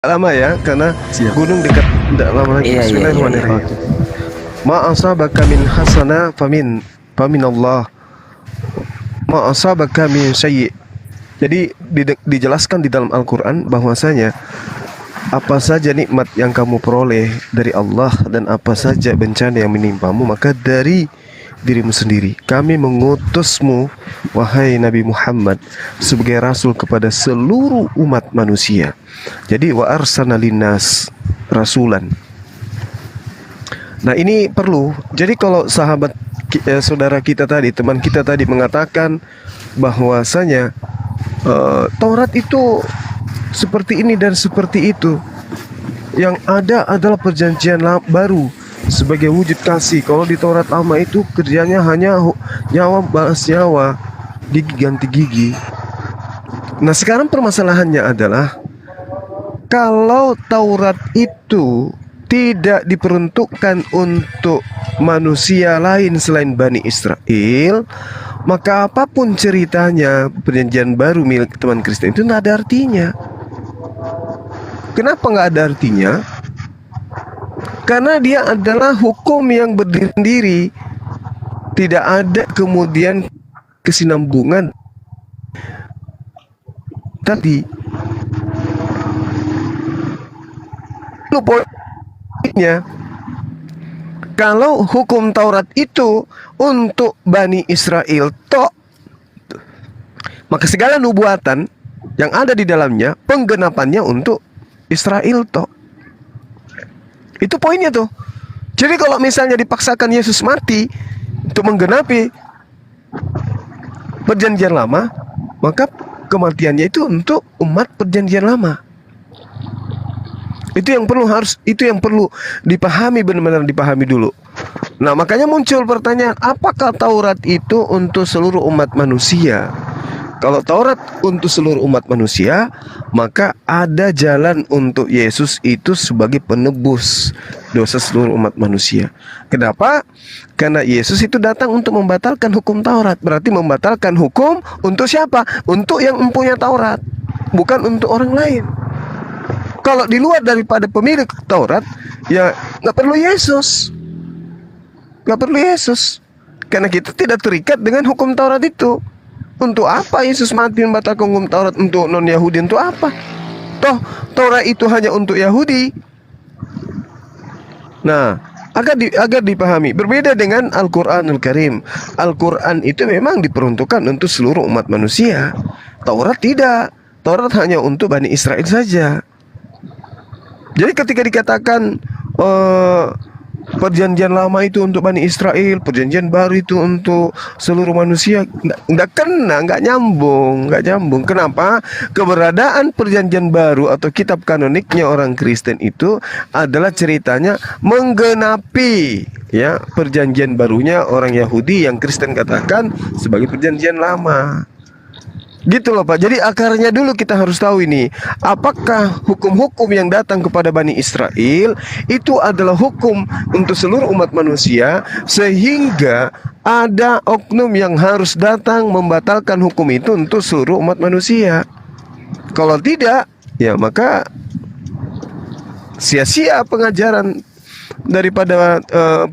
lama ya, karena Siap. gunung dekat, tidak lama lagi. Iya, iya, iya, iya. Bismillahirrahmanirrahim. Ma asabaka min hasana famin Allah. Ma asabaka min sayyi. Jadi dijelaskan di dalam Al-Qur'an bahwasanya apa saja nikmat yang kamu peroleh dari Allah dan apa saja bencana yang menimpamu maka dari dirimu sendiri. Kami mengutusmu wahai Nabi Muhammad sebagai rasul kepada seluruh umat manusia. Jadi wa arsalna linnas rasulan. Nah, ini perlu. Jadi kalau saudara kita tadi, teman kita tadi mengatakan bahwasanya Taurat itu seperti ini dan seperti itu. Yang ada adalah perjanjian baru sebagai wujud kasih. Kalau di Taurat lama itu kerjanya hanya nyawa balas nyawa, gigi ganti gigi. Nah, sekarang permasalahannya adalah kalau Taurat itu tidak diperuntukkan untuk manusia lain selain Bani Israel, maka apapun ceritanya perjanjian baru milik teman Kristen itu tidak ada artinya. Kenapa nggak ada artinya? Karena dia adalah hukum yang berdiri sendiri. Tidak ada kemudian kesinambungan tadi. Lu poinnya, kalau hukum Taurat itu untuk Bani Israel tok, maka segala nubuatan yang ada di dalamnya penggenapannya untuk Israel tok. Itu poinnya tuh. Jadi kalau misalnya dipaksakan Yesus mati untuk menggenapi perjanjian lama, maka kematiannya itu untuk umat perjanjian lama. Itu yang perlu dipahami, benar-benar dipahami dulu. Nah, makanya muncul pertanyaan, apakah Taurat itu untuk seluruh umat manusia? Kalau Taurat untuk seluruh umat manusia, maka ada jalan untuk Yesus itu sebagai penebus dosa seluruh umat manusia. Kenapa? Karena Yesus itu datang untuk membatalkan hukum Taurat. Berarti membatalkan hukum untuk siapa? Untuk yang mempunyai Taurat, bukan untuk orang lain. Kalau di luar daripada pemilik Taurat, ya nggak perlu Yesus. Nggak perlu Yesus. Karena kita tidak terikat dengan hukum Taurat itu. Untuk apa Yesus mati membatalkan hukum Taurat untuk non-Yahudi? Untuk apa? Toh Taurat itu hanya untuk Yahudi. Nah, agar dipahami. Berbeda dengan Al-Quranul Karim. Al-Quran itu memang diperuntukkan untuk seluruh umat manusia. Taurat tidak. Taurat hanya untuk Bani Israel saja. Jadi ketika dikatakan perjanjian lama itu untuk Bani Israel, perjanjian baru itu untuk seluruh manusia, nggak nyambung. Kenapa? Keberadaan perjanjian baru atau kitab kanoniknya orang Kristen itu adalah ceritanya menggenapi ya perjanjian barunya orang Yahudi yang Kristen katakan sebagai perjanjian lama. Gitu loh Pak. Jadi akarnya dulu kita harus tahu ini. Apakah hukum-hukum yang datang kepada Bani Israel itu adalah hukum untuk seluruh umat manusia, sehingga ada oknum yang harus datang membatalkan hukum itu untuk seluruh umat manusia. Kalau tidak, ya maka sia-sia pengajaran daripada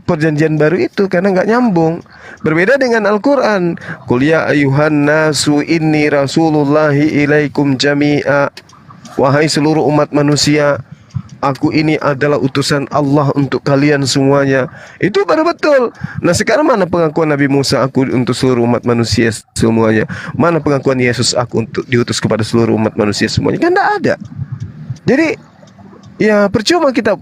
perjanjian baru itu, karena nggak nyambung. Berbeda dengan Al-Quran. Qul ya ayuhan nasu inni rasulullahi ilaikum jami'a. Wahai seluruh umat manusia, aku ini adalah utusan Allah untuk kalian semuanya. Itu baru betul. Nah, sekarang mana pengakuan Nabi Musa, aku untuk seluruh umat manusia semuanya? Mana pengakuan Yesus, aku untuk diutus kepada seluruh umat manusia semuanya? Kan tidak ada. Jadi ya percuma kita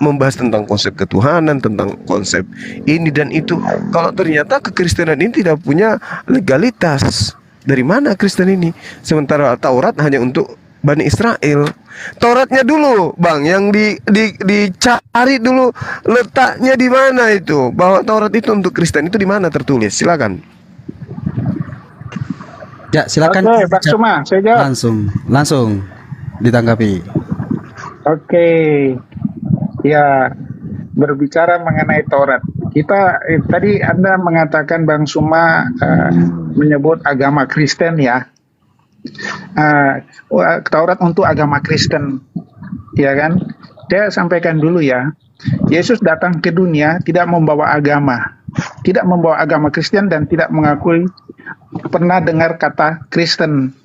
membahas tentang konsep ketuhanan, tentang konsep ini dan itu, kalau ternyata kekristenan ini tidak punya legalitas. Dari mana Kristen ini? Sementara Taurat hanya untuk Bani Israel. Tauratnya dulu, Bang, yang dicari dulu letaknya di mana itu. Bahwa Taurat itu untuk Kristen itu di mana tertulis? Silakan. Ya, silakan. Oke, Pak Suma, saya jawab. Langsung ditanggapi. Oke, ya berbicara mengenai Taurat, tadi Anda mengatakan Bang Suma menyebut agama Kristen ya, Taurat untuk agama Kristen. ya kan? Saya sampaikan dulu ya. Yesus datang ke dunia tidak membawa agama, tidak membawa agama Kristen dan tidak mengakui pernah dengar kata Kristen.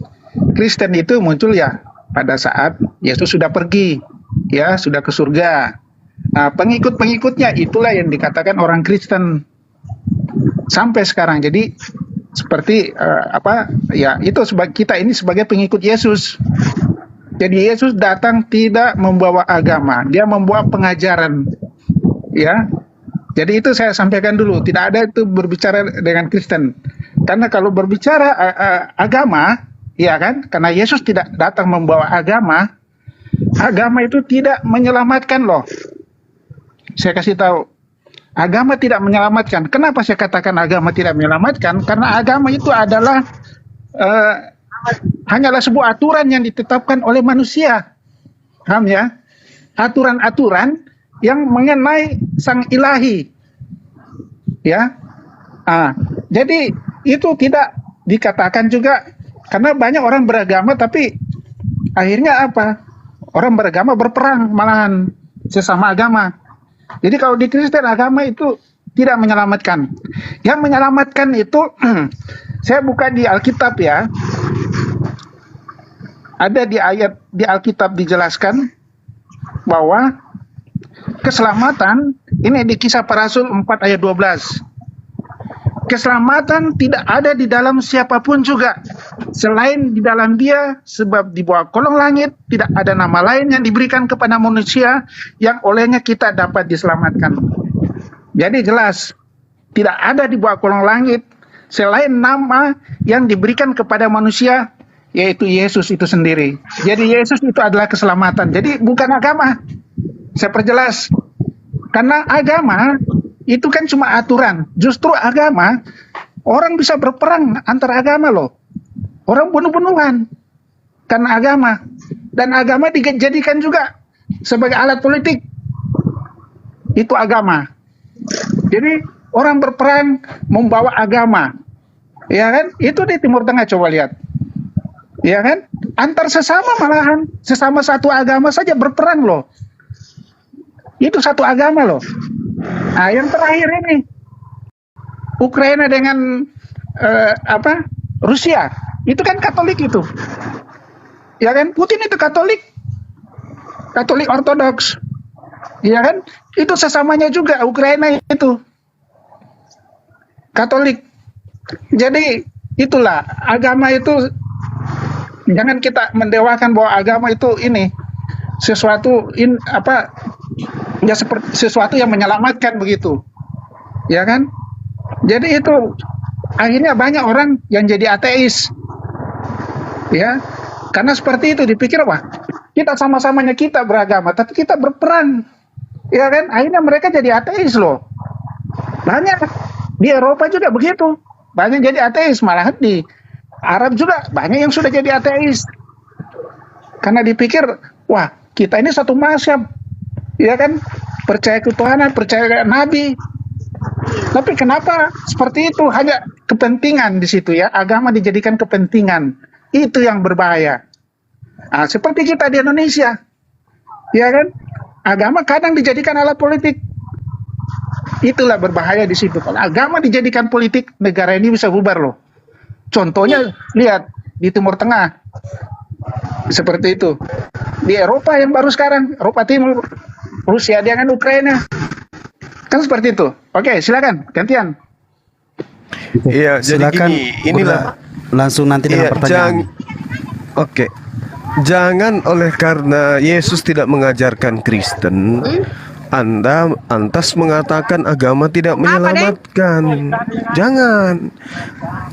Kristen itu muncul ya pada saat Yesus sudah pergi, ya sudah ke surga. Nah, pengikut-pengikutnya itulah yang dikatakan orang Kristen sampai sekarang. Jadi seperti ya itu kita ini sebagai pengikut Yesus. Jadi Yesus datang tidak membawa agama, dia membawa pengajaran, ya. Jadi itu saya sampaikan dulu, tidak ada itu berbicara dengan Kristen. Karena kalau berbicara agama, ya kan? Karena Yesus tidak datang membawa agama, agama itu tidak menyelamatkan loh. Saya kasih tahu, agama tidak menyelamatkan. Kenapa saya katakan agama tidak menyelamatkan? Karena agama itu adalah hanyalah sebuah aturan yang ditetapkan oleh manusia. Paham ya? Aturan-aturan yang mengenai sang ilahi. Ya. Jadi itu tidak dikatakan juga, karena banyak orang beragama tapi akhirnya apa? Orang beragama berperang malahan sesama agama. Jadi kalau di Kristen agama itu tidak menyelamatkan. Yang menyelamatkan itu saya buka di Alkitab ya. Ada di ayat di Alkitab dijelaskan bahwa keselamatan ini di Kisah Para Rasul 4 ayat 12. Keselamatan tidak ada di dalam siapapun juga selain di dalam Dia, sebab di bawah kolong langit tidak ada nama lain yang diberikan kepada manusia yang olehnya kita dapat diselamatkan. Jadi jelas tidak ada di bawah kolong langit selain nama yang diberikan kepada manusia, yaitu Yesus itu sendiri. Jadi Yesus itu adalah keselamatan. Jadi bukan agama. Saya perjelas. Karena agama itu kan cuma aturan. Justru agama, orang bisa berperang antar agama loh. Orang bunuh-bunuhan karena agama. Dan agama dijadikan juga sebagai alat politik. Itu agama. Jadi orang berperang membawa agama. Ya kan? Itu di Timur Tengah, coba lihat. Ya kan? Antar sesama malahan, sesama satu agama saja berperang loh. Itu satu agama loh. Nah, yang terakhir ini Ukraina dengan Rusia, itu kan Katolik itu. Ya kan? Putin itu Katolik. Katolik Ortodoks. Ya kan? Itu sesamanya juga Ukraina itu. Katolik. Jadi itulah agama itu. Jangan kita mendewakan bahwa agama itu ini sesuatu ya seperti sesuatu yang menyelamatkan begitu, ya kan? Jadi itu akhirnya banyak orang yang jadi ateis, ya, karena seperti itu dipikir wah kita sama-samanya kita beragama, tapi kita berperang, ya kan? Akhirnya mereka jadi ateis loh. Banyak di Eropa juga begitu, banyak jadi ateis, malahan di Arab juga banyak yang sudah jadi ateis. Karena dipikir, wah kita ini satu mazhab, ya kan? Percaya ketuhanan, percaya nabi. Tapi kenapa seperti itu? Hanya kepentingan di situ ya. Agama dijadikan kepentingan. Itu yang berbahaya. Nah, seperti kita di Indonesia, ya kan? Agama kadang dijadikan alat politik. Itulah berbahaya di situ. Kalau agama dijadikan politik, negara ini bisa bubar loh. Contohnya lihat di Timur Tengah seperti itu. Di Eropa yang baru sekarang, Eropa Timur, Rusia dengan Ukraina, kan seperti itu. Oke, silakan gantian. Iya, jadi Silakan inilah langsung nanti dengan pertanyaan. Oke. Jangan oleh karena Yesus tidak mengajarkan Kristen, Anda antas mengatakan agama tidak menyelamatkan.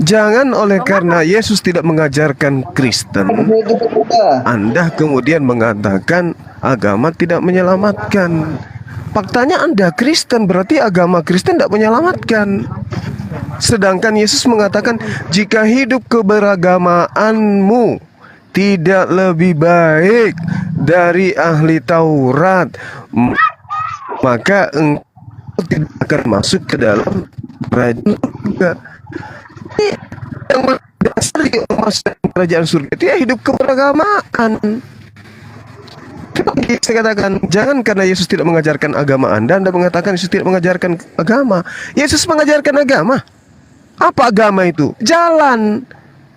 Jangan oleh karena Yesus tidak mengajarkan Kristen, Anda kemudian mengatakan agama tidak menyelamatkan. Faktanya Anda Kristen, berarti agama Kristen tidak menyelamatkan. Sedangkan Yesus mengatakan, jika hidup keberagamaanmu tidak lebih baik dari ahli Taurat, maka engkau tidak akan masuk ke dalam kerajaan surga. Yang mendasari masuk kerajaan surga itu ya hidup keberagamaan. Tapi saya katakan, jangan karena Yesus tidak mengajarkan agama Anda mengatakan Yesus tidak mengajarkan agama. Yesus mengajarkan agama. Apa agama itu? Jalan.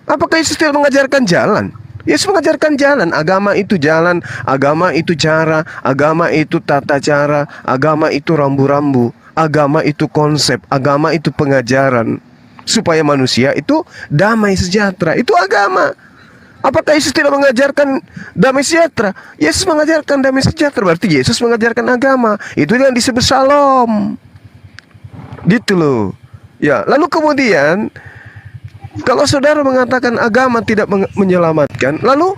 Apakah Yesus tidak mengajarkan jalan? Yesus mengajarkan jalan. Agama itu jalan, agama itu cara, agama itu tata cara, agama itu rambu-rambu, agama itu konsep, agama itu pengajaran. Supaya manusia itu damai sejahtera. Itu agama. Apakah Yesus tidak mengajarkan damai sejahtera? Yesus mengajarkan damai sejahtera. Berarti Yesus mengajarkan agama. Itu yang disebut shalom. Gitu loh. Ya, lalu kemudian kalau saudara mengatakan agama tidak menyelamatkan, lalu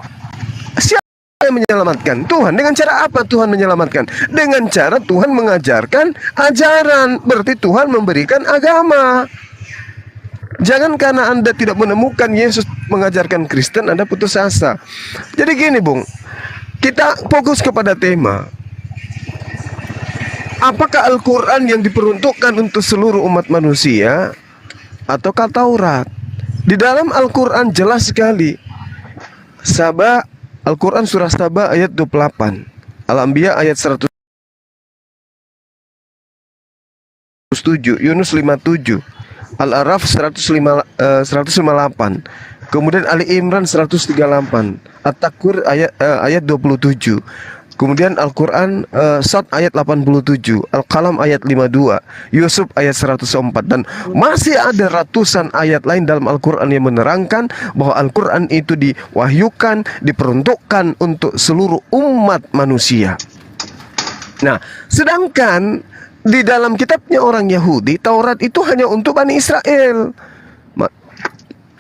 siapa yang menyelamatkan? Tuhan. Dengan cara apa Tuhan menyelamatkan? Dengan cara Tuhan mengajarkan ajaran. Berarti Tuhan memberikan agama. Jangan karena Anda tidak menemukan Yesus mengajarkan Kristen, Anda putus asa. Jadi gini, Bung, kita fokus kepada tema. Apakah Al-Quran yang diperuntukkan untuk seluruh umat manusia ataukah Taurat? Di dalam Al-Quran jelas sekali. Saba, Al-Quran surah Saba ayat 28, Al-Anbiya ayat 107, Yunus 57, Al-Araf 158, kemudian Ali Imran 138, At-Takwir ayat 27, kemudian Al-Quran Sad ayat 87, Al-Qalam ayat 52, Yusuf ayat 104, dan masih ada ratusan ayat lain dalam Al-Quran yang menerangkan bahwa Al-Quran itu diwahyukan, diperuntukkan untuk seluruh umat manusia. Nah, sedangkan di dalam kitabnya orang Yahudi, Taurat itu hanya untuk Bani Israel.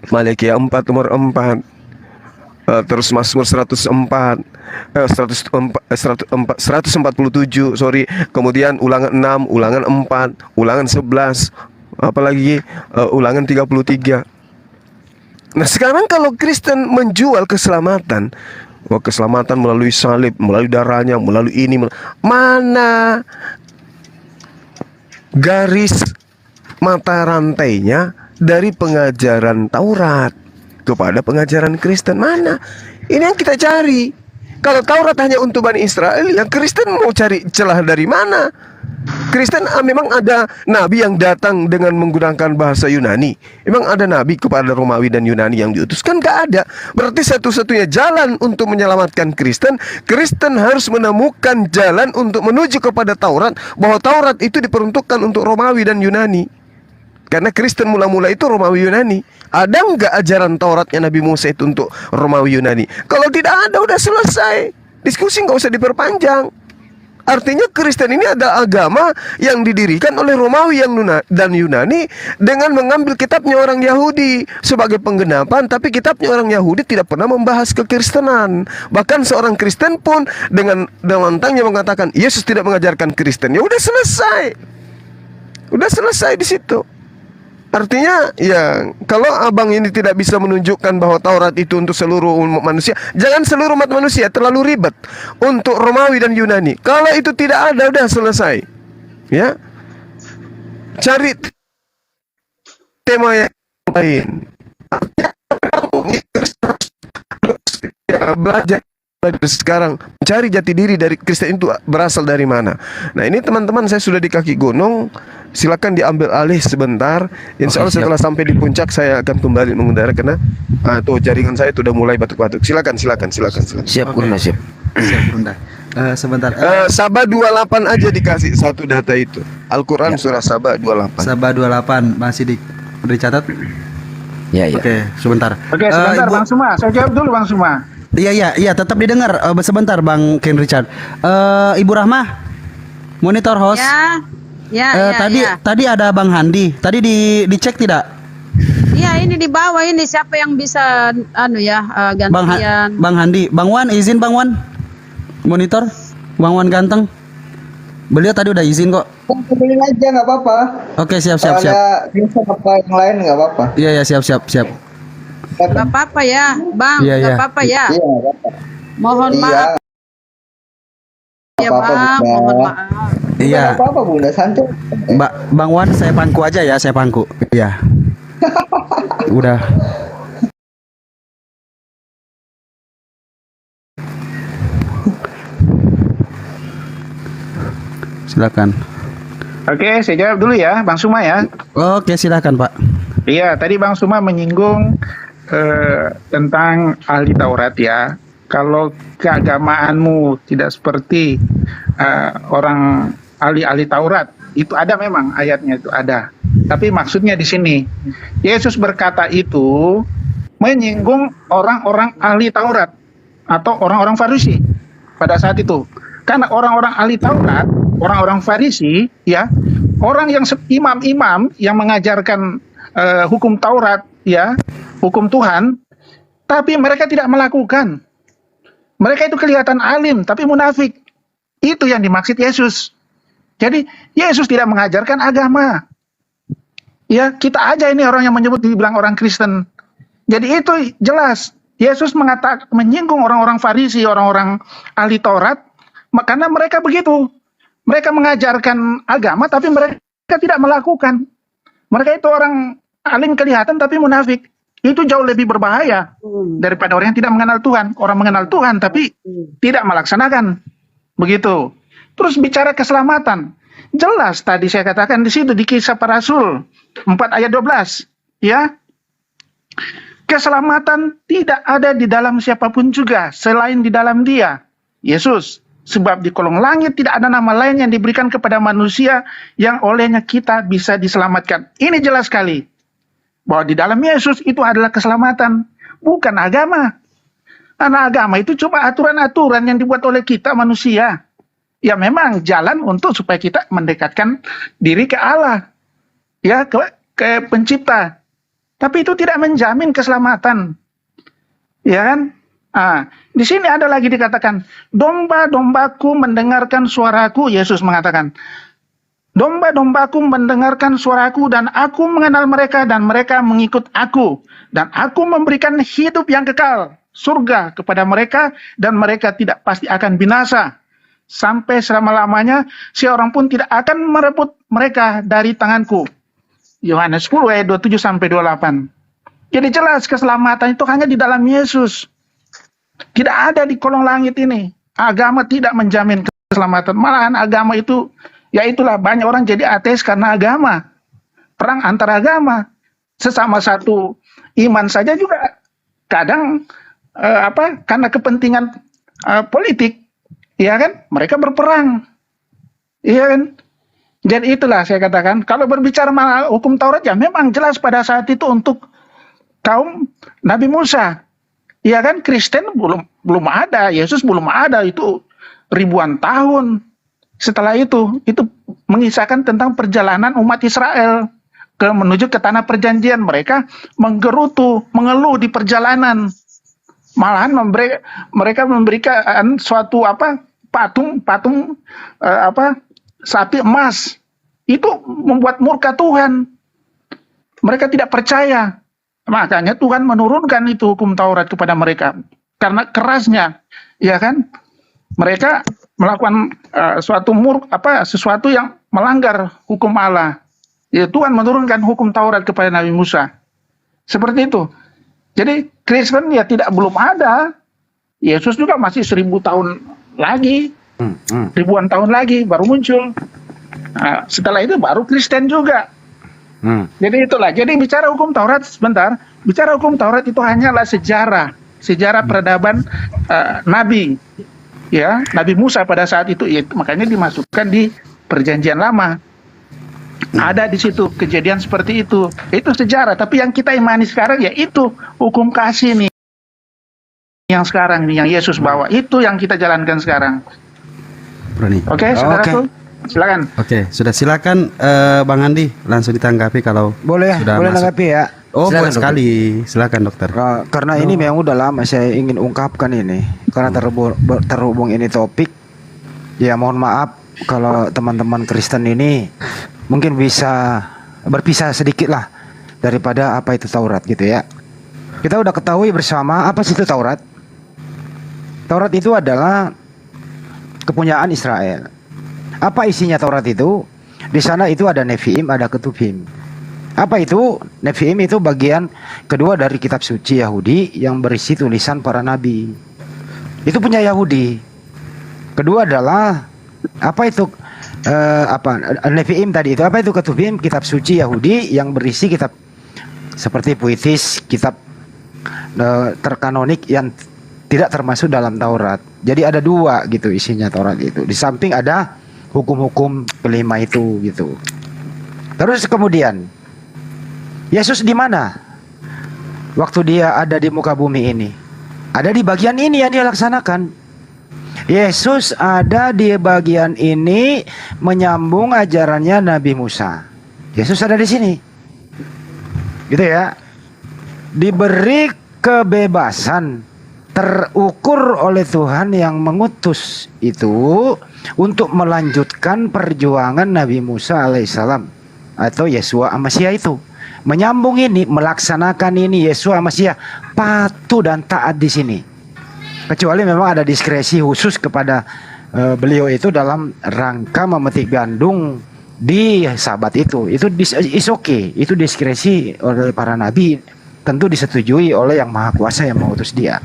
Malikiah 4 nomor 4, terus Mazmur 104, 147, sorry. Kemudian Ulangan 6, Ulangan 4, Ulangan 11, apalagi Ulangan 33. Nah, sekarang kalau Kristen menjual keselamatan, keselamatan melalui salib, melalui darahnya, melalui ini, mana garis mata rantainya dari pengajaran Taurat kepada pengajaran Kristen? Mana? Ini yang kita cari. Kalau Taurat hanya untuk Bani Israel, yang Kristen mau cari celah dari mana? Kristen memang ada nabi yang datang dengan menggunakan bahasa Yunani. Memang ada nabi kepada Romawi dan Yunani yang diutus? Kan gak ada. Berarti satu-satunya jalan untuk menyelamatkan Kristen, Kristen harus menemukan jalan untuk menuju kepada Taurat, bahwa Taurat itu diperuntukkan untuk Romawi dan Yunani. Karena Kristen mula-mula itu Romawi Yunani. Ada nggak ajaran Tauratnya Nabi Musa itu untuk Romawi Yunani? Kalau tidak ada, udah selesai. Diskusi nggak usah diperpanjang. Artinya Kristen ini adalah agama yang didirikan oleh Romawi dan Yunani dengan mengambil kitabnya orang Yahudi sebagai penggenapan, tapi kitabnya orang Yahudi tidak pernah membahas kekristenan. Bahkan seorang Kristen pun dengan lantangnya mengatakan Yesus tidak mengajarkan Kristen. Ya udah selesai. Udah selesai di situ. Artinya ya, kalau abang ini tidak bisa menunjukkan bahwa Taurat itu untuk seluruh umat manusia, jangan seluruh umat manusia, terlalu ribet. Untuk Romawi dan Yunani, kalau itu tidak ada, udah selesai. Ya, cari tema yang lain. Ya, belajar dari sekarang, mencari jati diri dari Kristen itu berasal dari mana. Nah, ini teman-teman, saya sudah di kaki gunung. Silakan diambil alih sebentar. Insya Allah setelah sampai di puncak saya akan kembali mengendara karena tuh jaringan saya sudah mulai batuk-batuk. Silakan. Siap, Bunda, siap. Siap, Bunda. Sebentar. Sabah 28 aja dikasih satu data itu. Al-Quran surah Sabah 28. Sabah 28 masih dicatat? Ya. Oke, sebentar. Oke, sebentar, Bang Suma. Saya jawab dulu, Bang Suma. Iya, tetap didengar. Sebentar, Bang Ken Richard. Ibu Rahmah, monitor host. Ya. Tadi ada Bang Handi. Tadi dicek tidak? Iya, ini di bawah ini siapa yang bisa gantian. Bang Handi, Bang Wan izin, Bang Wan. Monitor Bang Wan ganteng. Beliau tadi udah izin kok. Pilih aja nggak apa-apa. Oke, siap. Ada bisa apa yang lain nggak apa-apa. Iya, siap. Gak apa-apa ya, Bang. Iya. Gak apa-apa ya. Iya, nggak apa-apa. Mohon maaf ya, Apa-apa, Bang. Bunda. Mohon maaf. Iya. Nggak apa-apa, Bunda, santai. Bang Wan, saya pangku aja ya, saya pangku. Iya. Udah. Silakan. Oke, saya jawab dulu ya, Bang Suma ya. Oke, silakan Pak. Iya, tadi Bang Suma menyinggung tentang ahli Taurat ya. Kalau keagamaanmu tidak seperti orang ahli Taurat, itu ada memang ayatnya itu ada. Tapi maksudnya di sini, Yesus berkata itu menyinggung orang-orang ahli Taurat atau orang-orang Farisi pada saat itu. Karena orang-orang ahli Taurat, orang-orang Farisi, ya, orang yang imam-imam yang mengajarkan hukum Taurat, ya, hukum Tuhan, tapi mereka tidak melakukan. Mereka itu kelihatan alim, tapi munafik. Itu yang dimaksud Yesus. Jadi Yesus tidak mengajarkan agama. Ya, kita aja ini orang yang dibilang orang Kristen. Jadi itu jelas. Yesus menyinggung orang-orang Farisi, orang-orang ahli Taurat, karena mereka begitu. Mereka mengajarkan agama, tapi mereka tidak melakukan. Mereka itu orang alim kelihatan, tapi munafik. Itu jauh lebih berbahaya daripada orang yang tidak mengenal Tuhan. Orang mengenal Tuhan, tapi tidak melaksanakan. Begitu. Terus bicara keselamatan. Jelas tadi saya katakan di situ di Kisah Para Rasul 4 ayat 12, ya. Keselamatan tidak ada di dalam siapapun juga selain di dalam Dia, Yesus. Sebab di kolong langit tidak ada nama lain yang diberikan kepada manusia yang olehnya kita bisa diselamatkan. Ini jelas sekali bahwa di dalam Yesus itu adalah keselamatan, bukan agama. Karena agama itu cuma aturan-aturan yang dibuat oleh kita manusia. Ya memang jalan untuk supaya kita mendekatkan diri ke Allah, ya, ke pencipta. Tapi itu tidak menjamin keselamatan, ya kan? Di sini ada lagi dikatakan, domba-dombaku mendengarkan suaraku. Yesus mengatakan, domba-dombaku mendengarkan suaraku dan aku mengenal mereka dan mereka mengikut aku. Dan aku memberikan hidup yang kekal, surga kepada mereka dan mereka tidak pasti akan binasa. Sampai selama-lamanya, seorang pun tidak akan merebut mereka dari tanganku. Yohanes 10 ayat 27-28. Jadi jelas keselamatan itu hanya di dalam Yesus. Tidak ada di kolong langit ini. Agama tidak menjamin keselamatan. Malahan agama itu, ya itulah banyak orang jadi ateis karena agama. Perang antar agama. Sesama satu iman saja juga kadang karena kepentingan politik. Iya kan? Mereka berperang. Iya kan? Jadi itulah saya katakan, kalau berbicara hukum Taurat ya memang jelas pada saat itu untuk kaum Nabi Musa. Iya kan? Kristen belum ada, Yesus belum ada, itu ribuan tahun. Setelah itu mengisahkan tentang perjalanan umat Israel menuju ke tanah perjanjian. Mereka menggerutu, mengeluh di perjalanan. Malahan mereka memberikan suatu patung sapi emas. Itu membuat murka Tuhan. Mereka tidak percaya. Makanya Tuhan menurunkan itu hukum Taurat kepada mereka karena kerasnya, ya kan? Mereka melakukan sesuatu yang melanggar hukum Allah. Ya, Tuhan menurunkan hukum Taurat kepada Nabi Musa. Seperti itu. Jadi Kristen ya belum ada. Yesus juga masih 1000 tahun lagi, ribuan tahun lagi baru muncul. Nah, setelah itu baru Kristen juga. Jadi itulah. Jadi bicara hukum Taurat sebentar. Bicara hukum Taurat itu hanyalah sejarah peradaban Nabi, ya, Nabi Musa pada saat itu. Makanya dimasukkan di Perjanjian Lama. Ada di situ kejadian seperti itu. Itu sejarah. Tapi yang kita imani sekarang ya itu hukum kasih nih. Yang sekarang nih, yang Yesus bawa, itu yang kita jalankan sekarang. Oke, saudaraku, silakan. Oke, sudah silakan Bang Andi langsung ditanggapi kalau boleh sudah boleh masuk. tanggapi ya. Oh, Silakan, boleh sekali. Silakan dokter. Karena ini memang udah lama saya ingin ungkapkan ini. Karena terhubung ini topik. Ya mohon maaf kalau teman-teman Kristen ini mungkin bisa berpisah sedikit lah daripada apa itu Taurat gitu ya. Kita udah ketahui bersama apa sih itu Taurat. Taurat itu adalah kepunyaan Israel. Apa isinya Taurat itu? Di sana itu ada Nevi'im, ada Ketuvim. Apa itu? Nevi'im itu bagian kedua dari kitab suci Yahudi yang berisi tulisan para nabi. Itu punya Yahudi. Kedua adalah apa itu? Nevi'im tadi itu apa itu ketubim, kitab suci Yahudi yang berisi kitab seperti puitis, kitab terkanonik yang tidak termasuk dalam Taurat. Jadi ada dua gitu isinya Taurat itu. Di samping ada hukum-hukum kelima itu gitu. Terus kemudian Yesus di mana? Waktu dia ada di muka bumi ini. Ada di bagian ini yang dia laksanakan. Yesus ada di bagian ini menyambung ajarannya Nabi Musa. Yesus ada di sini. Gitu ya. Diberi kebebasan terukur oleh Tuhan yang mengutus itu untuk melanjutkan perjuangan Nabi Musa alaihissalam atau Yeshua Amasya itu. Menyambung ini, melaksanakan ini Yeshua Amasya patuh dan taat di sini. Kecuali memang ada diskresi khusus kepada beliau itu dalam rangka memetik gandum di Sabat itu. Itu is okay. Itu diskresi oleh para nabi, tentu disetujui oleh yang Maha Kuasa yang mengutus dia.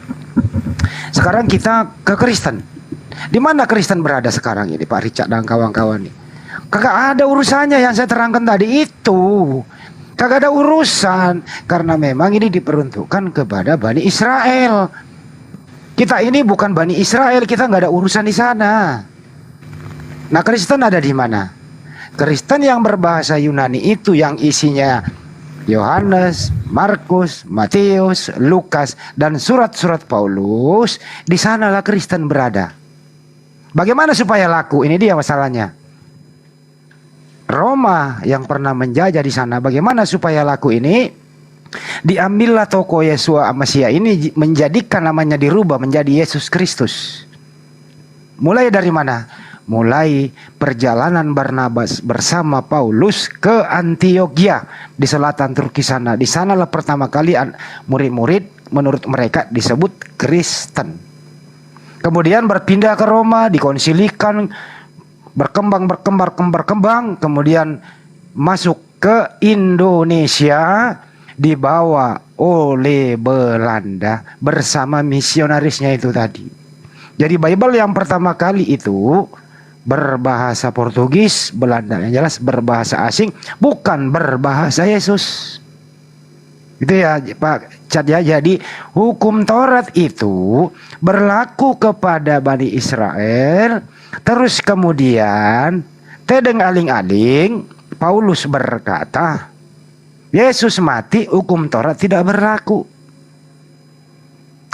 Sekarang kita ke Kristen. Di mana Kristen berada sekarang ini, Pak Richard dan kawan-kawan nih? Kagak ada urusannya yang saya terangkan tadi itu. Kagak ada urusan karena memang ini diperuntukkan kepada Bani Israel. Kita ini bukan Bani Israel, kita nggak ada urusan di sana. Nah, Kristen ada di mana? Kristen yang berbahasa Yunani itu yang isinya Yohanes, Markus, Matius, Lukas, dan surat-surat Paulus, di sanalah Kristen berada. Bagaimana supaya laku? Ini dia masalahnya. Roma yang pernah menjajah di sana, bagaimana supaya laku ini? Diambillah tokoh Yeshua Amasya ini, menjadikan namanya dirubah menjadi Yesus Kristus. Mulai dari mana? Mulai perjalanan Barnabas bersama Paulus ke Antioquia di selatan Turki sana. Di sanalah pertama kali murid-murid menurut mereka disebut Kristen. Kemudian berpindah ke Roma, dikonsilikan, berkembang, kemudian masuk ke Indonesia, dibawa oleh Belanda bersama misionarisnya itu tadi. Jadi Bible yang pertama kali itu berbahasa Portugis, Belanda, yang jelas berbahasa asing, bukan berbahasa Yesus. Itu ya Pak Cad ya. Jadi hukum Taurat itu berlaku kepada Bani Israel. Terus kemudian tedeng aling-aling Paulus berkata, Yesus mati, hukum Taurat tidak berlaku.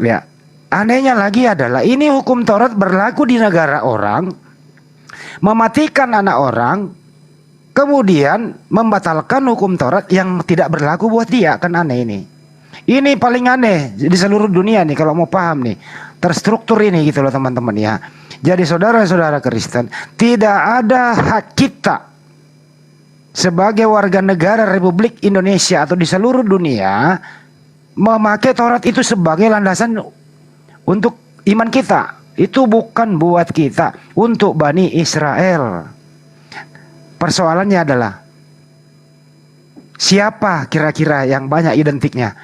Ya, anehnya lagi adalah ini hukum Taurat berlaku di negara orang, mematikan anak orang, kemudian membatalkan hukum Taurat yang tidak berlaku buat dia. Kan aneh ini. Ini paling aneh di seluruh dunia nih kalau mau paham nih. Terstruktur ini gitu loh teman-teman ya. Jadi saudara-saudara Kristen, tidak ada hak kita sebagai warga negara Republik Indonesia atau di seluruh dunia memakai Taurat itu sebagai landasan untuk iman kita. Itu bukan buat kita, untuk Bani Israel. Persoalannya adalah siapa kira-kira yang banyak identiknya?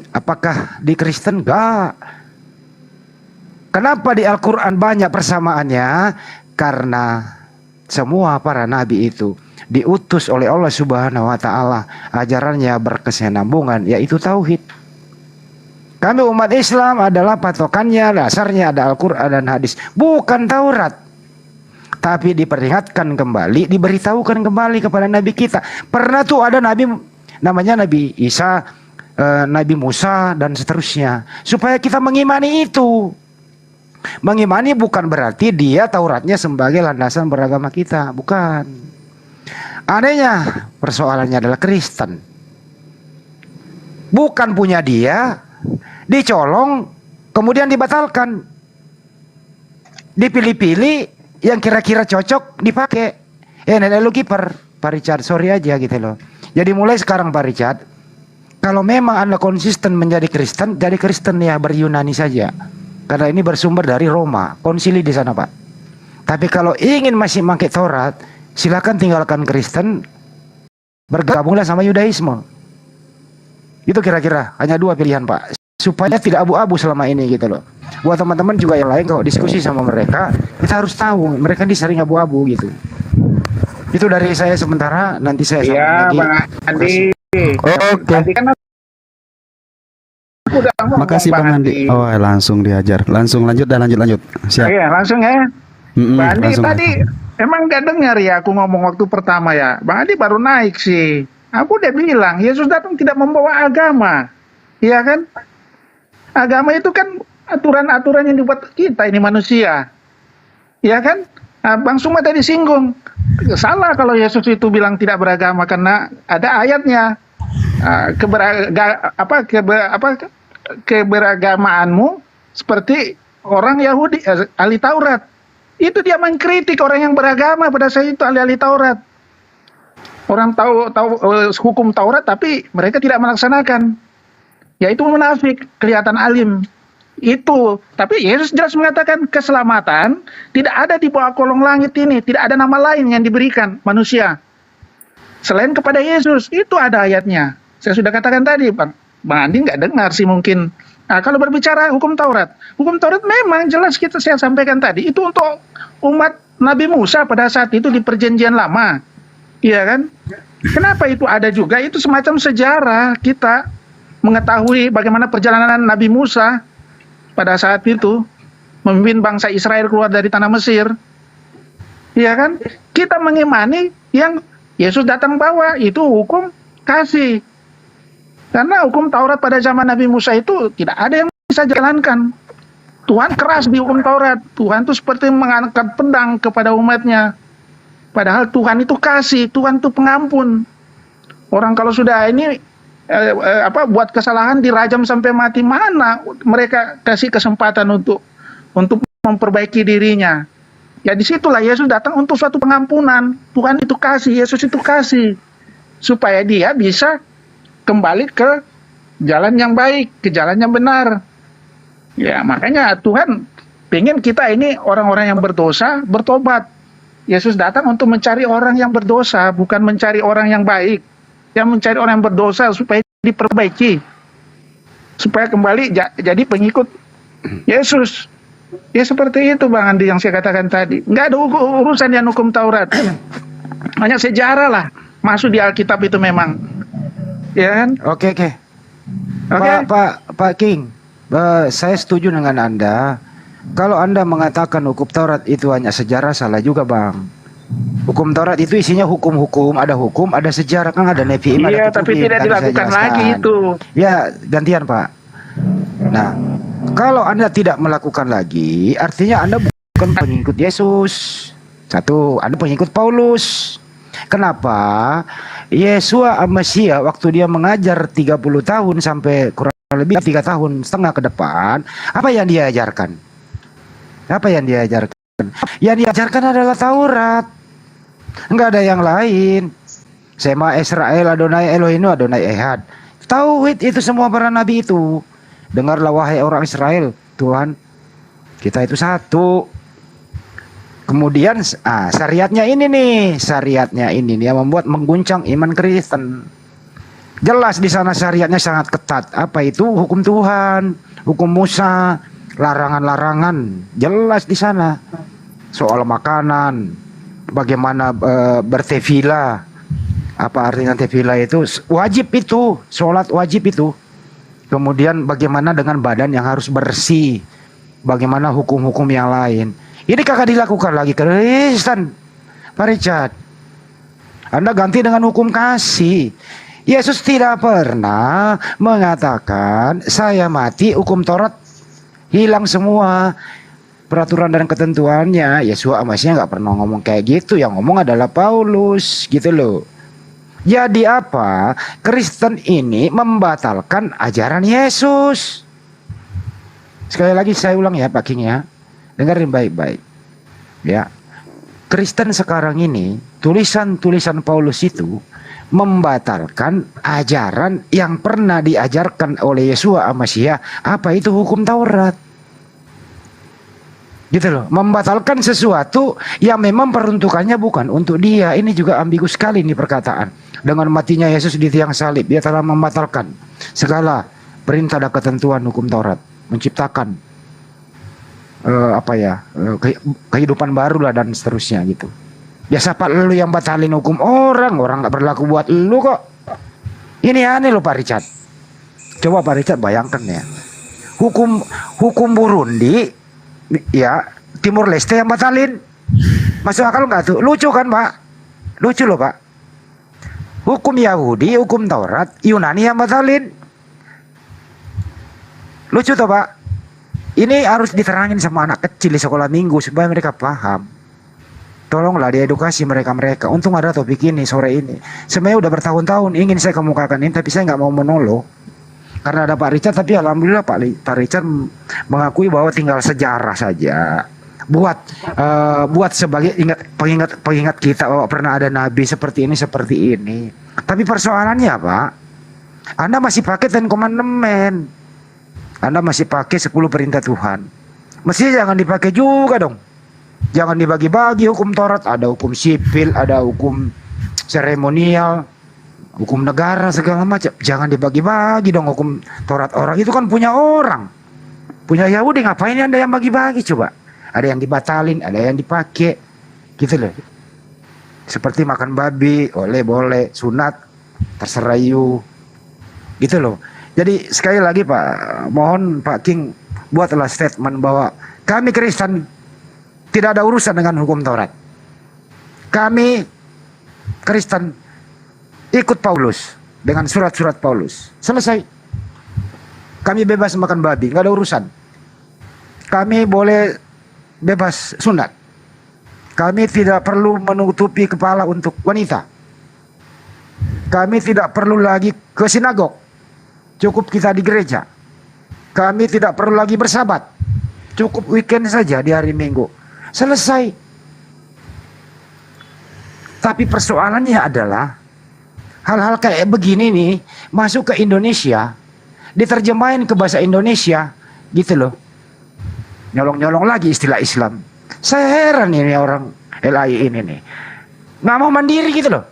Apakah di Kristen? Enggak. Kenapa di Al-Quran banyak persamaannya? Karena semua para nabi itu diutus oleh Allah Subhanahu wa taala, ajarannya berkesinambungan, yaitu tauhid. Kami umat Islam adalah patokannya, dasarnya ada Al-Qur'an dan hadis, bukan Taurat. Tapi diperingatkan kembali, diberitahukan kembali kepada nabi kita. Pernah tuh ada nabi namanya Nabi Isa, Nabi Musa dan seterusnya, supaya kita mengimani itu. Mengimani bukan berarti dia Tauratnya sebagai landasan beragama kita, bukan. Anehnya persoalannya adalah Kristen, bukan punya dia, dicolong, kemudian dibatalkan, dipilih-pilih yang kira-kira cocok dipakai. Nenek lu kiper, Pak Richard, sorry aja gitu loh. Jadi mulai sekarang Pak Richard, kalau memang Anda konsisten menjadi Kristen, jadi Kristen ya ber-Yunani saja. Karena ini bersumber dari Roma, konsili di sana Pak. Tapi kalau ingin masih pakai Taurat, silakan tinggalkan Kristen, bergabunglah sama Yudaisme. Itu kira-kira hanya dua pilihan Pak. supaya tidak abu-abu selama ini gitu loh. Buat teman-teman juga yang lain kalau diskusi sama mereka, kita harus tahu mereka ini sering abu-abu gitu. Itu dari saya sementara, nanti saya sambung Iya, lagi. Bang Andi. Oke. Tadi kan aku udah ngomong, Makasih Bang Andi. Oh, langsung diajar. Langsung lanjut dan lanjut. Siap. Iya, langsung ya. Bang Andi langsung. tadi emang gak dengar ya aku ngomong waktu pertama ya. Bang Andi baru naik sih. Aku udah bilang Yesus datang tidak membawa agama. Iya kan? Agama itu kan aturan-aturan yang dibuat kita ini manusia. Iya kan? Nah, Bang Suma tadi singgung. Salah kalau Yesus itu bilang tidak beragama karena ada ayatnya. Keberagamaanmu seperti orang Yahudi, ahli Taurat. Itu dia mengkritik orang yang beragama pada saat itu, ahli Taurat. Orang tahu hukum Taurat tapi mereka tidak melaksanakan. Yaitu munafik, kelihatan alim. Itu. Tapi Yesus jelas mengatakan keselamatan tidak ada di bawah kolong langit ini, tidak ada nama lain yang diberikan manusia selain kepada Yesus. Itu ada ayatnya. Saya sudah katakan tadi, Bang Andi nggak dengar sih mungkin. Nah, kalau berbicara hukum Taurat memang jelas saya sampaikan tadi itu untuk umat Nabi Musa pada saat itu di perjanjian lama. Iya kan? Kenapa itu ada juga? Itu semacam sejarah kita mengetahui bagaimana perjalanan Nabi Musa pada saat itu memimpin bangsa Israel keluar dari tanah Mesir. Iya kan? Kita mengimani yang Yesus datang bawa, itu hukum kasih. Karena hukum Taurat pada zaman Nabi Musa itu tidak ada yang bisa jalankan. Tuhan keras di hukum Taurat. Tuhan itu seperti mengangkat pedang kepada umatnya. Padahal Tuhan itu kasih, Tuhan itu pengampun. Orang kalau sudah ini buat kesalahan dirajam sampai mati, mana mereka kasih kesempatan untuk memperbaiki dirinya. Ya disitulah Yesus datang untuk suatu pengampunan. Tuhan itu kasih, Yesus itu kasih, supaya dia bisa kembali ke jalan yang baik, ke jalan yang benar. Ya makanya Tuhan pengen kita ini orang-orang yang berdosa bertobat. Yesus datang untuk mencari orang yang berdosa, bukan mencari orang yang baik. Yang mencari orang yang berdosa supaya diperbaiki, supaya kembali jadi pengikut Yesus. Ya seperti itu Bang Andi yang saya katakan tadi. Nggak ada urusan yang hukum Taurat. Hanya sejarah lah masuk di Alkitab itu memang. Ya kan? Oke. Pak King, saya setuju dengan Anda. Kalau Anda mengatakan hukum Taurat itu hanya sejarah, salah juga Bang. Hukum Taurat itu isinya hukum-hukum, ada sejarah, kan ada Nevi'im, ada Iya, tapi tidak dilakukan lagi itu. Ya, gantian Pak. Nah, kalau Anda tidak melakukan lagi, artinya Anda bukan pengikut Yesus. Satu, Anda pengikut Paulus. Kenapa? Yesua Mesia waktu dia mengajar 30 tahun sampai kurang lebih 3 tahun setengah ke depan, apa yang dia ajarkan? Yang diajarkan adalah Taurat. Enggak ada yang lain. Sema Israel Adonai Elohinu Adonai Ehad. Tauhid itu semua para nabi itu. Dengarlah wahai orang Israel, Tuhan kita itu satu. Kemudian syariatnya ini nih yang membuat mengguncang iman Kristen. Jelas di sana syariatnya sangat ketat. Apa itu? Hukum Tuhan, hukum Musa, larangan-larangan. Jelas di sana. Soal makanan, bagaimana bertefila. Apa artinya tefila itu? Wajib itu, sholat wajib itu. Kemudian bagaimana dengan badan yang harus bersih. Bagaimana hukum-hukum yang lain. Ini kagak dilakukan lagi Kristen, Pak Richard. Anda ganti dengan hukum kasih. Yesus tidak pernah mengatakan saya mati hukum Taurat hilang semua peraturan dan ketentuannya. Yesua Masya nggak pernah ngomong kayak gitu. Yang ngomong adalah Paulus gitu loh. Jadi apa? Kristen ini membatalkan ajaran Yesus. Sekali lagi saya ulang ya Pak King ya. Dengarin baik-baik. Ya. Kristen sekarang ini, tulisan-tulisan Paulus itu membatalkan ajaran yang pernah diajarkan oleh Yesua Masya. Apa itu hukum Taurat? Gitu loh, membatalkan sesuatu yang memang peruntukannya bukan untuk dia. Ini juga ambigu sekali nih perkataan. Dengan matinya Yesus di tiang salib, dia telah membatalkan segala perintah dan ketentuan hukum Taurat, menciptakan kehidupan baru lah dan seterusnya gitu. Ya siapa lu yang batalin hukum orang nggak berlaku buat lu kok. Ini aneh loh Pak Richard. Coba Pak Richard bayangkan ya. Hukum Burundi ya Timur Leste yang batalin. Masuk akal nggak tuh? Lucu kan Pak? Lucu loh Pak. Hukum Yahudi, hukum Taurat, Yunani yang batalin. Lucu toh Pak? Ini harus diterangin sama anak kecil di sekolah minggu supaya mereka paham. Tolonglah diedukasi mereka. Untung ada topik ini sore ini. Sebenarnya udah bertahun-tahun ingin saya kemukakan ini, tapi saya nggak mau menolong. Karena ada Pak Richard, tapi alhamdulillah Pak Richard mengakui bahwa tinggal sejarah saja. Buat sebagai pengingat kita bahwa pernah ada nabi seperti ini. Tapi persoalannya Pak, Anda masih pakai Ten Commandment. Anda masih pakai 10 perintah Tuhan. Mestinya jangan dipakai juga dong. Jangan dibagi-bagi hukum Taurat, ada hukum sipil, ada hukum seremonial, hukum negara segala macam. Jangan dibagi-bagi dong hukum Taurat orang. Itu kan punya orang. Punya Yahudi, ngapain Anda yang bagi-bagi coba? Ada yang dibatalin, ada yang dipakai. Gitu loh. Seperti makan babi, boleh, sunat, terserah you. Gitu loh. Jadi sekali lagi Pak, mohon Pak King buatlah statement bahwa kami Kristen tidak ada urusan dengan hukum Taurat. Kami Kristen ikut Paulus dengan surat-surat Paulus. Selesai. Kami bebas makan babi, nggak ada urusan. Kami boleh bebas sunat. Kami tidak perlu menutupi kepala untuk wanita. Kami tidak perlu lagi ke sinagog. Cukup kita di gereja. Kami tidak perlu lagi bersabat. Cukup weekend saja di hari Minggu. Selesai. Tapi persoalannya adalah hal-hal kayak begini nih masuk ke Indonesia, diterjemahin ke bahasa Indonesia, gitu loh. Nyolong-nyolong lagi istilah Islam. Saya heran ini orang LAI ini nih. Nggak mau mandiri gitu loh.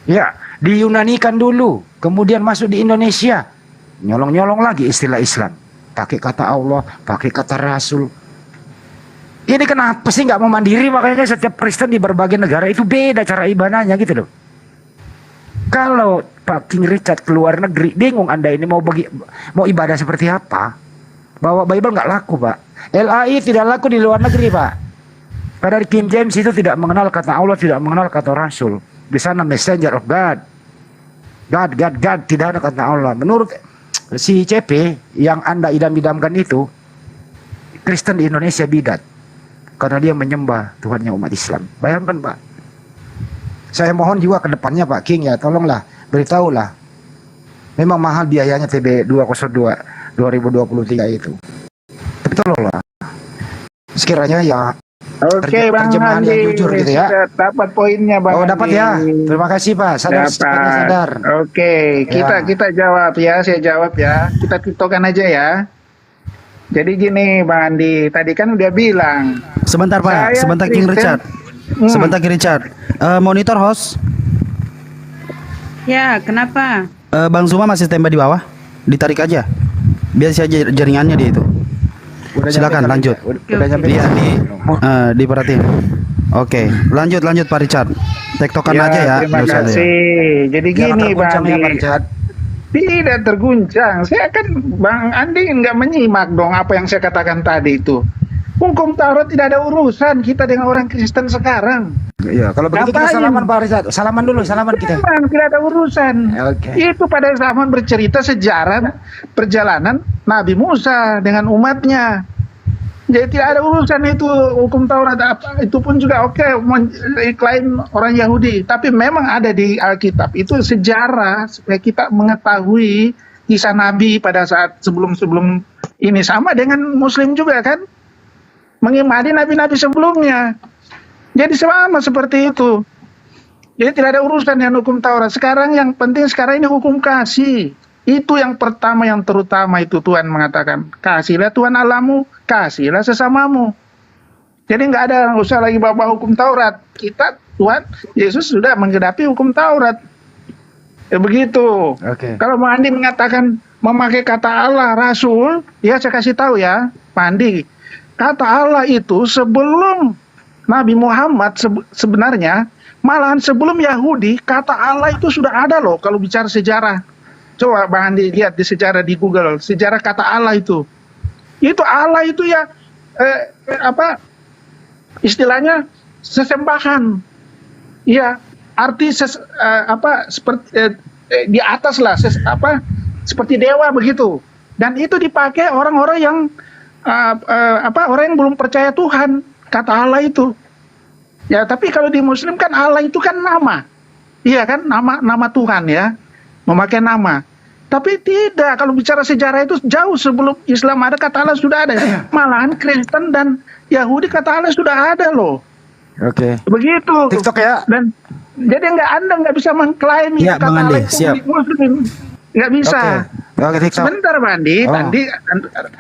Ya, diyunanikan dulu, kemudian masuk di Indonesia. Nyolong-nyolong lagi istilah Islam. Pakai kata Allah, pakai kata Rasul. Ini kenapa sih nggak mau mandiri? Makanya setiap Kristen di berbagai negara itu beda cara ibadahnya gitu loh. Kalau Pak King Richard keluar negeri, bingung Anda ini mau ibadah seperti apa? Bahwa Bible nggak laku Pak. LAI tidak laku di luar negeri Pak. Padahal King James itu tidak mengenal kata Allah, tidak mengenal kata Rasul. Di sana messenger of God. God, tidak ada kata Allah. Menurut si CP yang Anda idam-idamkan itu, Kristen di Indonesia bidat. Karena dia menyembah Tuhannya umat Islam. Bayangkan Pak. Saya mohon juga ke depannya Pak King ya, tolonglah, beritahulah. Memang mahal biayanya TB 202 2023 itu. Tapi tolonglah. Sekiranya ya Oke Bang terjemahan Andi, yang jujur gitu ya. sudah dapat poinnya Bang. Oh dapat Andi. ya. Terima kasih Pak. Secepatnya sadar. Oke, kita jawab ya, saya jawab ya. Kita tiktokan aja ya. Jadi gini Bang Andi, tadi kan udah bilang. Sebentar Pak, Saya sebentar King Kristen. Richard. Sebentar King Richard. Monitor host. Ya, kenapa? Bang Zuma masih standby di bawah. Ditarik aja. Biar saja jaringannya dia itu. Silakan nyampe lanjut. kali ya? Udah nyampe Iya kali? diperhatiin. Oke, lanjut Pak Richard. Tektokan aja ya. Terima nggak usah ya. kasih. Jadi Jangan gini Bang terguncang ya Pak Andi. Richard. Tidak terguncang. Saya kan Bang Andi nggak menyimak dong apa yang saya katakan tadi itu. Hukum Taurat tidak ada urusan kita dengan orang Kristen sekarang. Iya, kalau begitu kita Ngapain? salaman Pak Richard. Salaman dulu, salaman kita. Memang tidak ada urusan. Oke. Itu pada zaman bercerita sejarah perjalanan Nabi Musa dengan umatnya. Jadi tidak ada urusan itu hukum Taurat apa itu pun juga oke klaim orang Yahudi. Tapi memang ada di Alkitab itu sejarah supaya kita mengetahui kisah Nabi pada saat sebelum ini sama dengan Muslim juga kan mengimani nabi-nabi sebelumnya. Jadi sama seperti itu. Jadi tidak ada urusan dengan hukum Taurat. Sekarang yang penting sekarang ini hukum kasih. Itu yang pertama yang terutama itu Tuhan mengatakan. Kasihlah Tuhan Allahmu, kasihlah sesamamu. Jadi nggak ada usah lagi bawa hukum Taurat. Kita Tuhan Yesus sudah menggenapi hukum Taurat. Ya begitu. Oke. Kalau Pak Andi mengatakan memakai kata Allah Rasul, ya saya kasih tahu ya, Pak Andi. Kata Allah itu sebelum Nabi Muhammad sebenarnya, malahan sebelum Yahudi, kata Allah itu sudah ada loh kalau bicara sejarah. Coba Bang Andi lihat di sejarah di Google, sejarah kata Allah itu. Itu Allah itu ya istilahnya sesembahan. Iya, arti seperti di atas lah seperti dewa begitu. Dan itu dipakai orang-orang yang orang yang belum percaya Tuhan, kata Allah itu. Ya, tapi kalau di Muslim kan Allah itu kan nama. Iya kan, nama Tuhan ya. Memakai nama. Tapi tidak, kalau bicara sejarah itu jauh sebelum Islam ada, kata Allah sudah ada. Malahan Kristen dan Yahudi kata Allah sudah ada loh. Oke. Begitu. TikTok ya. Dan jadi Anda nggak bisa mengklaim Ya, kata Bang Allah Andi, itu siap. milik Muslim. Nggak bisa. Oke, TikTok. Sebentar Pak Andi, Oh.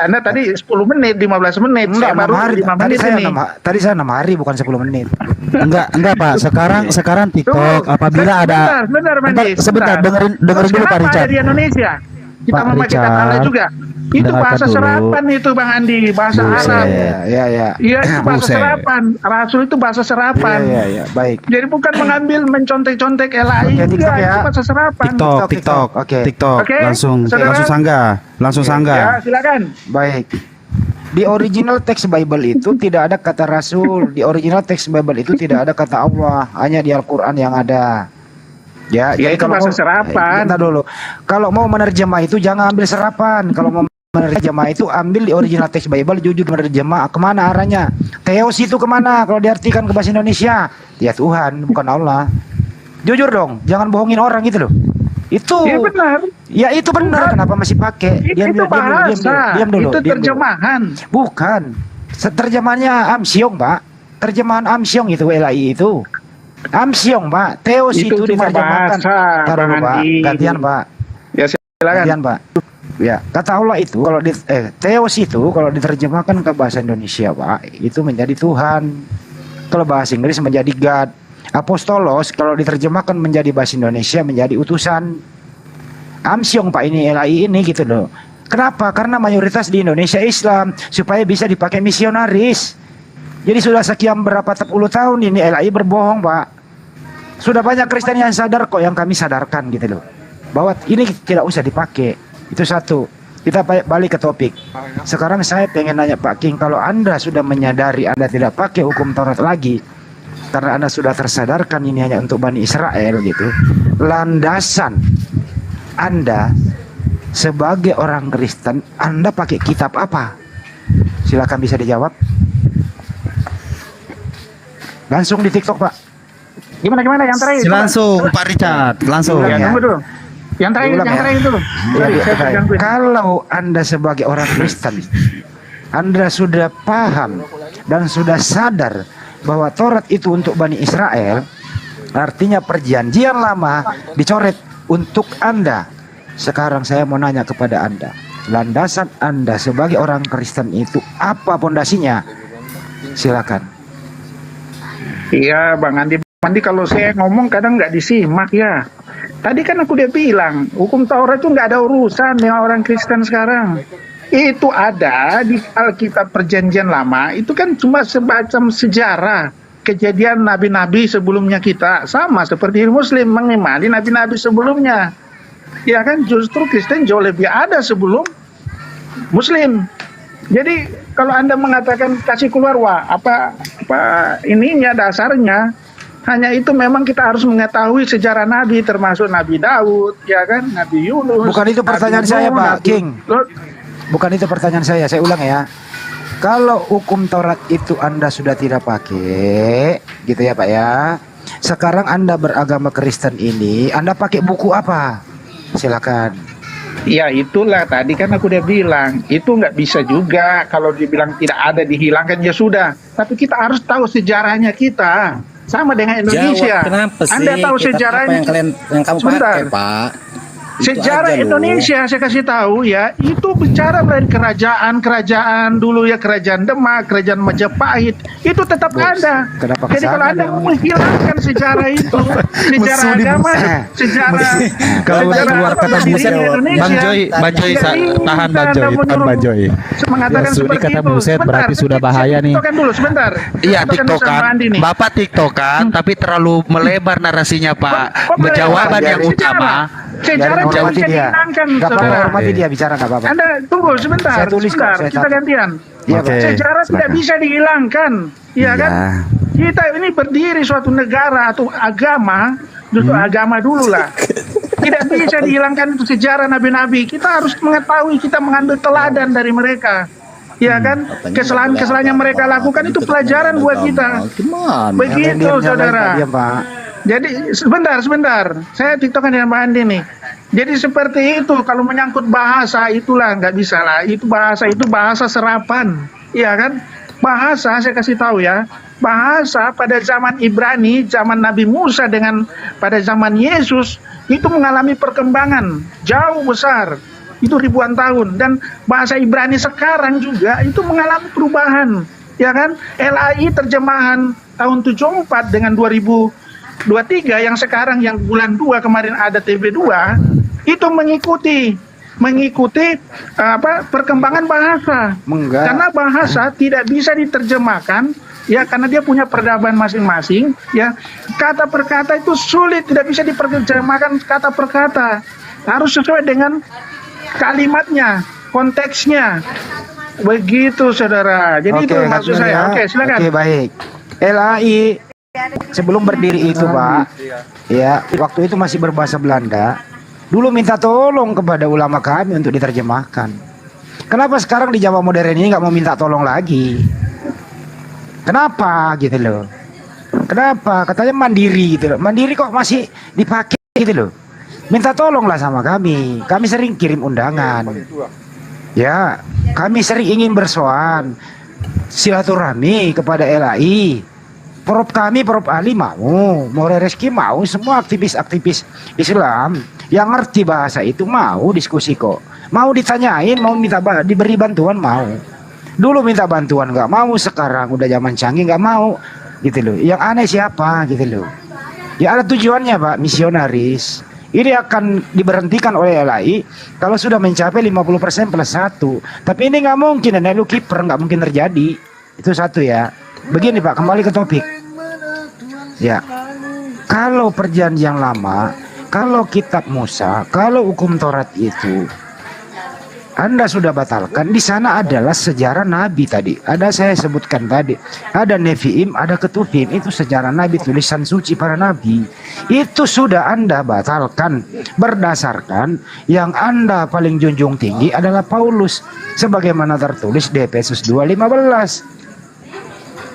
Anda tadi 10 menit, 15 menit. Enggak, Saya baru 6 hari. 5 menit ini. Tadi saya 6 hari bukan 10 menit. Enggak Pak. Sekarang TikTok apabila ada Sebentar, Pak Andi, sebentar dengerin Terus dulu Pak kenapa Richard. ada di Indonesia? Kita Pak memakai kata Allah Richard, juga. Itu dengarkan bahasa dulu. serapan itu Bang Andi, bahasa Buset. Arab. Ya. Iya, itu bahasa Buset. serapan. Rasul itu bahasa serapan. Ya, baik. Jadi bukan mengambil mencontek-contek LAI, Oke, TikTok enggak, ya. itu bahasa serapan. TikTok. Oke. Oke, Langsung saudara. langsung Ya, sanggah. silakan. Baik. Di original teks Bible itu tidak ada kata Rasul. Di original teks Bible itu tidak ada kata Allah. Hanya di Al-Quran yang ada. Ya, Ya, jadi itu kalau bahasa mau, serapan. bentar dulu. Kalau mau menerjemah itu jangan ambil serapan. Kalau mau menerjemah itu ambil di original teks Bible, jujur menerjemah. Kemana arahnya? Theos itu kemana? Kalau diartikan ke bahasa Indonesia, ya Tuhan, bukan Allah. Jujur dong, jangan bohongin orang gitu loh. Itu, Iya benar. ya itu benar. Kenapa masih pakai? Itu bahasa. Itu terjemahan. Bukan. Terjemahannya Amsyong, Pak. Terjemahan Amsyong itu LAI itu. Amsyong, Pak. Theos Itu itu cuma diterjemahkan. bahasa, Taruh, Bang Pak. Andi. Gantian, Pak. Ya silakan. Gantian, Pak. Ya, kata Allah itu kalau Theos itu kalau diterjemahkan ke bahasa Indonesia, Pak, itu menjadi Tuhan. Kalau bahasa Inggris menjadi God. Apostolos kalau diterjemahkan menjadi bahasa Indonesia menjadi utusan. Amsyong, Pak, ini LAI ini gitu loh. Kenapa? Karena mayoritas di Indonesia Islam supaya bisa dipakai misionaris. Jadi sudah sekian berapa puluh tahun ini LAI berbohong, Pak. Sudah banyak Kristen yang sadar kok, yang kami sadarkan gitu loh. Bahwa ini tidak usah dipakai. Itu satu. Kita balik ke topik. Sekarang saya pengen nanya Pak King, kalau Anda sudah menyadari Anda tidak pakai hukum Taurat lagi, karena Anda sudah tersadarkan ini hanya untuk Bani Israel gitu. Landasan Anda sebagai orang Kristen, Anda pakai kitab apa? Silakan bisa dijawab. Langsung di TikTok, Pak. Gimana yang terakhir? Langsung Pak Richard, langsung. Ya, Ya. tunggu dulu. Yang terakhir, Diulang yang ya. terakhir dulu. Ya, Sorry, saya baik. tergangguin. Kalau Anda sebagai orang Kristen, Anda sudah paham dan sudah sadar bahwa Taurat itu untuk Bani Israel, artinya perjanjian lama dicoret untuk Anda. Sekarang saya mau nanya kepada Anda, landasan Anda sebagai orang Kristen itu apa pondasinya? Silakan. Iya, Bang Andi. Andi kalau saya ngomong kadang nggak disimak ya. Tadi kan aku udah bilang, hukum Taurat itu nggak ada urusan dengan orang Kristen sekarang. Itu ada di Alkitab Perjanjian Lama, itu kan cuma semacam sejarah kejadian nabi-nabi sebelumnya kita. Sama seperti Muslim mengimani nabi-nabi sebelumnya. Ya kan, justru Kristen jauh lebih ada sebelum Muslim. Jadi kalau Anda mengatakan kasih keluar, wah apa ininya dasarnya, hanya itu memang kita harus mengetahui sejarah Nabi, termasuk Nabi Daud, ya kan, Nabi Yunus. Bukan itu pertanyaan Nabi saya, Nuh, Pak Nabi King. Lot. Bukan itu pertanyaan saya ulang ya. Kalau hukum Taurat itu Anda sudah tidak pakai, gitu ya Pak ya. Sekarang Anda beragama Kristen ini, Anda pakai buku apa? Silakan. Ya itulah tadi kan aku udah bilang, itu nggak bisa juga kalau dibilang tidak ada dihilangkan ya sudah. Tapi kita harus tahu sejarahnya kita. Sama dengan Indonesia. Jawab, kenapa sih Anda tahu kitab sejarahnya. apa yang kamu Sebentar. pakai, Pak? Sejarah Indonesia saya kasih tahu ya, itu bicara dari kerajaan dulu ya, kerajaan Demak, kerajaan Majapahit, itu tetap ada. kenapa Jadi kalau kesana Anda dia? menghilangkan sejarah itu, sejarah agama, sejarah Kalau udah sejarah keluar apa, kata berdiri buset, di Indonesia, Bang Joy, tidak bisa tahan Bang Anda Joy, menyuruh Bang Joy. mengatakan Ya, Sudi seperti kata itu. buset, Sebentar, berarti sudah saya bahaya nih. tiktokan dulu sebentar. Iya, Saya tiktokan dulu sama tiktokan. Andi nih. Bapak tiktokan, tapi terlalu melebar narasinya, Pak. Kok Jawaban yang sejarah? utama. Sejarah Jangan tidak hormati bisa dia. dihilangkan, Gak apa-apa, saudara. hormati dia bicara gak apa-apa. Anda tunggu sebentar, Saya tulis kok, sebentar, saya kita catat. gantian. Iya, Oke. Pak. Sejarah tidak silakan. bisa dihilangkan, ya kan? Kita ini berdiri suatu negara atau agama, justru agama dulu lah. Tidak bisa dihilangkan itu sejarah nabi-nabi. Kita harus mengetahui, kita mengambil teladan dari mereka. Ya kan? Kesalahan-kesalahan yang mereka lakukan itu pelajaran buat kita. Begitu, Diam, saudara. diam, Pak. Jadi sebentar, saya tiktokan dengan Mbak Andi nih. Jadi seperti itu, kalau menyangkut bahasa itulah nggak bisa lah. Itu bahasa serapan, ya kan? Bahasa saya kasih tahu ya, bahasa pada zaman Ibrani, zaman Nabi Musa dengan pada zaman Yesus itu mengalami perkembangan jauh besar. Itu ribuan tahun, dan bahasa Ibrani sekarang juga itu mengalami perubahan, ya kan? LAI terjemahan tahun 74 dengan 2023 yang sekarang yang bulan 2 kemarin ada TV2 itu mengikuti perkembangan bahasa. Enggak. Karena bahasa tidak bisa diterjemahkan ya, karena dia punya peradaban masing-masing ya. Kata per kata itu sulit, tidak bisa diterjemahkan kata per kata. Harus sesuai dengan kalimatnya, konteksnya. Begitu, saudara. Jadi itu maksud Kak saya. Julia. Oke, silakan. Oke, baik. LAI sebelum berdiri itu, Pak, ya, waktu itu masih berbahasa Belanda. Dulu minta tolong kepada ulama kami untuk diterjemahkan. Kenapa sekarang di zaman modern ini nggak mau minta tolong lagi? Kenapa gitu loh? Kenapa? Katanya mandiri gitu loh. Mandiri kok masih dipakai gitu loh. Minta tolonglah sama kami. Kami sering kirim undangan. Ya, kami sering ingin bersoan silaturahmi kepada LAI. Prof Ali mau Reski mau, semua aktivis-aktivis Islam yang ngerti bahasa itu mau diskusi kok. Mau ditanyain, mau minta diberi bantuan mau. Dulu minta bantuan nggak mau, sekarang udah zaman canggih nggak mau gitu loh. Yang aneh siapa gitu loh. Ya ada tujuannya, Pak, misionaris. Ini akan diberhentikan oleh LAI kalau sudah mencapai 50% plus 1. Tapi ini nggak mungkin, dan lu kiper nggak mungkin terjadi. Itu satu ya. Begini, Pak, kembali ke topik. Ya, kalau perjanjian lama, kalau kitab Musa, kalau hukum Taurat itu Anda sudah batalkan, di sana adalah sejarah Nabi tadi. Ada saya sebutkan tadi, ada Nevi'im, ada Ketuvim, itu sejarah Nabi, tulisan suci para Nabi. Itu sudah Anda batalkan berdasarkan yang Anda paling junjung tinggi adalah Paulus, sebagaimana tertulis di Efesus 2:15.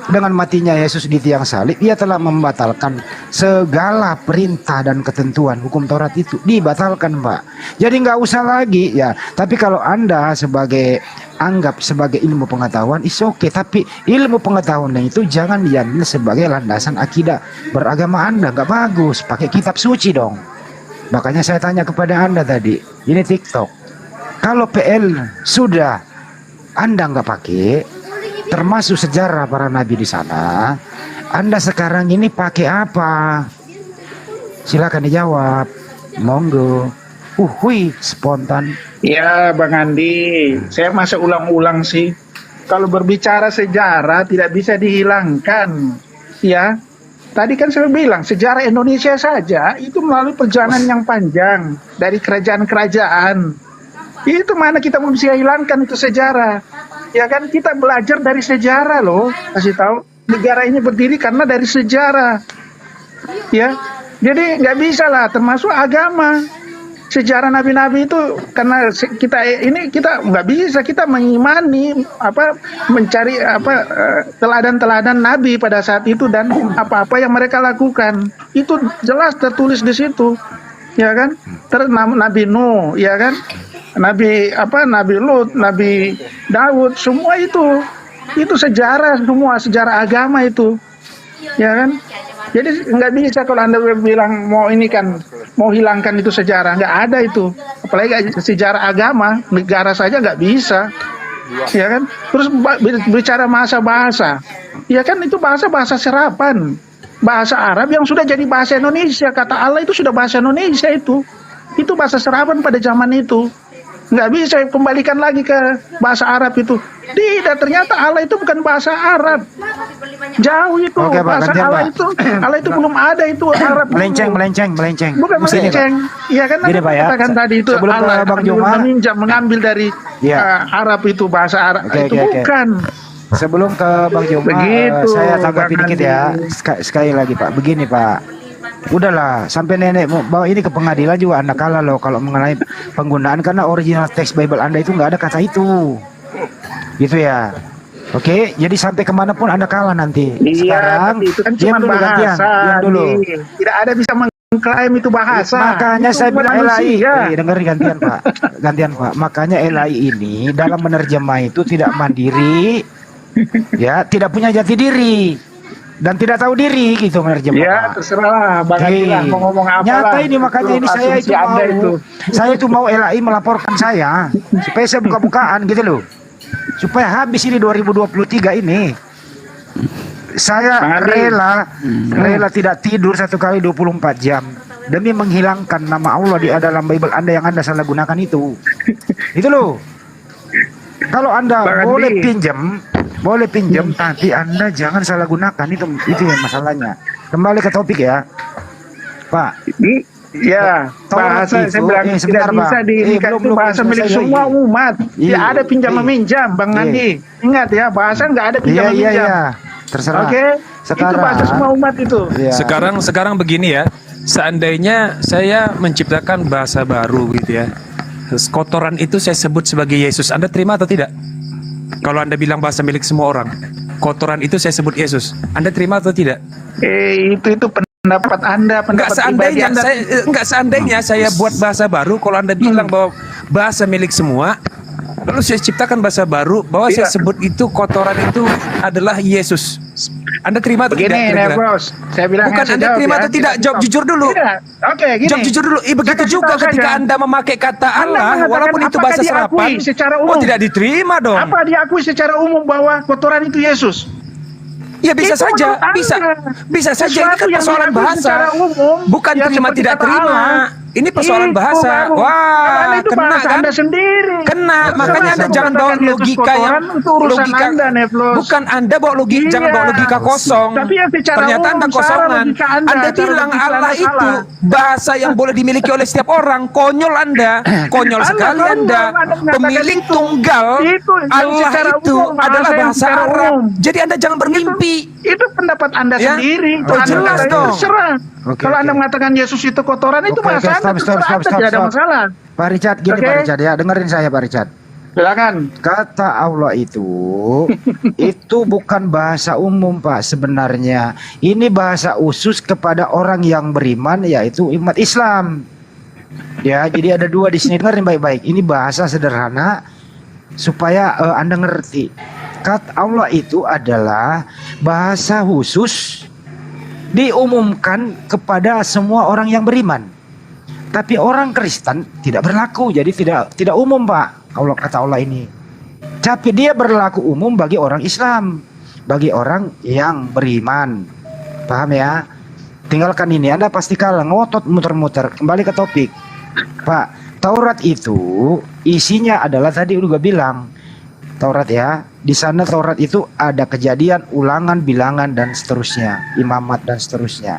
Dengan matinya Yesus di tiang salib, ia telah membatalkan segala perintah dan ketentuan hukum Taurat itu. Dibatalkan, Pak. Jadi nggak usah lagi ya. Tapi kalau Anda anggap sebagai ilmu pengetahuan, is oke. Tapi ilmu pengetahuan itu jangan diambil sebagai landasan akidah beragama Anda. Nggak bagus. Pakai kitab suci dong. Makanya saya tanya kepada Anda tadi, ini TikTok. Kalau PL sudah Anda nggak pakai, termasuk sejarah para nabi di sana, Anda sekarang ini pakai apa? Silakan dijawab. Monggo. Hui, spontan. Ya, Bang Andi, saya masa ulang-ulang sih. Kalau berbicara sejarah tidak bisa dihilangkan. Ya, tadi kan saya bilang sejarah Indonesia saja itu melalui perjalanan yang panjang dari kerajaan-kerajaan. Itu mana kita mau bisa hilangkan itu sejarah. Ya kan, kita belajar dari sejarah loh. Kasih tahu, negara ini berdiri karena dari sejarah. Ya, jadi nggak bisa lah, termasuk agama. Sejarah nabi-nabi itu karena kita nggak bisa, kita mengimani mencari teladan-teladan nabi pada saat itu dan apa-apa yang mereka lakukan. Itu jelas tertulis di situ. Ya kan? Nabi Nuh, ya kan? Nabi Lut, Nabi Daud, semua itu sejarah, semua sejarah agama itu, ya kan? Jadi nggak bisa kalau Anda bilang mau ini kan, mau hilangkan itu sejarah, nggak ada itu. Apalagi sejarah agama, negara saja nggak bisa. Ya kan? Terus bicara bahasa, ya kan itu bahasa serapan. Bahasa Arab yang sudah jadi bahasa Indonesia. Kata Allah itu sudah bahasa Indonesia itu. Itu bahasa serapan pada zaman itu. Nggak bisa kembalikan lagi ke bahasa Arab itu. Tidak, ternyata Allah itu bukan bahasa Arab. Jauh itu. Oke, Pak, bahasa gantian, Allah Pak. itu. Allah itu belum ada itu Arab. Melenceng. Bukan Mesti ini, Pak. melenceng. Iya kan Gini, Pak, ya. katakan tadi itu Sebelum Allah ke Bang Juma. mengambil dari Ya. Arab itu bahasa Arab. Oke, Itu oke. bukan. Sebelum ke Bang Joma, Begitu, saya tanggapi Bang dikit Andi. ya. Sekali lagi Pak, begini Pak. Udahlah, sampai nenek mau bawa ini ke pengadilan juga Anda kalah loh kalau mengenai penggunaan, karena original teks Bible Anda itu nggak ada kata itu. Gitu ya. Oke, jadi sampai kemanapun Anda kalah nanti. Iya, Sekarang, tapi itu kan diam cuma dulu, gantian. bahasa. Diam dulu. Tidak ada bisa mengklaim itu bahasa. Makanya Itu saya bilang LAI. manusia. Dengerin gantian Pak. Gantian Pak. Makanya LAI ini dalam menerjemah itu tidak mandiri, ya, tidak punya jati diri dan tidak tahu diri gitu menerjemah. Ya, Pak. terserah Bang Andi lah mau ngomong apa Nyata lah. ini, makanya ini saya asumsi itu mau, Anda itu. saya itu mau LAI melaporkan saya supaya saya buka-bukaan gitu loh, supaya habis ini 2023 ini. Saya Bang Andi. rela tidak tidur 1 kali 24 jam demi menghilangkan nama Allah di dalam Bible Anda yang Anda salah gunakan itu. Itu loh. Kalau Anda Bang boleh Andi. boleh pinjam, tapi Anda jangan salah gunakan, itu yang masalahnya. Kembali ke topik ya, Pak. Ya, Taurat bahasa itu, saya bilang sebentar, tidak bisa Bang. diikat, itu Belum bahasa milik selesai semua lagi. umat. Tidak Iya, ada pinjam iya. meminjam, Bang Iya. Andi. Ingat ya, bahasa nggak ada pinjam Iya, meminjam. terserah. Oke, itu bahasa semua umat itu. Iya. Sekarang begini ya, seandainya saya menciptakan bahasa baru gitu ya, kotoran itu saya sebut sebagai Yesus, Anda terima atau tidak? Kalau Anda bilang bahasa milik semua orang, kotoran itu saya sebut Yesus, Anda terima atau tidak? Itu pendapat Anda, Enggak pendapat pribadi seandainya Anda. seandainya saya buat bahasa baru, kalau Anda bilang bahwa bahasa milik semua, lalu saya ciptakan bahasa baru bahwa saya Iya. sebut itu kotoran itu adalah Yesus. Anda terima atau tidak? Begini, kira-kira? Bos. Saya bilang Bukan, saya Anda jawab terima ya. atau tidak? Jawab jujur dulu. Tidak. Oke, gini. Jawab jujur dulu. Begitu kasih juga tahu ketika saja. Anda memakai kata Anda Allah, mengatakan walaupun itu apakah bahasa diakui serapan, secara oh umum? tidak diterima dong. Apa diakui secara umum bahwa kotoran itu Yesus? Ya bisa Itu saja, menurut bisa, Anda. bisa saja. Ini Sesuatu kan yang persoalan diakui bahasa, secara umum, bukan ya terima seperti tidak kata terima. Allah. Ini persoalan Itu bahasa. baru. Kata Wah, Anda itu kena bahasa kan? Anda sendiri. Kena, makanya Anda Anda jangan bawa mengatakan Yesus logika yang kotoran, itu urusan Anda, Neflos. bukan Anda bawa logika, Iya. jangan bawa logika kosong. Tapi yang secara Ternyata umum Anda salah kosongan. logika Anda, Anda cara bilang logika Allah Anda itu salah. bahasa yang boleh dimiliki oleh setiap orang. Konyol Anda, konyol Anda sekali konyol, Anda. Anda mengatakan Pemilik itu. tunggal Itu yang Allah secara itu umum, adalah bahasa yang bahasa secara Arab. umum. Jadi Anda jangan bermimpi. Itu pendapat Anda Ya? sendiri. Oh, Kalau Anda jelas katakan dong. terserah. Oke, Kalau oke. Anda mengatakan Yesus itu kotoran, itu Oke, bahasa oke, Anda, stop, terserah Anda, stop, tidak ada stop. masalah. Pak Richard, gini Oke. Pak Richard ya, dengerin saya Pak Richard. Silakan. Kata Allah itu bukan bahasa umum Pak sebenarnya. Ini bahasa khusus kepada orang yang beriman, yaitu umat Islam. Ya, jadi ada dua di sini, dengerin baik-baik. Ini bahasa sederhana supaya Anda ngerti. Kata Allah itu adalah bahasa khusus diumumkan kepada semua orang yang beriman. Tapi orang Kristen tidak berlaku, jadi tidak umum Pak. Allah kata Allah ini. Tapi dia berlaku umum bagi orang Islam, bagi orang yang beriman. Paham ya? Tinggalkan ini, Anda pasti kalah ngotot muter-muter. Kembali ke topik. Pak, Taurat itu isinya adalah tadi udah bilang. Taurat ya, di sana Taurat itu ada kejadian, ulangan, bilangan dan seterusnya, imamat dan seterusnya.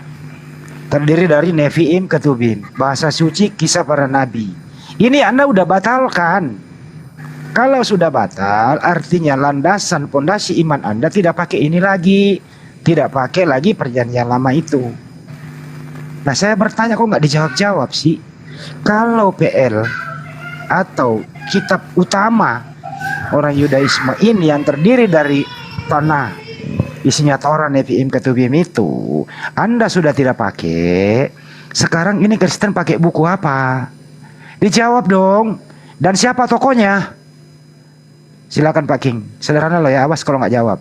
Terdiri dari Nevi'im, Ketubim, bahasa suci, kisah para nabi. Ini Anda udah batalkan. Kalau sudah batal, artinya landasan pondasi iman Anda tidak pakai ini lagi, tidak pakai lagi perjanjian lama itu. Nah, saya bertanya kok nggak dijawab-jawab sih? Kalau PL atau kitab utama orang Yudaisme ini yang terdiri dari tanah isinya Torah, Nevi'im, Ketubim itu Anda sudah tidak pakai, sekarang ini Kristen pakai buku apa? Dijawab dong. Dan siapa tokonya? Silakan Pak King. Sederhana loh ya, awas kalau nggak jawab.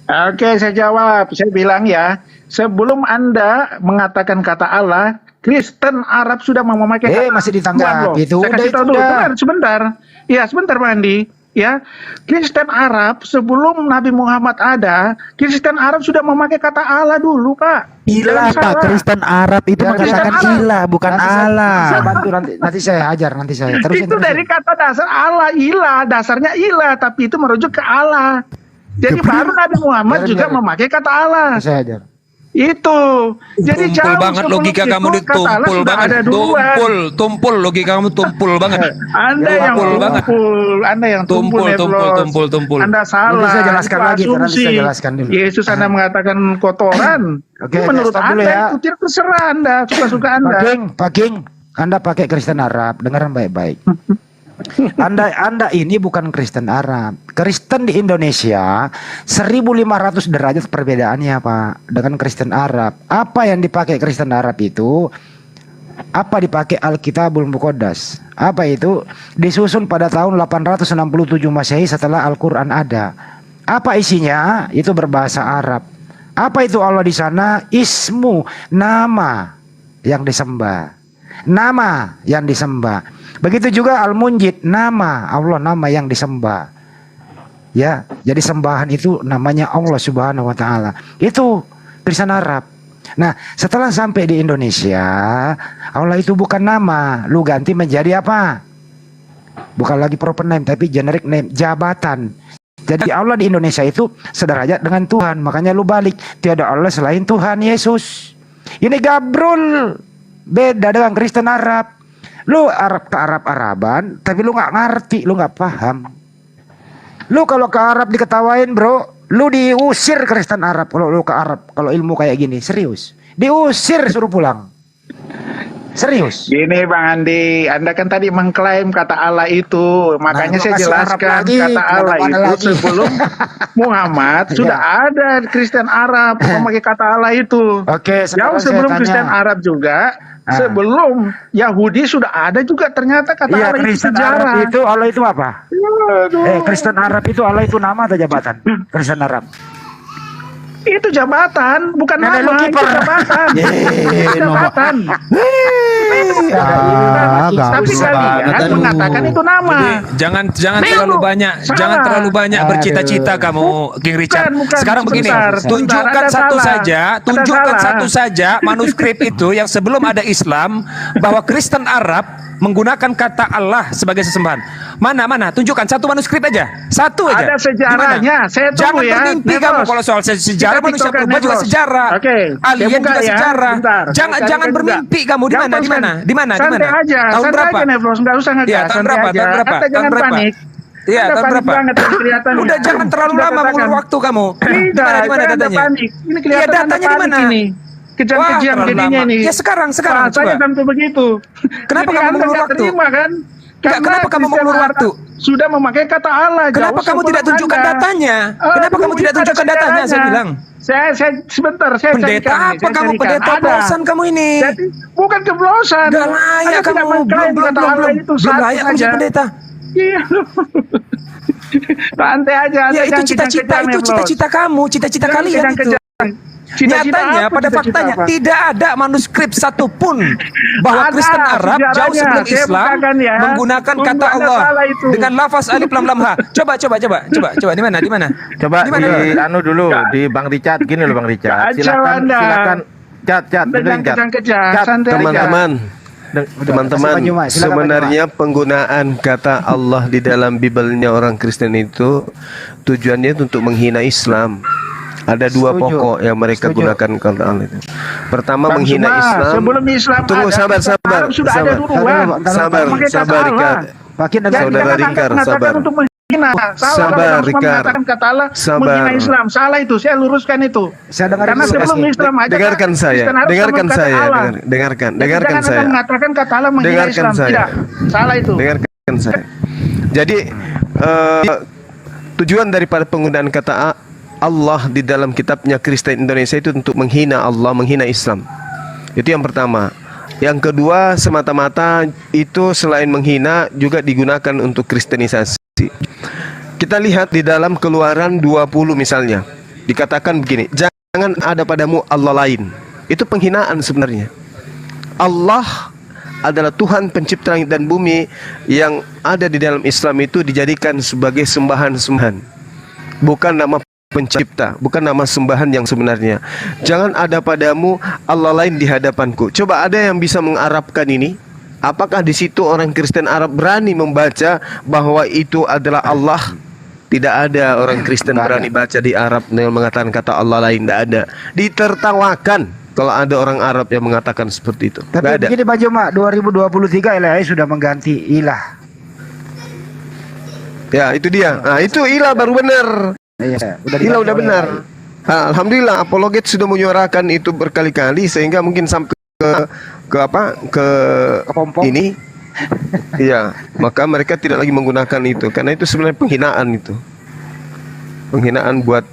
Oke, saya jawab. Saya bilang ya, sebelum Anda mengatakan kata Allah, Kristen Arab sudah memakai kata masih ditanggapi Tuhan loh. itu. Saya Udah, kasih itu tahu dulu. udah. Sebentar. Ya, sebentar Pak Andi. Ya, Kristen Arab sebelum Nabi Muhammad ada, Kristen Arab sudah memakai kata Allah dulu, Pak. Ilah, Jangan salah. Pak. Kristen Arab itu Biar mengatakan Kristen Arab. ilah, bukan Nanti saya Allah. bantu nanti saya ajar nanti saya. Terusin, Itu dari kata dasar Allah, ilah, dasarnya ilah, tapi itu merujuk ke Allah. Jadi baru Nabi Muhammad Biarin, juga biarin. memakai kata Allah. Saya ajar. Itu. Jadi Tumpul jauh banget sebelum logika itu, kamu nih, kata Allah tumpul sudah banget. ada duluan. Tumpul logika kamu tumpul banget. Anda yang Tumpul banget. Anda yang tumpul, Tumpul. Anda salah. Nanti saya jelaskan Itu lagi, nanti asumsi. saya jelaskan dulu. Yesus Anda mengatakan kotoran. Oke, Itu menurut stop dulu Anda ya. itu tidak terserah Anda, suka-suka Anda. Pak King, Anda pakai Kristen Arab, dengaran baik-baik. Anda ini bukan Kristen Arab. Kristen di Indonesia 1500 derajat perbedaannya Pak dengan Kristen Arab. Apa yang dipakai Kristen Arab itu? Apa dipakai Alkitabul Muqaddas? Apa itu? Disusun pada tahun 867 Masehi setelah Al-Qur'an ada. Apa isinya? Itu berbahasa Arab. Apa itu Allah di sana? Ismu, nama yang disembah. Nama yang disembah. Begitu juga Al-Munjid, nama Allah, nama yang disembah. Ya, jadi sembahan itu namanya Allah Subhanahu wa taala. Itu Kristen Arab. Nah, setelah sampai di Indonesia, Allah itu bukan nama, lu ganti menjadi apa? Bukan lagi proper name tapi generic name, jabatan. Jadi Allah di Indonesia itu sederajat dengan Tuhan, makanya lu balik, tiada Allah selain Tuhan Yesus. Ini gabrul. Beda dengan Kristen Arab. Lu Arab ke Arab-Araban, tapi lu nggak ngerti, lu nggak paham. Lu kalau ke Arab diketawain bro, lu diusir Kristen Arab. Kalau lu ke Arab, kalau ilmu kayak gini, serius. Diusir, suruh pulang. Serius. Gini Bang Andi, Anda kan tadi mengklaim kata Allah itu, makanya Nah, saya kasih Arab jelaskan lagi, kata Allah kemana-mana itu lagi. sebelum Muhammad Ya. sudah ada Kristen Arab memakai kata Allah itu. Oke, sekarang Jauh saya sebelum tanya. Kristen Arab juga, Ah. sebelum Yahudi sudah ada juga ternyata kata Iya, Allah itu Kristen sejarah. Arab itu Allah itu apa? Aduh. Kristen Arab itu Allah itu nama atau jabatan? Kristen Arab. Itu jabatan, bukan Nenek lu nama, itu kiper. jabatan. Itu jabatan. Tapi usah kalian banget, mengatakan itu nama. Jangan Memang terlalu lu banyak, salah. jangan terlalu banyak bercita-cita kamu, King Richard. Bukan, Sekarang begini, sebentar, tunjukkan Anda satu salah. saja, Anda tunjukkan salah. satu saja manuskrip itu yang sebelum ada Islam bahwa Kristen Arab menggunakan kata Allah sebagai sesembahan. Mana? Tunjukkan satu manuskrip aja. Satu aja. Ada sejarahnya. Di mana? Saya tunggu Jangan ya. bermimpi Nebros. kamu kalau soal sejarah, Kita manusia tiktokan purba juga Nebros. sejarah. Oke. Alien Saya buka juga ya. sejarah. Bentar. Jangan Saya jangan cari juga. bermimpi kamu di mana? Yang Di mana? pasti- Di mana? Di mana? Santai aja. Tahun Santai berapa? aja Nebros. Nggak usah ngegas. Iya, tahun Santai berapa? aja. Tahun berapa? Anda Tahun jangan berapa? panik. Iya, Anda tahun panik berapa? banget kelihatannya. Udah jangan terlalu Sudah lama katakan. mengulur waktu kamu. Tidak, Di mana Anda datanya? panik. Ini Iya, kelihatan Anda datanya di panik mana? ini. Kejam-kejam Wah, terlalu jadinya lama. nih. Ya, sekarang Bahasanya coba. sampai begitu. Kenapa Jadi kamu Anda mengulur nggak waktu? terima kan? Enggak, Karena kenapa kamu Kristen mengulur Arab waktu? Sudah memakai kata Allah. Kenapa jauh kamu tidak sebelum tunjukkan Anda. datanya? Kenapa kamu Aduh, tidak ini tunjukkan ada datanya? Saya sejarahnya. bilang. Saya sebentar, saya Pendeta carikan ini, apa saya kamu? carikan. Pendeta Ada. oplosan kamu ini. Jadi, bukan keblosan. Gak layak Anda tidak kamu. mengklaim Belum kata Allah itu belum satu layak kamu saja. jadi pendeta. Iya. Santai aja. Anda Ya itu jangan cita-cita, kejang-kejang, itu ya, Bros. cita-cita kamu, cita-cita Jangan kalian itu. kejang-kejang. Cita-cita Nyatanya apa, pada cita-cita faktanya apa? tidak ada manuskrip satupun bahwa Ada Kristen Arab jauh sejarahnya. sebelum Saya Islam bukakan ya. menggunakan Tunggu kata Anda Allah salah itu. dengan lafaz alif lam lam ha. Coba di mana? Coba Di mana? di anu dulu di Bang Richard gini loh Bang Richard. Kacau Silakan Anda. silakan Cat Anda dengerin jangan Cat. kejang-kejang. Cat, Santai aja. Teman-teman, Kasih teman-teman, Pak Juma, silakan, sebenarnya penggunaan kata Allah di dalam Bibelnya orang Kristen itu tujuannya untuk menghina Islam. Ada dua Setuju. pokok yang mereka Setuju. gunakan kata Allah itu. Pertama Bang menghina Suma, Islam. sebelum Islam Tunggu, ada, sabar. Arab sudah ada duluan. Sabar, Memakai kata sabar, Allah. Rikard. Makin Jangan Saudara dikatakan- Rikard, mengatakan sabar. untuk menghina. Salah Sabar, kalau Rasulullah Rikard. mengatakan kata Allah Sabar. menghina Islam. Salah itu, saya luruskan itu. Saya dengar Karena dulu. sebelum Islam aja Dengarkan saya, Kristen Arab dengarkan sama kata saya, Allah. dengarkan Jadi jangan saya. Anda mengatakan kata Allah menghina Dengarkan Islam. saya. Tidak, salah itu. Dengarkan saya. Jadi tujuan daripada penggunaan kata Allah di dalam kitabnya Kristen Indonesia itu untuk menghina Allah, menghina Islam. Itu yang pertama. Yang kedua, semata-mata itu selain menghina juga digunakan untuk kristenisasi. Kita lihat di dalam Keluaran 20 misalnya. dikatakan begini, jangan ada padamu Allah lain. Itu penghinaan sebenarnya. Allah adalah Tuhan pencipta langit dan bumi, yang ada di dalam Islam itu dijadikan sebagai sembahan-sembahan, bukan nama pencipta, bukan nama sembahan yang sebenarnya. Jangan ada padamu Allah lain di hadapanku. Coba ada yang bisa mengarabkan ini? Apakah di situ orang Kristen Arab berani membaca bahwa itu adalah Allah? Tidak ada orang Kristen berani baca di Arab dengan mengatakan kata Allah lain. Tidak ada. Ditertawakan kalau ada orang Arab yang mengatakan seperti itu. Tapi Nggak ada. begini Pak Juma, 2023 LHI sudah mengganti ilah. Ya itu dia. Nah itu ilah baru benar. Iya, Ilah udah diganti benar. oleh Nah, alhamdulillah apologet sudah menyuarakan itu berkali-kali sehingga mungkin sampai ke Kepompong. ini. Iya, maka mereka tidak lagi menggunakan itu karena itu sebenarnya penghinaan itu. Penghinaan buat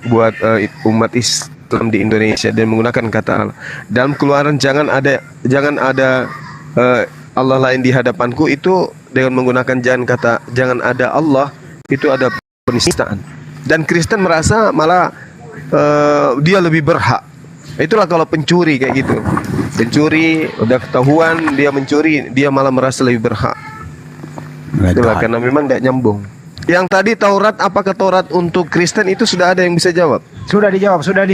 umat Islam di Indonesia dan menggunakan kata Allah. Dalam Keluaran jangan ada Allah lain di hadapanku, itu dengan menggunakan jangan ada Allah, itu ada penistaan. Dan Kristen merasa malah dia lebih berhak. Itulah kalau pencuri kayak gitu. Pencuri udah ketahuan dia mencuri, dia malah merasa lebih berhak. Itulah karena memang tidak nyambung. Yang tadi Taurat, apakah Taurat untuk Kristen itu sudah ada yang bisa jawab? Sudah dijawab, sudah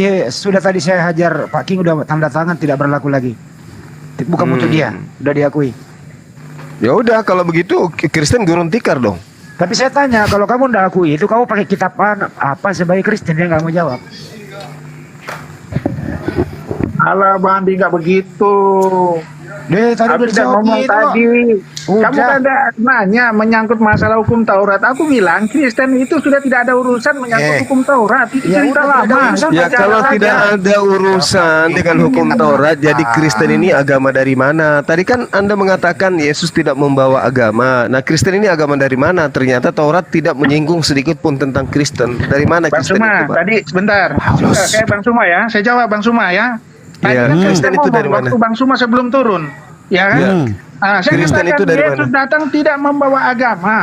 tadi saya hajar Pak King, udah tanda tangan tidak berlaku lagi. Bukan untuk dia, sudah diakui. Ya udah kalau begitu Kristen gurun tikar dong. Tapi saya tanya, kalau kamu tidak akui itu, kamu pakai kitab apa sebagai Kristen? Dia nggak mau jawab. Alah Bang Andi, nggak begitu. Tadi Aku udah udah dijawab ngomong gitu. tadi. Kamu Udah. kan ada nanya menyangkut masalah hukum Taurat. Aku bilang Kristen itu sudah tidak ada urusan menyangkut hukum Taurat. Itu Ya sudah udah, tidak ada lama. urusan. Ya Baca kalau saja. tidak ada urusan dengan hukum Taurat, jadi Kristen ini agama dari mana? Tadi kan Anda mengatakan Yesus tidak membawa agama. Nah, Kristen ini agama dari mana? Ternyata Taurat tidak menyinggung sedikit pun tentang Kristen. Dari mana Bang Kristen Suma, itu, Pak? tadi sebentar. Kayak Bang Suma ya. Saya jawab Bang Suma ya. Tadi Iya, kan Kristen Kristen itu dari ngomong mana? waktu Bang Suma sebelum turun. Ya kan? Iya. Saya Kristen katakan itu dari Yesus mana? datang tidak membawa agama.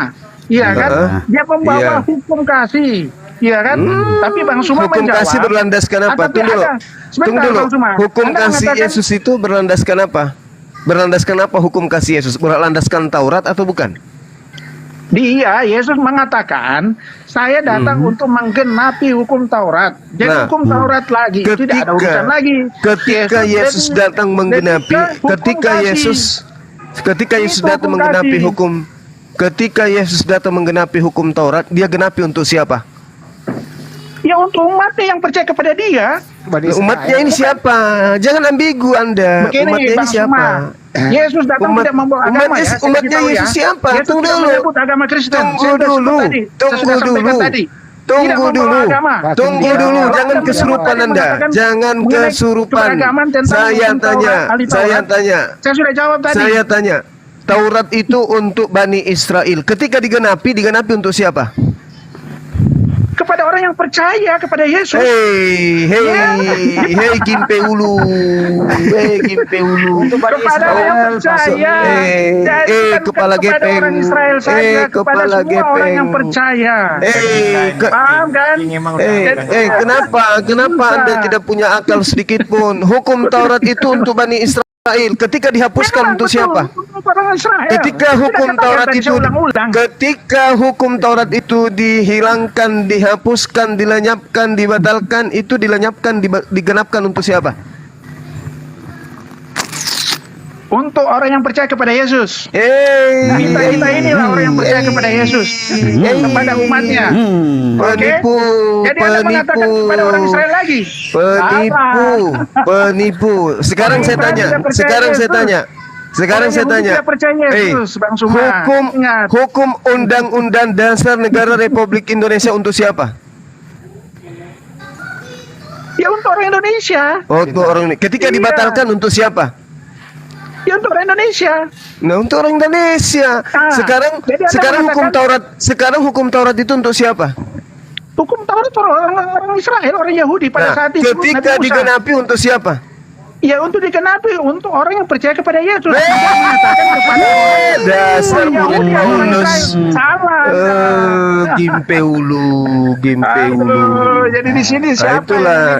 Iya kan? Dia membawa Iya. hukum kasih. Iya kan? Tapi Bang Suma Hukum menjawab. kasih berlandaskan apa? Tapi Tunggu dulu. sebentar, Tunggu dulu. Bang Suma. Hukum Anda kasih mengatakan- Yesus itu berlandaskan apa? Berlandaskan apa hukum kasih Yesus? Berlandaskan Taurat atau bukan? Dia, Yesus mengatakan, saya datang untuk menggenapi hukum Taurat. Jadi Nah, hukum Taurat lagi, tidak ada urusan lagi. Ketika Yesus datang menggenapi, ketika Yesus datang menggenapi hukum, ketika Yesus datang menggenapi hukum Taurat, dia genapi untuk siapa? Ya untuk umatnya yang percaya kepada dia. Umatnya ini siapa? Jangan ambigu Anda. Begini Umatnya ini Bang siapa? Suma, Yesus datang tidak membawa agama ya. Saya Umatnya kasih tahu Yesus siapa? Yesus Tunggu tidak dulu. menyebut agama Kristen. Tunggu Saya sudah sebut dulu. tadi. Saya Tunggu sudah sampaikan dulu. tadi. Tidak Tunggu membawa dulu. agama. Tunggu Dia dulu. orang Jangan yang kesurupan tadi Anda. mengatakan Jangan mengenai kesurupan. keberagaman tentang Saya hukum tanya. Taurat, ahli Saya Taurat. tanya. Saya sudah jawab tadi. Saya tanya. Taurat itu untuk Bani Israel. Ketika digenapi untuk siapa? Kepada orang yang percaya kepada Yesus. Hei Kimpe Ulu. Hei Kimpe Ulu. Kepada orang yang percaya. Jadi bukan kepala kepada gepeng. orang Israel saja, kepada Kepala semua orang gepeng. yang percaya. Ke- Paham kan? Kenapa Anda tidak punya akal sedikit pun? Hukum Taurat itu untuk Bani Israel. Ketika dihapuskan Memang untuk betul, siapa? untuk orang Israel. Ketika Tidak hukum katakan Taurat tadi itu saya ulang-ulang. ketika hukum Taurat itu dihilangkan, dihapuskan, dilenyapkan, dibatalkan, itu dilenyapkan, digenapkan untuk siapa? Untuk orang yang percaya kepada Yesus. Kita inilah orang yang percaya kepada Yesus. Kepada umatnya. Penipu, Jadi Anda mengatakan kepada orang Israel lagi. penipu. Sekarang saya tanya, sekarang saya tanya. Tidak percaya Yesus, Bang Suma. Ingat. Hukum Undang-Undang Dasar Negara Republik Indonesia untuk siapa? Ya untuk orang Indonesia. Untuk orang ini. Ketika Iya. dibatalkan untuk siapa? Ya untuk orang Indonesia. Nah, untuk orang Indonesia. Sekarang jadi Anda sekarang hukum Taurat itu untuk siapa? Hukum Taurat orang Israel, orang Yahudi pada Nah, saat itu. ketika Nabi Musa. digenapi untuk siapa? Ya untuk digenapi untuk orang yang percaya kepada Yesus. Tidak mengatakan kepada orang dasar yang mulut Yahudi, orang mulus. Israel. Salah. Gimpe ulu. Aduh, jadi di sini Nah, siapa itulah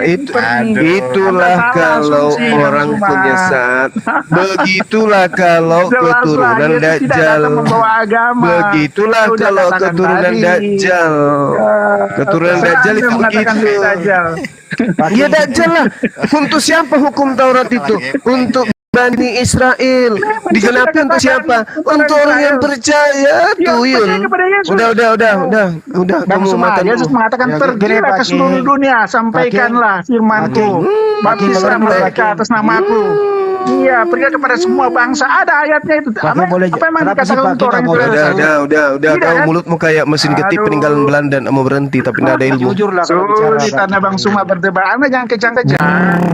Anda salah kalau asumsi, orang Bang Suma. penyesat. Begitulah kalau Jelaslah, keturunan Yesus tidak Dajjal. datang membawa agama. Begitulah Saya udah kalau katakan keturunan tadi. Dajjal. Keturunan Saya Dajjal Anda itu mengatakan begitu. Dajjal. Ya Dajjal lah. Untuk siapa hukum Taurat itu? Untuk Bani Israel. Digenapi untuk siapa? Untuk orang yang percaya. Tuyul. percaya kepada Yesus. Udah. Bang Kamu Suma, makan Yesus dulu. mengatakan Ya, pergilah gini, ke Pak seluruh Ki. dunia, sampaikanlah firmanku, baptislah dengerin dulu, mereka Pak Ki. atas namaku. Iya, pergi kepada semua bangsa. Ada ayatnya itu. Pak Ki, boleh- Apa emang kenapa sih, dikatakan Pak Ki, untuk orang nggak boleh? Israel? Udah. Tidak, Kau kan? mulutmu kayak mesin ketip Aduh. peninggalan Belanda, mau berhenti tapi tidak ada ilmu. Jujur lah kalau bicara. Sulit Pak karena Ki. Bang Suma berdebat. Anda jangan kejang-kejang.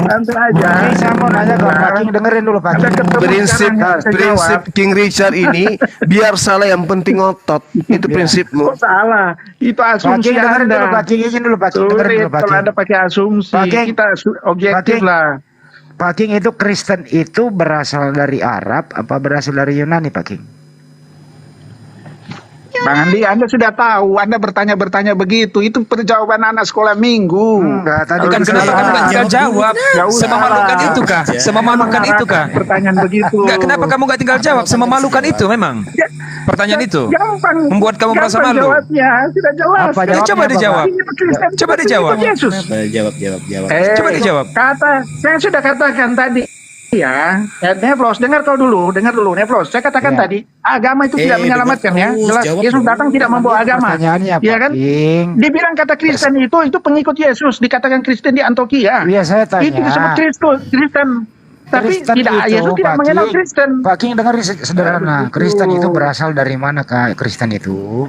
Santai aja. Ini saya mau nanya ke Pak King, dengerin dulu Pak Ada King. ketemu Prinsip sekarang, saya prinsip jawab. King Richard ini biar salah yang penting otot. Itu prinsipmu. Kok salah? Itu Pak asumsi King dengerin Anda. dulu Pak King, izin dulu Pak King, dengerin Sulit dulu Pak kalau King. Anda pakai asumsi. Pak King. Kita objektif Pak King. lah. Pak King, itu Kristen itu berasal dari Arab apa berasal dari Yunani Pak King? Bang Andi, Anda sudah tahu. Anda bertanya begitu. Itu perjawaban anak sekolah minggu. Enggak, tadi Bukan kan kenapa saya- kamu nggak tinggal jawab? Nggak usah Sememalukan lah. itu kah? Sememalukan itu kah? Pertanyaan begitu. Enggak, kenapa kamu nggak tinggal jawab? Sememalukan itu memang. Pertanyaan itu. Gampang. Membuat kamu merasa gampang malu. Jawabnya sudah jelas. Apa Jadi jawabnya, coba Bapak? dijawab. Ini Kristen Coba itu dijawab. ikut Yesus. Jawab. Coba dijawab. Kata saya sudah katakan tadi. Ya, Neflos, dengar dulu, Neflos. Saya katakan Ya. tadi, agama itu tidak menyelamatkan ya. Jelas, Yesus datang tidak membawa agama. Pertanyaannya Pak Iya kan? King. Dibilang kata Kristen itu pengikut Yesus, dikatakan Kristen di Antioquia. Iya, saya tanya. Itu disebut Kristen. Tapi Kristen tidak, itu, Yesus tidak Pak mengenal King. Kristen. Pak King dengar sederhana. Begitu. Kristen itu berasal dari mana Kak? Kristen itu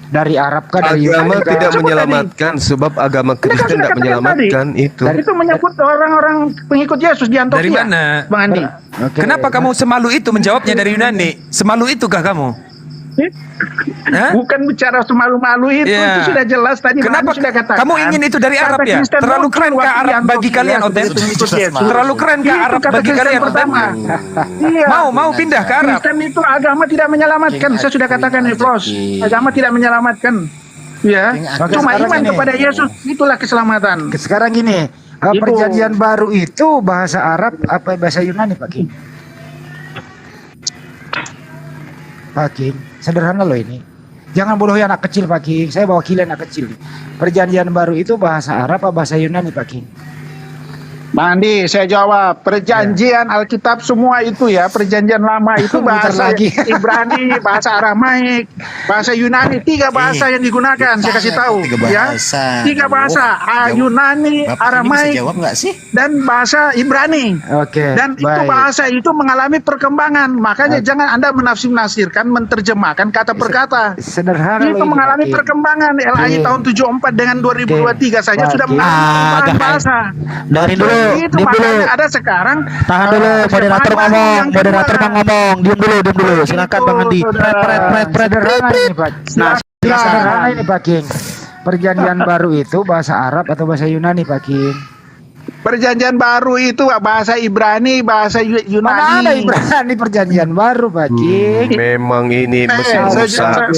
dari Arab kah, dari Agama Yunani kah? tidak Sebut menyelamatkan sebab agama Ini kan Kristen sudah tidak katakan menyelamatkan itu. Itu menyebut orang-orang pengikut Yesus di Antioquia. Dari mana? Bang Andi? Oke. Kenapa kamu semalu itu menjawabnya dari Yunani? Semalu itukah kamu? Hah? Bukan bicara semalu-malu itu Iya. sudah jelas tadi. Kenapa Bang sudah katakan. kamu ingin itu dari Kata Arab ya? Kristen Terlalu muncul keren ke waktu Arab di bagi Antioquia kalian, Oten? sebagai pengikut Yesus. Terlalu keren ke Itu Arab kata bagi Kristen kalian, Oten? pertama. Iya. Mau pindah ke Arab? Kristen itu agama tidak menyelamatkan. Saya sudah katakan nih, Bros. Agama tidak menyelamatkan. Ya. Oke, Cuma sekarang iman ini. kepada Yesus itulah keselamatan. Sekarang gini, Itu. perjanjian baru itu bahasa Arab apa bahasa Yunani Pak King? Pak King, sederhana loh ini. Jangan bodohi anak kecil Pak King. Saya wakili anak kecil. Perjanjian baru itu bahasa Arab apa bahasa Yunani Pak King? Bang Andi, saya jawab. Perjanjian Alkitab semua itu ya, perjanjian lama itu Bentar bahasa lagi. Ibrani, bahasa Aramaik, bahasa Yunani, 3 bahasa yang digunakan. Saya kasih tahu, ya. 3 bahasa, Yunani, Aramaik, nggak sih? dan bahasa Ibrani. Oke. Dan itu baik. bahasa itu mengalami perkembangan. Makanya jangan Anda menafsir-nafsirkan, menerjemahkan kata per kata. Sederhana Itu loh ini, mengalami Pak King. perkembangan. LAI Oke. tahun 74 dengan 2023 saja Oke. sudah mengalami perkembangan bahasa. Dengerin dulu, Itu diam dulu. makanya ada sekarang. Tahan dulu, moderator ngomong, moderator mau ngomong. Diam dulu. Silakan Bang Andi. Sederhana ini Pak. Nah, Sederhana ini Pak King. Perjanjian baru itu bahasa Arab atau bahasa Yunani Pak King? Perjanjian baru itu bahasa Ibrani, bahasa Yunani. Mana ada Ibrani perjanjian baru Pak King? Memang ini mesin rusak.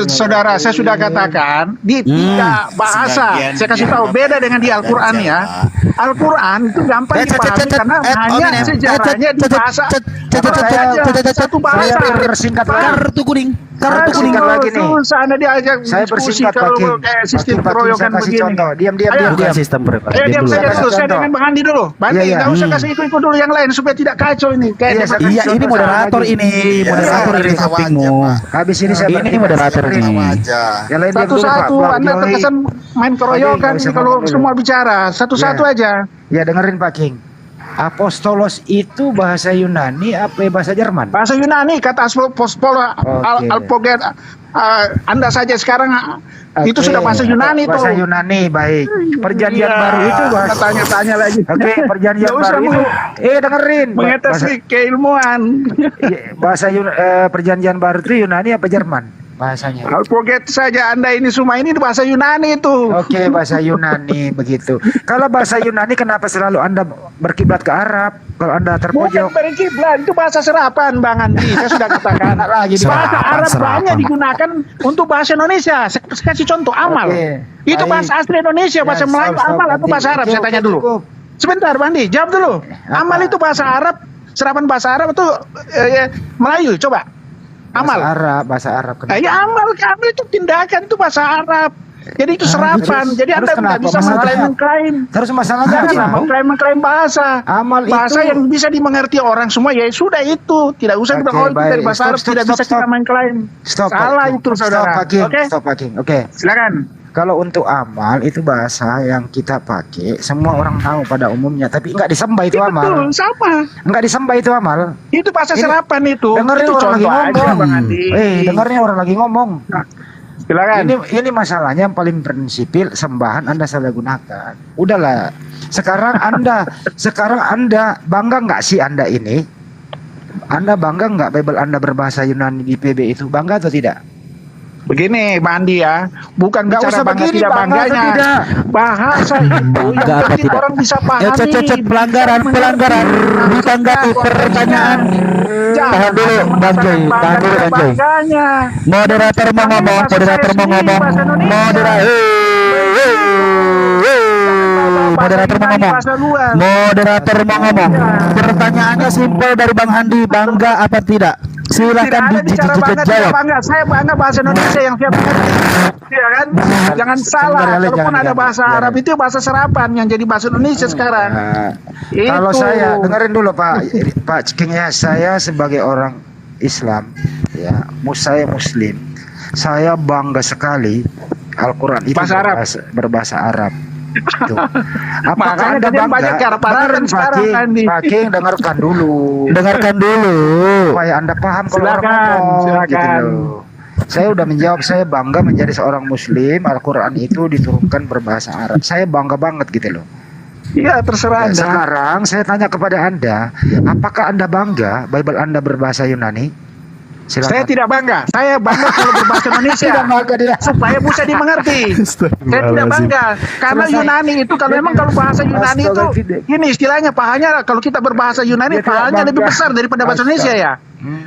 Saudara, saya sudah katakan di 3 bahasa. Saya kasih tahu beda dengan di Al-Quran ya. Al-Quran itu gampang dipahami karena hanya sejarahnya di bahasa satu bahasa. Saya persingkat lagi. Kartu kuning. Kartu kuning. Persingkat lagi nih. Susah Anda diajak Saya diskusi persingkat Pak kalau King. kayak Pak sistem King, saya keroyokan kasih begini. contoh. Diam. Ayo. Bukan sistem berapa. Diam dulu. saja Saya dulu. Saya contoh. dengan Bang Andi dulu. Bandi, Iya. nggak usah kasih ikut dulu yang lain supaya tidak kacau ini. Kayak Iya, debat saya Iya, kasih ini contoh moderator lagi. ini. Moderator ini sampingmu. Habis ini saya Ini moderator nih. Yang lain diam dulu, Pak. satu-satu Pak Anda Joy. terkesan main keroyokan Nggak bisa kalau ngomong dulu. semua bicara. Satu-satu Ya. aja. Ya dengerin Pak King. Apostolos itu bahasa Yunani apa bahasa Jerman? Bahasa Yunani kata Apostolos Oke. Alpoget. Anda saja sekarang itu Oke, sudah bahasa Yunani bahasa tuh. Yunani baik. Perjanjian Iya, baru itu bahasa. tanya-tanya lagi. Oke, perjanjian Nggak usah baru itu. Dengerin. mengetes Bahasa, keilmuan. Perjanjian baru itu Yunani apa Jerman? bahasanya. Alphabet saja Anda ini semua ini bahasa Yunani itu. Oke, bahasa Yunani begitu. Kalau bahasa Yunani kenapa selalu Anda berkiblat ke Arab? Kalau Anda Bukan terpojok. berkiblat, itu bahasa serapan Bang Andi. Saya sudah katakan. Lagi Bahasa Arab serapan. banyak digunakan untuk bahasa Indonesia. Saya kasih contoh amal. Oke, Itu baik. bahasa asli Indonesia, bahasa Ya, Melayu stop, amal atau Andi. bahasa Arab? Oke, Saya tanya oke, dulu. cukup. Sebentar Bandi, jawab dulu. Apa? Amal itu bahasa Arab, serapan bahasa Arab itu Melayu, coba. Amal. Bahasa Arab. Kenapa? Ya amal kami itu tindakan itu bahasa Arab. Jadi itu serapan. terus- Jadi terus Anda tidak kenapa bisa masalahnya? mengklaim. Terus masalahnya Jangan apa? mengklaim bahasa. Amal Bahasa itu- yang bisa dimengerti orang semua ya sudah itu. Tidak usah Oke, bilang oh itu dari baik. bahasa Stop, Arab stop, tidak stop, bisa stop. kita mengklaim. Stop. Salah Hakim. itu saudara. Stop, Hakim. Oke? Stop, Hakim. Oke. Silakan. Kalau untuk amal itu bahasa yang kita pakai, semua orang tahu pada umumnya, tapi nggak disembah itu Betul, amal. sama. Nggak disembah itu amal. Itu bahasa Ini- serapan itu. Dengerin Itu orang lagi contoh aja ngomong. Bang Andi. Dengerin orang lagi ngomong. Silakan. Ini masalahnya yang paling prinsipil, sembahan Anda salah gunakan. Udahlah. Sekarang Anda bangga nggak sih Anda ini? Anda bangga nggak Bible Anda berbahasa Yunani di PB itu? Bangga atau tidak? Begini, Bang Andi ya, bukan Nggak bicara usah bangga begini, tidak bangga atau bangganya. tidak. Bahasa itu yang apa penting tidak? orang bisa pahami. Cet, pelanggaran, ditanggapi pertanyaan. Tahan dulu, Bang Joy, tahan dulu, Bang Joy. Bangganya. Moderator mau ngomong, moderator mau ngomong. Moderator mau ngomong. Moderator mau ngomong. Pertanyaannya simpel dari Bang Andi, bangga apa tidak? Tidak Silakan ada bicara bangga, tidak dijawab. bangga. Saya bangga bahasa Indonesia yang siap mengerti. Iya kan? Jangan salah. Sebentar, Kalaupun jangan, ada bahasa jangan. Arab itu bahasa serapan yang jadi bahasa Indonesia sekarang. Nah, Itu. kalau saya dengerin dulu Pak King ya, saya sebagai orang Islam ya, saya Muslim, saya bangga sekali Al-Quran itu Bahasa Arab. berbahasa Arab. Tuh. Apakah Makanya Anda kalian bangga? banyak cara parahan Dengerin, sekarang, Andi. Pak King, dengarkan dulu Dengarkan dulu. supaya Anda paham kalau orang Silakan, ngomong gitu silakan. loh. Saya udah menjawab, saya bangga menjadi seorang Muslim. Al-Quran itu diturunkan berbahasa Arab. Saya bangga banget gitu loh. Iya, terserah Ya, Anda. sekarang saya tanya kepada Anda, apakah Anda bangga Bible Anda berbahasa Yunani? Silakan. Saya tidak bangga. Saya bangga kalau berbahasa Indonesia. Tidak bangga dia. Supaya bisa dimengerti. Saya tidak bangga karena Selesai. Yunani itu kalau memang kalau bahasa Yunani itu Astagfirullah. ini istilahnya pahalanya kalau kita berbahasa Yunani Dia tidak pahalanya lebih bangga. besar daripada bahasa Indonesia ya.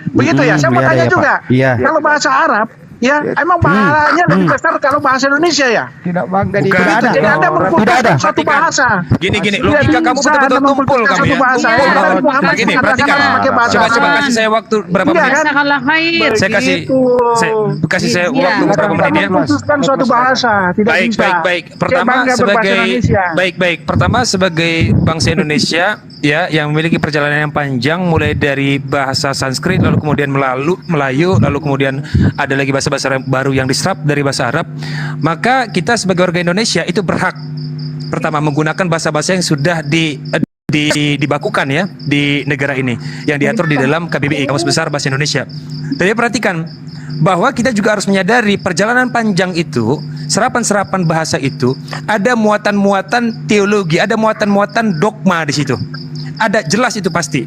Begitu ya. Saya mau Iya, tanya iya, juga. Pak. Iya. Kalau bahasa Arab ya emang pahalanya lebih besar kalau bahasa Indonesia ya. Tidak bangga dia. Bukan. Tidak ada. Jadi Anda Tidak ada. merupakan satu bahasa. Gini, Tidak logika kamu bisa betul-betul Anda tumpul memperkuat kamu satu ya. bahasa. Tumpul Anda kamu. Muhammad Gini, mengatakan perhatikan. pakai bahasa Coba Arab. kasih saya waktu berapa Iya menit. kan? Jazakallah khair. Saya kasih saya Iya. waktu berapa menit ya. Memutuskan suatu bahasa tidak Baik, bisa. baik. Saya Pertama bangga berbahasa sebagai Indonesia. Pertama sebagai bangsa Indonesia ya yang memiliki perjalanan yang panjang mulai dari bahasa Sanskrit lalu kemudian Melayu lalu kemudian ada lagi bahasa-bahasa baru yang diserap dari bahasa Arab. Maka kita sebagai warga Indonesia itu berhak pertama menggunakan bahasa-bahasa yang sudah dibakukan ya di negara ini yang diatur di dalam KBBI Kamus Besar Bahasa Indonesia. Tapi perhatikan bahwa kita juga harus menyadari perjalanan panjang itu, serapan-serapan bahasa itu ada muatan-muatan teologi, ada muatan-muatan dogma di situ. Ada jelas itu pasti.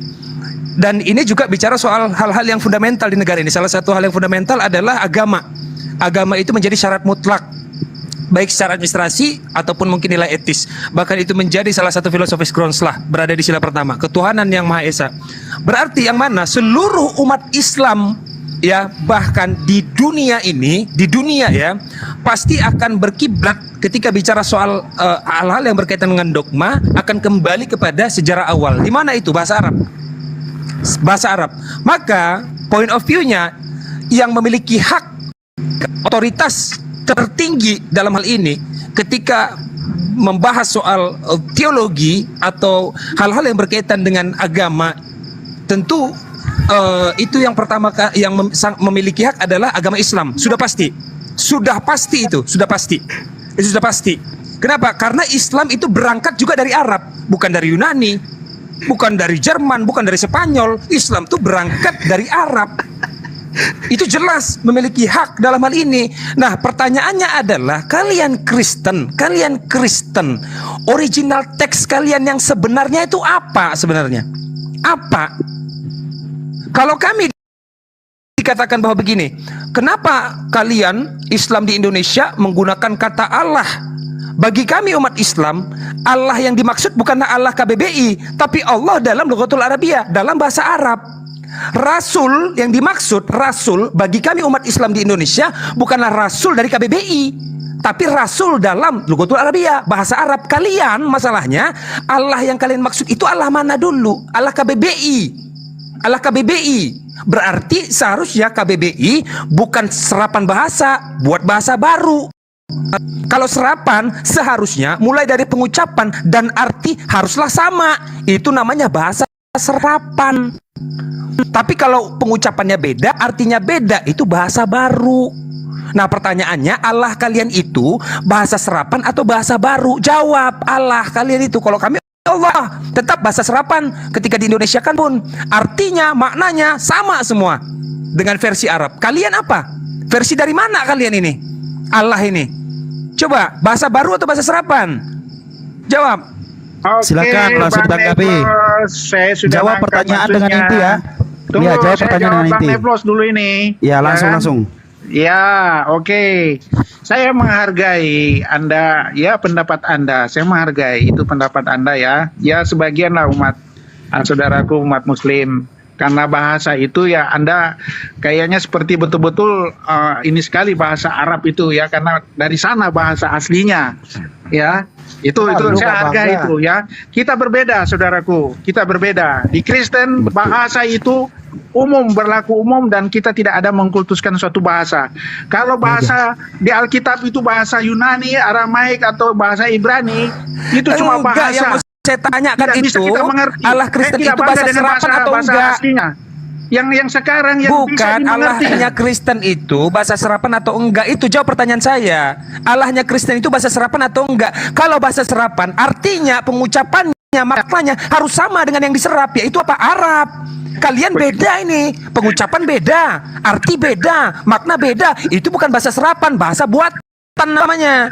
Dan ini juga bicara soal hal-hal yang fundamental di negara ini. Salah satu hal yang fundamental adalah agama. Agama itu menjadi syarat mutlak, baik secara administrasi ataupun mungkin nilai etis. Bahkan itu menjadi salah satu filosofis grounds lah, berada di sila pertama, ketuhanan yang Maha Esa. Berarti yang mana seluruh umat Islam ya, bahkan di dunia ini, di dunia ya, pasti akan berkiblat ketika bicara soal hal-hal yang berkaitan dengan dogma, akan kembali kepada sejarah awal. Di mana itu? Bahasa Arab. Bahasa Arab. Maka point of view-nya yang memiliki hak otoritas tertinggi dalam hal ini ketika membahas soal teologi atau hal-hal yang berkaitan dengan agama, tentu itu yang pertama yang memiliki hak adalah agama Islam. Sudah pasti itu, sudah pasti. Itu sudah pasti. Kenapa? Karena Islam itu berangkat juga dari Arab, bukan dari Yunani, bukan dari Jerman, bukan dari Spanyol. Islam itu berangkat dari Arab. Itu jelas memiliki hak dalam hal ini. Nah, pertanyaannya adalah kalian Kristen, original teks kalian yang sebenarnya itu apa sebenarnya? Apa? Kalau kami dikatakan bahwa begini, kenapa kalian Islam di Indonesia menggunakan kata Allah? Bagi kami umat Islam, Allah yang dimaksud bukanlah Allah KBBI, tapi Allah dalam Lughatul Arabiyah, dalam bahasa Arab. Rasul yang dimaksud, Rasul bagi kami umat Islam di Indonesia bukanlah Rasul dari KBBI, tapi Rasul dalam Lughatul Arabiyah, bahasa Arab. Kalian masalahnya, Allah yang kalian maksud itu Allah mana dulu? Allah KBBI. Allah KBBI. Berarti seharusnya KBBI bukan serapan bahasa, buat bahasa baru. Kalau serapan seharusnya mulai dari pengucapan dan arti haruslah sama. Itu namanya bahasa serapan. Tapi kalau pengucapannya beda, artinya beda, itu bahasa baru. Nah pertanyaannya, Allah kalian itu bahasa serapan atau bahasa baru? Jawab, Allah kalian itu. Kalau kami Allah tetap bahasa serapan. Ketika di Indonesia kan pun artinya, maknanya sama semua dengan versi Arab. Kalian apa? Versi dari mana kalian ini? Allah ini. Coba, bahasa baru atau bahasa serapan? Jawab. Oke, Silakan langsung Bang tanggapi. Neblos, saya sudah Jawab nangkap pertanyaan dengan maksudnya. inti ya. Tunggu, Iya, jawab saya pertanyaan jawab dengan Bang inti. Neblos dulu ini. Ya, langsung. Ya, oke. Saya menghargai Anda, ya pendapat Anda. Saya menghargai itu pendapat Anda ya. Ya sebagian lah umat, saudaraku umat Muslim. Karena bahasa itu ya Anda kayaknya seperti betul-betul ini sekali bahasa Arab itu ya, karena dari sana bahasa aslinya ya. Itu saya hargai itu ya. Kita berbeda saudaraku, kita berbeda. Di Kristen bahasa itu umum, berlaku umum, dan kita tidak ada mengkultuskan suatu bahasa. Kalau bahasa di Alkitab itu bahasa Yunani, Aramaik atau bahasa Ibrani, itu cuma bahasa. Yang saya tanyakan Tidak bisa itu, kita mengerti. Allah Kristen Tidak itu bangga bahasa dengan serapan atau bahasa enggak? aslinya. Yang sekarang yang bisa Bukan, dimengerti. Allahnya Kristen itu bahasa serapan atau enggak? Itu jawab pertanyaan saya. Allahnya Kristen itu bahasa serapan atau enggak? Kalau bahasa serapan, artinya pengucapannya, maknanya harus sama dengan yang diserap, yaitu apa? Arab. Kalian beda ini, pengucapan beda, arti beda, makna beda. Itu bukan bahasa serapan, bahasa buatan namanya.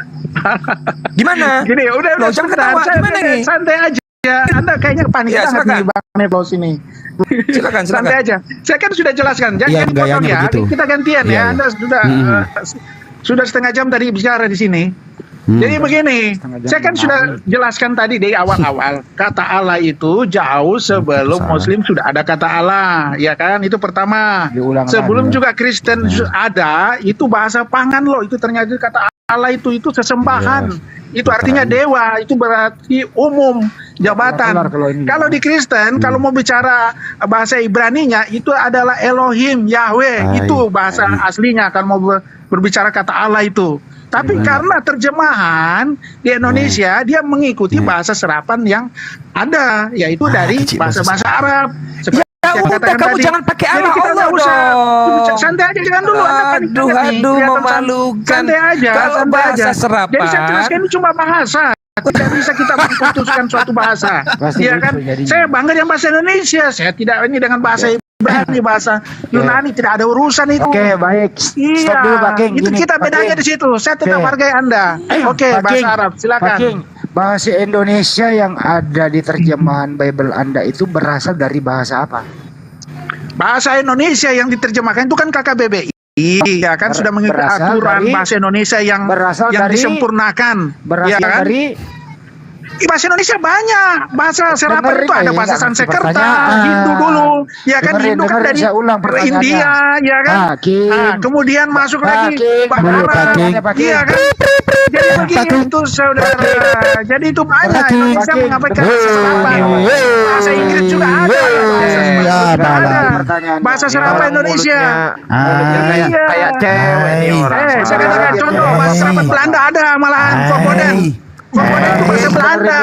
Gimana? Gini, udah Loh, jangan ketawa. Gimana nih? Santai aja. Anda kayaknya panik Ya, banget silakan. nih Bang Neblos ini. Silakan. Santai aja. Saya kan sudah jelaskan. Jangan Iya, potong gayanya ya. begitu. Kita gantian Iya, ya. iya. Anda sudah setengah jam tadi bicara di sini. Jadi begini, saya kan sudah jelaskan tadi di awal-awal, kata Allah itu jauh sebelum Muslim sudah ada kata Allah, ya kan? Itu pertama. Diulang Sebelum lagi. juga Kristen ada, itu bahasa pangan loh. Itu ternyata kata Allah itu sesembahan. Itu artinya dewa, itu berarti umum, jabatan. Kalau di Kristen, kalau mau bicara bahasa Ibraninya, itu adalah Elohim, Yahweh. Itu bahasa aslinya kalau mau berbicara kata Allah itu. Tapi karena terjemahan di Indonesia, dia mengikuti bahasa serapan yang ada, yaitu dari bahasa-bahasa Arab. Seperti Ya yang udah, katakan kamu tadi. jangan pakai Jadi Allah, kita Allah nggak usah dong. santai aja, jangan dulu. Anda panik Aduh, banget nih, kelihatan memalukan. santai aja, Kalau santai bahasa aja. serapan- Jadi saya jelaskan ini cuma bahasa. Tidak bisa kita mengkultuskan suatu bahasa. Iya kan? Saya bangga dengan bahasa Indonesia. Saya tidak ini dengan bahasa Ibrani, bahasa Yunani, tidak ada urusan itu. Oke, baik. Iya, Stop dulu, Pak King. itu Gini, kita Pak bedanya King. di situ. Saya tetap Oke. hargai Anda. Oke, Pak bahasa King, Arab, silakan. Pak King, bahasa Indonesia yang ada di terjemahan Bible Anda itu berasal dari bahasa apa? Bahasa Indonesia yang diterjemahkan itu kan KKBBI. Ya kan sudah mengikuti berasal aturan dari- bahasa Indonesia yang dari- Berasal ya kan? dari Bahasa Indonesia banyak. Bahasa serapan Dengerin, itu ada ya, bahasa nggak ngerti Sansekerta, pertanyaan. Hindu dulu. Ya kan Dengerin, Hindu kan dengerin, dari saya ulang pertanyaannya. India, ya kan? Pak King. Kemudian masuk Pak lagi King, dulu, Pak King. Iya kan? Jadi begini itu saudara. Jadi itu banyak Indonesia mengabaikan bahasa serapan. Bahasa Inggris juga ada. Bahasa Spanyol juga ada. Bahasa serapan Indonesia. Iya. Kayak cewek nih orang. Saya katakan contoh bahasa serapan Belanda ada malahan Kokoden. Kokoden itu bahasa Belanda.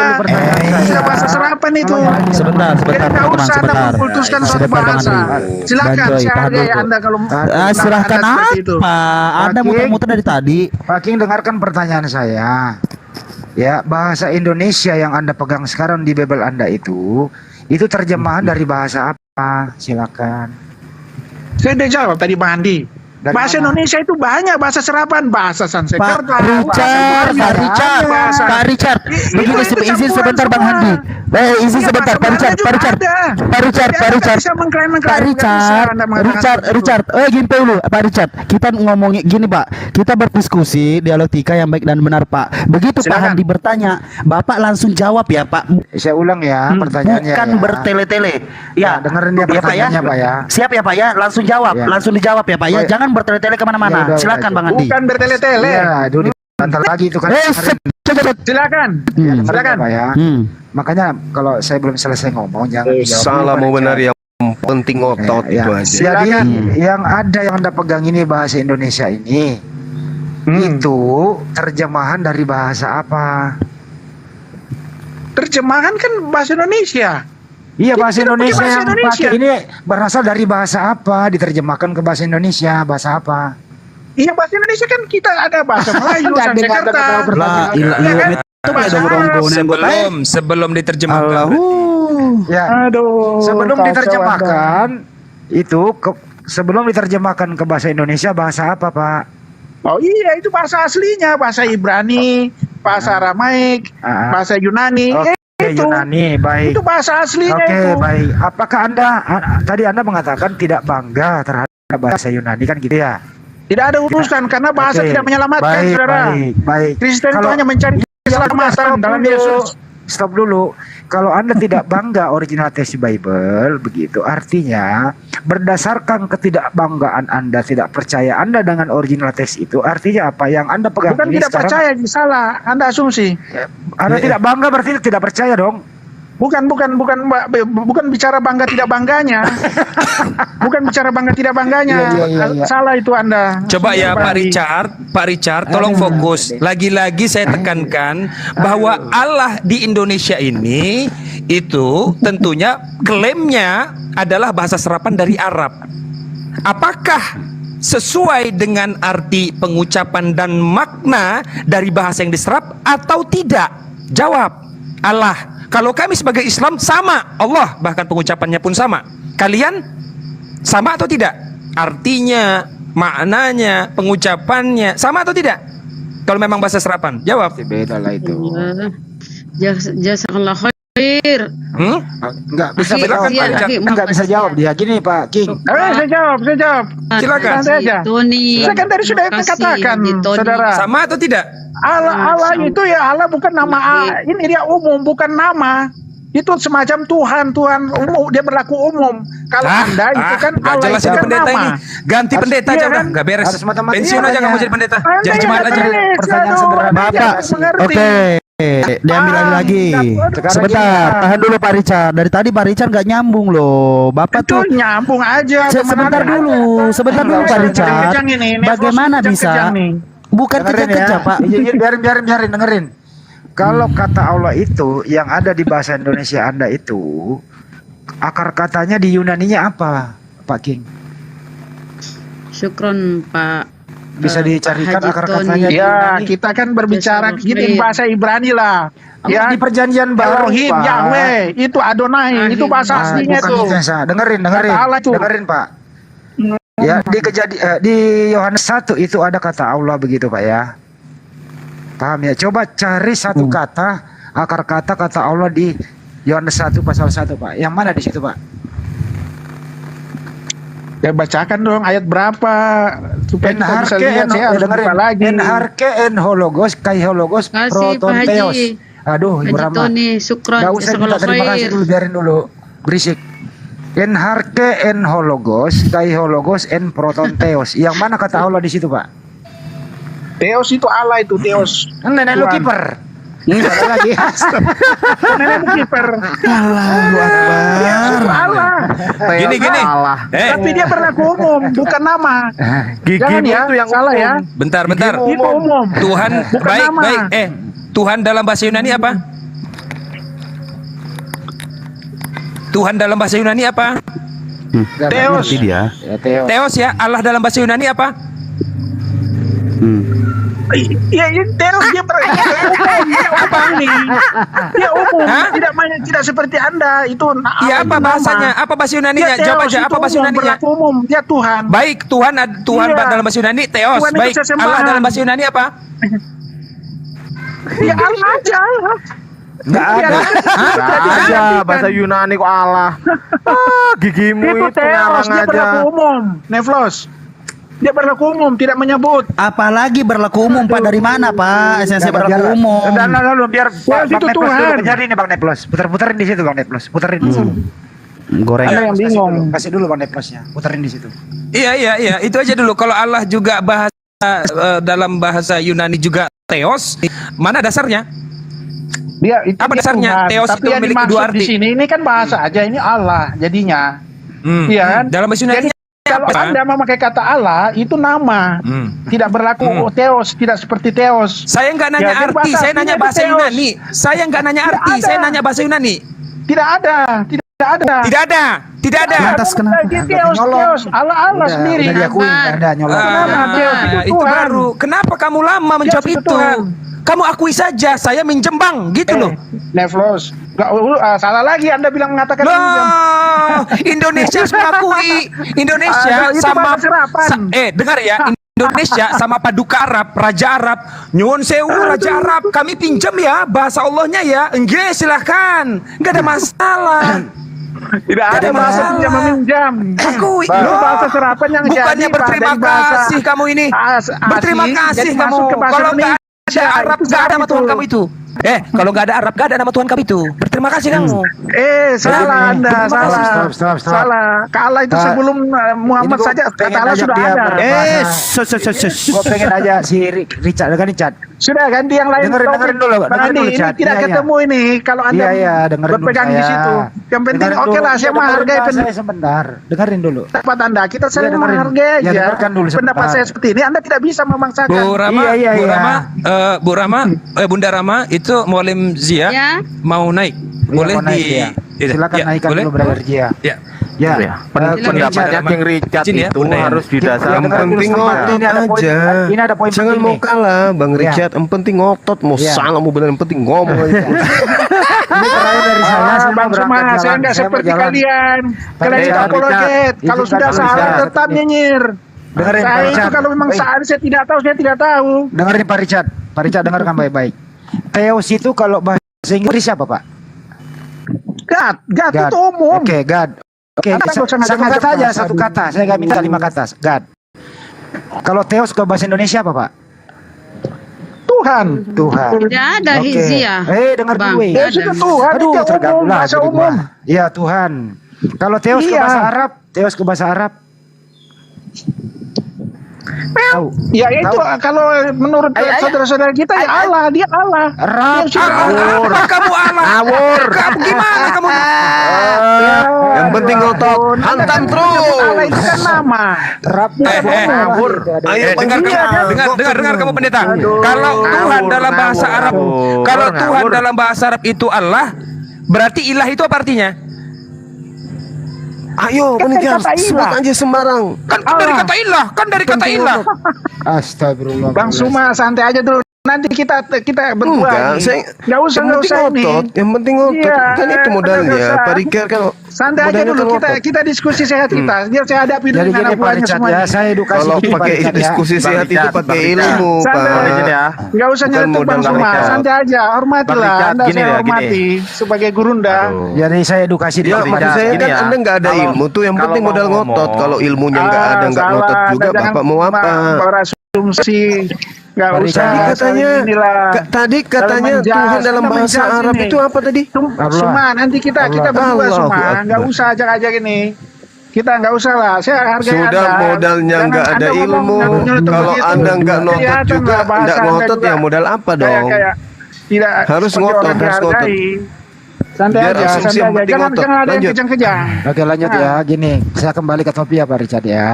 Sudah bahasa serapan itu. Sebentar, Jadi nggak teman-teman, usah Anda sebentar. mengkultuskan suatu Sebentar, Bang bahasa. Andri. Silakan, Bang Joy, saya tahan hargai dulu. Anda kalau Silahkan Anda seperti itu. apa? Anda Pak King. muter-muter dari tadi. Pak King, dengarkan pertanyaan saya. Ya, bahasa Indonesia yang Anda pegang sekarang di Bible Anda itu terjemahan dari bahasa apa? Silakan. Saya udah jawab tadi Bang Andi. Dari Bahasa mana? Indonesia itu banyak, bahasa serapan, bahasa Sansekerta, Pak Richard, bahasa Pak Richard, bahasa- Pak Richard, Itu begini izin campuran sebentar Bang semua. Handi. Izin Iya, sebentar, bahasa Pak Richard, Belanda juga ada. Jadi Anda nggak bisa mengklaim-mengklaim, nggak bisa Anda mengatakan seperti itu. Richard, gini dulu, Pak Richard. Kita ngomongin gini, Pak. Kita berdiskusi dialektika yang baik dan benar, Pak. Begitu Pak Silakan. Handi bertanya, Bapak langsung jawab ya, Pak. Saya ulang ya pertanyaannya. Bukan ya. bertele-tele. Ya, dengerin dia pertanyaannya, Pak ya. Siap ya, Pak ya? Langsung jawab, Ya. langsung dijawab ya, Pak ya. Oh, ya. Jangan bertele-tele Ya kemana-mana. udah, Silakan, udah. Bang Handi. Bukan bertele-tele. Iya, itu dibantah lagi itu kan. Silakan. Ya, dengerin Silakan. ya, Pak ya. Makanya kalau saya belum selesai ngomong jangan dijawab Salah dulu, mau Pak benar Richard. yang penting otot Ya, itu ya. aja. Jadi yang ada yang Anda pegang ini bahasa Indonesia ini itu terjemahan dari bahasa apa? Terjemahan kan bahasa Indonesia. Iya, bahasa Kita pakai Indonesia bahasa yang Indonesia. pakai ini berasal dari bahasa apa? Diterjemahkan ke bahasa Indonesia, bahasa apa? Iya, bahasa Indonesia kan kita ada bahasa Melayu, Sanskerta. Lah, Iya kan? itu Bahasa dong Arab. Sebelum diterjemahkan. Ya. Aduh. Sebelum kacau diterjemahkan sebelum diterjemahkan ke bahasa Indonesia bahasa apa, Pak? Anda. Oh iya, itu bahasa aslinya, bahasa Ibrani, bahasa Aramaik, Ah. bahasa Yunani. Oke, Itu. Yunani, baik. Itu bahasa aslinya Oke, itu. baik. Apakah tadi Anda mengatakan tidak bangga terhadap bahasa Yunani kan gitu ya? Tidak ada urusan karena bahasa Oke. tidak menyelamatkan, Baik, saudara. baik. Kristen itu Kalau- hanya mencari keselamatan dalam Yesus. Stop dulu. Kalau Anda tidak bangga original text Bible, begitu artinya berdasarkan ketidakbanggaan Anda, tidak percaya Anda dengan original text itu, artinya apa yang Anda pegang Bukan ini tidak sekarang? percaya, salah. Anda asumsi. Anda tidak bangga berarti tidak percaya dong. Bukan bicara bangga tidak bangganya. Bukan bicara bangga tidak bangganya. Iya. Salah itu Anda. Coba ya Pak Richard, tolong fokus. Lagi-lagi saya tekankan bahwa Allah di Indonesia ini itu tentunya klaimnya adalah bahasa serapan dari Arab. Apakah sesuai dengan arti pengucapan dan makna dari bahasa yang diserap atau tidak? Jawab. Allah. Kalau kami sebagai Islam sama, Allah bahkan pengucapannya pun sama. Kalian sama atau tidak? Artinya, maknanya, pengucapannya sama atau tidak? Kalau memang bahasa serapan, jawab. Beda lah itu. Jazakallah khair. Enggak bisa Akhi, jawab. kasihan, Pak. akhi, Enggak bisa makasih. jawab dia. Gini Pak King. Saya jawab. Silakan. Santai aja. Tony. Saya kan tadi sudah katakan, saudara. Sama atau tidak? Allah itu ya Allah bukan nama. Ini dia umum, bukan nama. Itu semacam Tuhan umum, dia berlaku umum. Kalau Anda itu kan nggak Allah jelas itu ini kan pendeta nama. ini. Ganti pendeta aja iya udah, kan? nggak beres. Harus matematika Pensiun aja aja. kamu jadi pendeta. Anda Jadi yang jemaat aja. mengerti, Pertanyaan aduh, sederhana. Anda Bapak, yang mengerti. oke. Diambil alih lagi. Sekarang Sebentar, gini, tahan dulu Pak Richard. Dari tadi Pak Richard nggak nyambung loh. Bapak Itu tuh nyambung aja. sebentar dulu Pak Richard. Kejang ini, Bagaimana nervous, bisa? kejang nih. Bukan dengerin kejang-kejang, Pak. Biarin dengerin. Kalau kata Allah itu yang ada di bahasa Indonesia Anda itu akar katanya di Yunaninya apa, Pak King? Syukron Pak. Bisa dicarikan Haji akar Tony. katanya di Ya, Yunani. kita kan berbicara Yes, gini Lord. bahasa Ibrani lah. Ya, Di perjanjian baru, Elohim, Pak. Yahweh, itu Adonai, itu bahasa Ah, aslinya bukan tuh. ijazah. Dengerin, Kata Allah tuh. dengerin Pak. Ya di Yohanes 1 itu ada kata Allah begitu Pak ya. Paham ya? Coba cari satu kata akar kata Allah di Yohanes 1 pasal 1 Pak. Yang mana di situ Pak? Ya bacakan dong ayat berapa supaya kita bisa lihat. Saya harus buka dengerin. lagi. Enharke en hologos kai hologos Kasih Pak protonteos. Haji. Aduh, Haji Ibu Rahma. Tony, syukron. Gak usah minta Jazakallah terima kasih khair. dulu, biarin dulu. Berisik. Enharke en hologos kai hologos en protonteos. Yang mana kata Allah di situ Pak? Theos itu Allah itu, Theos. Nenek lu Tuhan. kiper. Enggak ada lagi. Nenek kiper. Theos itu Allah. Gini. Tapi dia berlaku umum, bukan nama. Gigi Jangan ya, itu yang salah ya. Bentar. Itu umum. Tuhan, Bukan nama. baik. Tuhan dalam bahasa Yunani apa? Tuhan dalam bahasa Yunani apa? Theos. Ya, Theo. Theos ya. Allah dalam bahasa Yunani apa? Iya, Theos dia umum, dia apa ini? Dia umum, Hah? tidak seperti Anda. Itu Ya apa itu nama. bahasanya? Apa bahasa Yunaninya? Dia Jawab Theos, aja. itu Apa bahasa umum, Yunaninya? berlaku umum, dia Tuhan. Baik, Tuhan Iya. dalam bahasa Yunani Theos. Tuhan itu Baik, sesembahan. Allah dalam bahasa Yunani apa? Ya Allah aja. Nggak ada. Nggak ada bahasa Yunani kok Allah. Gigimu Itu itu ngarang teos, dia aja. berlaku umum, Neflos. Dia berlaku umum, tidak menyebut. Apalagi berlaku umum Pak, dari mana Pak? Esensi berlaku umum. Dan lalu biar Teos itu Bang Neplos Tuhan. dulu menjadi ini Bang Neplos. Puter-puterin di situ Bang Neplos. Puterin di situ. Goreng. Ada yang bingung. Kasih dulu Bang Neplosnya. Puterin di situ. Iya, itu aja dulu. Kalau Allah juga bahasa dalam bahasa Yunani juga teos, mana dasarnya? Dia itu Apa dia dasarnya? Tuhan. Teos Tapi itu yang memiliki dimaksud dua arti. di sini ini kan bahasa aja, ini Allah jadinya. Iya kan? Dalam bahasa Yunani Kalau apa? Anda memakai kata Allah, itu nama. Tidak berlaku teos, tidak seperti teos. Saya nggak nanya Ya, jadi arti, bahasa saya artinya nanya itu bahasa teos. Yunani. Saya nggak nanya Tidak arti, ada. saya nanya bahasa Yunani. Tidak ada. Tidak ada. Lantas kenapa? Teos, Allah sendiri. Udah diakui nggak ada nyolong. Kenapa? Teos itu Itu Tuhan. baru. Kenapa kamu lama menjawab itu itu? Tuhan. Kamu akui saja, saya minjem bang, gitu loh. Neflos, salah lagi Anda bilang mengatakan pinjam. Loh, Indonesia harus mengakui. Indonesia Itu sama bahasa serapan. dengar ya, Indonesia sama Paduka Arab, Raja Arab, nyuwun sewu Raja Arab, kami pinjam ya bahasa Allahnya ya. Enggak, silahkan, nggak ada masalah. Tidak ada ada bahasa masalah. pinjam meminjam. Akui. Itu Loh, bahasa serapan yang bukannya jadi berterima dari bahasa kasih kamu ini. Berterima asing, kasih jadi kamu. masuk ke bahasa Kalau nggak Indonesia, ada Arab, itu nggak ada nama itu. Tuhan kamu itu. Kalau nggak ada Arab, nggak ada nama Tuhan kamu itu. Berterima kasih kamu. Salah Anda, salah. Stop. Salah. Ke Allah itu sebelum Muhammad Ini gua saja kata pengen Allah ajak sudah dia ada. Gue pengen aja si Richard kan Richard. Sudah ganti yang lain. Dengerin dulu, Bang dengerin Andi, dulu, ini Chat. tidak Iya, ketemu ini kalau Anda Iya, dengerin dulu berpegang di saya. situ. Yang penting Dengerin oke dulu. lah, saya Iya, menghargai dengerin pendapat saya sebentar. Dengerin dulu. Anda. Kita saling dengerin. menghargai Ya, aja. dengarkan dulu sebentar. Pendapat saya seperti ini, Anda tidak bisa memaksakan. Bu Rama, Iya. Bu Rama, Bunda Rama itu Mualim Zia Ya. mau naik. Iya, Boleh mau naik, di ya. Iya, Silakan ya, naikkan boleh? dulu Brother Jia. Ya. Ya, Pendapatnya King Richard Izin ya, itu Bunda ya. harus didasarkan. Yang penting ngotot Ini ada poin- aja. ini ada poin Jangan penting mau nih. kalah, Bang Iya. Richard. Yang penting ngotot, mau Iya. salah mau benar, yang penting ngomong aja. Ini terakhir dari saya Bang berangkat Suma, saya jalan. nggak Saya mau seperti jalan. kalian. Kalian itu Richard, apologet. Richard. Kalau Izinkan sudah dulu, salah Richard. tetap nyinyir. Dengerin, Pak Saya itu Richard. kalau memang Baik. salah saya tidak tahu, saya tidak tahu. Dengerin Pak Richard. Pak Richard dengarkan baik-baik. Teos itu kalau bahasa Inggris siapa Pak? God itu umum. Oke, God. Oke, Anda nggak usah satu ngajak-ngajak kata aja, bahasa satu dulu. kata. Saya nggak minta 5 kata. God. Kalau Teos ke bahasa Indonesia apa Pak? Tuhan. Tuhan. Tidak ada Oke. hizia. Dengar Bang, dulu. nggak Teos ada. itu Tuhan, Aduh, itu terganggu umum, lah bahasa jadi umum. gua. Iya, Tuhan. Kalau Teos ke Iya. bahasa Arab, Teos ke bahasa Arab. Tahu. Ya itu Tahu. kalau menurut saudara-saudara kita ya Allah, dia Allah. Arab. Dia sudah Apa kamu Allah? Ngawur. Kamu gimana kamu? Yang penting ngotot, hantam terus. Allah itu kan nama. Arab. ngawur. Ayo, Dengar dengar kamu pendeta. Kalau Tuhan dalam bahasa Arab, kalau Tuhan dalam bahasa Arab itu Allah, berarti ilah itu apa artinya? Ayo, Kan dari menikah, kata ilah. sebut aja sembarang. Kan dari kata ilah, kan dari kata ilah. Astagfirullah. Bang Suma santai aja dulu. Nanti kita berdua. Enggak, nih. saya Nggak usah yang penting ini. ngotot, yang penting ngotot. Iya, Kan itu modalnya. nggak usah. Pak Rikar kan Santai aja modalnya dulu kan kita ngotot. kita diskusi sehat kita. Biar saya hadapi dulu Jadi dengan gini anak Pak buahnya Richard semuanya. ya, saya edukasi Kalau dikit, Pak pakai Richard, ya. diskusi Bang sehat itu Richard, pakai Bang Richard. ilmu, Santai. Pak. Gini ya. Nggak usah Bukan nyeletuk Bang modal Suma. Richard. Santai aja. Hormatilah. Bang Richard, Anda gini saya ya, hormati sebagai gurunda. Jadi saya edukasi Ya, dikit, Pak maksud saya gini kan ya, Anda nggak ada kalau- ilmu tuh, yang kalau penting mau modal ngotot. ngomong- Kalau ilmunya nggak ada, nggak Salah. ngotot juga, Anda jangan Bapak mau apa? berasumsi. Nggak Pak usah. Richard. Katanya, tadi katanya menjudge, Tuhan dalam Anda bahasa menjudge Arab ini. itu apa tadi? Allah. Suma nanti kita berdua Allahu Suma. Akbar. Nggak usah ajak-ajak ini. Kita nggak usah lah. Saya hargai Sudah Anda. modalnya Jangan nggak ada Anda ngomong, ilmu. jangan nyeletuk Kalau begitu. Anda nggak notot Kelihatan juga, lah bahasa nggak Anda ngotot, juga ya modal apa dong? Kayak tidak Harus seperti ngotot, orang harus dihargai. Santai Biar aja, asumsi santai yang aja. penting Jangan ngotot. jangan ada yang Lanjut. kejang-kejang. Oke lanjut ya, gini saya kembali ke topik ya Pak Richard ya.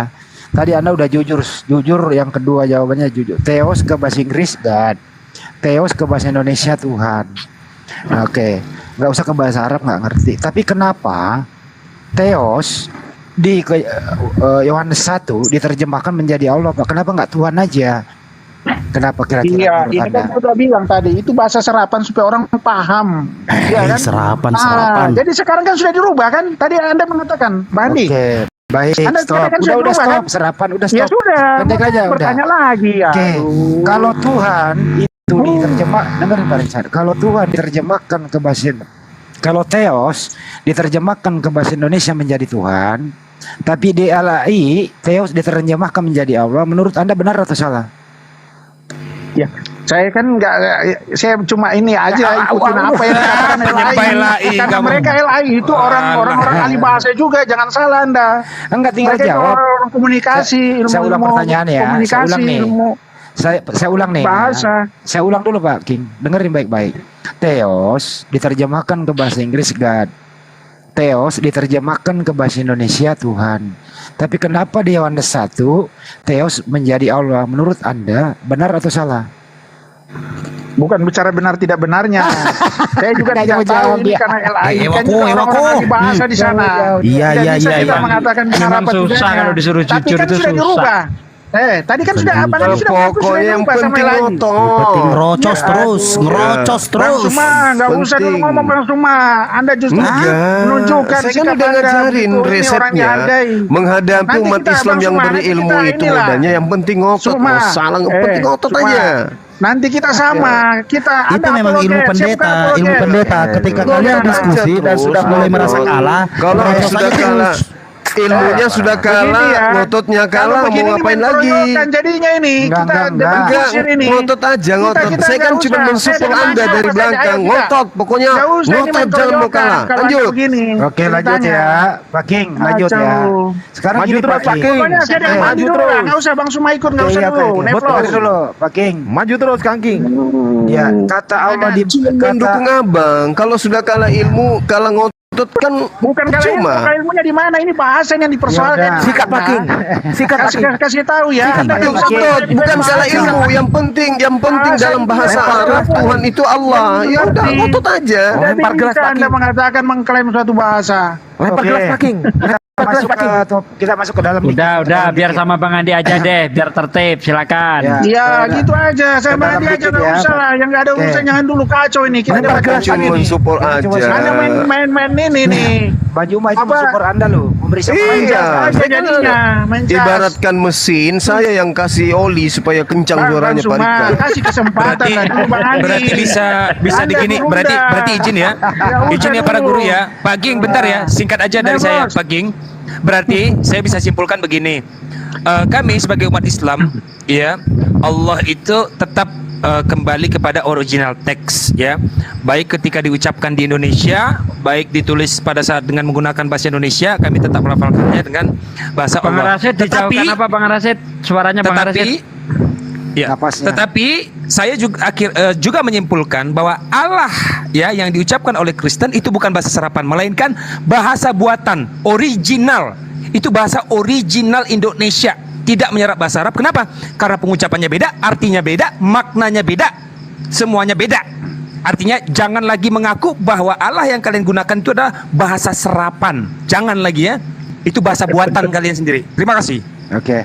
Tadi Anda udah jujur, yang kedua jawabannya jujur. Teos ke bahasa Inggris God, Teos ke bahasa Indonesia Tuhan. Oke, nggak usah ke bahasa Arab nggak ngerti. Tapi kenapa Teos di Yohanes 1 diterjemahkan menjadi Allah Pak? Kenapa nggak Tuhan aja? Kenapa kira-kira Iya, menurut ini Anda? kan udah bilang tadi, itu bahasa serapan supaya orang paham. Iya kan? Serapan. Jadi sekarang kan sudah dirubah kan? Tadi Anda mengatakan, Bandi. Oke, baik, Anda stop. katakan sudah Udah berubah, stop, kan? serapan udah Ya stop. sudah, Pendek aja udah. bertanya lagi ya. Oke, kalau Tuhan itu dengerin Pak Richard. Kalau Tuhan diterjemahkan ke bahasa, kalau Theos diterjemahkan ke bahasa Indonesia menjadi Tuhan, tapi di LAI Theos diterjemahkan menjadi Allah, menurut Anda benar atau salah? Ya, saya kan saya cuma ini aja ikutin apa yang dikatakan LAI. Karena mereka LAI itu orang-orang ahli bahasa juga, jangan salah Anda. Enggak, tinggal Mereka itu jawab. orang komunikasi, Saya ulang pertanyaan ya. komunikasi, Saya ulang nih. bahasa. Saya ulang dulu Pak King. Dengerin baik-baik. Theos diterjemahkan ke bahasa Inggris God. Theos diterjemahkan ke bahasa Indonesia Tuhan. Tapi kenapa di Yohanes 1 Theos menjadi Allah? Menurut Anda benar atau salah? Bukan bicara benar tidak benarnya. Saya juga tidak tahu ini karena LAI kan juga orang-orang ahli bahasa di sana. Iya. Kita mengatakan benar Memang apa susah tidaknya. kalau disuruh Tapi jujur kan itu sudah susah. dirubah. Tadi kan sudah apa sudah mengaku sudah Pokoknya yang dirubah sama penting LAI. Penting ngotot. ngerocos terus, ngerocos Bang terus. Suma, nggak usah dulu Penting. ngomong Bang Suma. Anda justru menunjukkan Saya kan sikap udah Anda ngajarin begitu. Ini orang resepnya dihargai. menghadapi Nanti umat kita, Islam Bang yang Suma, nanti berilmu kita itu inilah. modalnya yang penting ngotot. Suma, Nggak salah, penting ngotot Suma. aja. Nanti kita sama, kita Itu Anda memang ilmu apologet, saya bukan pendeta, ilmu apologet. pendeta. Ketika Ngotot kalian aja diskusi dan terus, sudah mulai merasa ngotot. kalah, Kalau ngerocos sudah aja kalah, terus. ilmunya sudah kalah, Begini ya, ngototnya kalau kalah, mau begini ngapain main lagi? keroyokan jadinya ini Enggak, kita enggak. debat ini. Ngotot aja, ngotot. Saya kan cuma mensupport Anda dari belakang. Ngotot, pokoknya ngotot jangan mau kalah. Lanjut. Oke, lanjut ya. Pak King, lanjut ya. Sekarang Maju gini terus, Pak Pak King. King. Pokoknya saya yang maju maju dulu terus. lah, nggak usah Bang Suma ikut, nggak usah Iya, dulu. Pak King. Neplos. Betul dulu, Pak King. Maju terus Kang King. Ya, kata Allah di Cuma mendukung kata abang. Kalau sudah kalah ilmu, kalah ngotot kan Bukan kalau cuma. ilmunya di mana, ini bahasa yang dipersoalkan. Ya udah. Sikat Pak King. Sikat Pak King. Kasih tahu ya. Anda Itu nggak usah ngotot, bukan bahasa. salah ilmu. Yang penting dalam bahasa Arab Tuhan itu Allah. Ya udah, ngotot aja. Jadi Lempar gelas, bisa Pak Anda King. mengatakan mengklaim suatu bahasa. Lempar Oke. gelas Pak King. kita masuk ke dalam. Udah, biar sama Bang Andi aja deh, biar tertib, silakan. Ya. Ya gitu aja. Saya Ke dalam mandi aja dikit nggak ya, usah Pak. lah. Yang nggak ada Oke. urusan jangan dulu kacau ini. Kita Lempar debat gelas, lagi Cuma nih. mensupport Coba aja. Anda main ini nih. Baju Uma itu Apa? mensupport Anda loh, memberi semangat. Iya, Aja jadinya. Main cas. ibaratkan mesin, saya yang kasih oli supaya kencang Bang suaranya Pak Suma, Rika. kasih kesempatan Berarti lah dulu Bang Andi. berarti bisa Anda digini, berunda. berarti izin ya. udah Izin ya para dulu. guru ya. Pak Ging bentar ya, singkat aja dari Nah, saya Bos. Pak Ging. Berarti saya bisa simpulkan begini. Kami sebagai umat Islam ya, Allah itu tetap kembali kepada original teks ya. Baik ketika diucapkan di Indonesia, baik ditulis pada saat dengan menggunakan bahasa Indonesia, kami tetap melafalkannya dengan bahasa Bang Allah. Rasid dijauhkan apa Bang Rasid? Suaranya Bang Rasid. Ya, Napasnya. tetapi saya juga menyimpulkan bahwa Allah ya yang diucapkan oleh Kristen itu bukan bahasa serapan, melainkan bahasa buatan original. Itu bahasa original Indonesia, tidak menyerap bahasa Arab. Kenapa? Karena pengucapannya beda, artinya beda, maknanya beda, semuanya beda. Artinya jangan lagi mengaku bahwa Allah yang kalian gunakan itu adalah bahasa serapan. Jangan lagi ya. Itu bahasa buatan kalian sendiri. Terima kasih. Oke.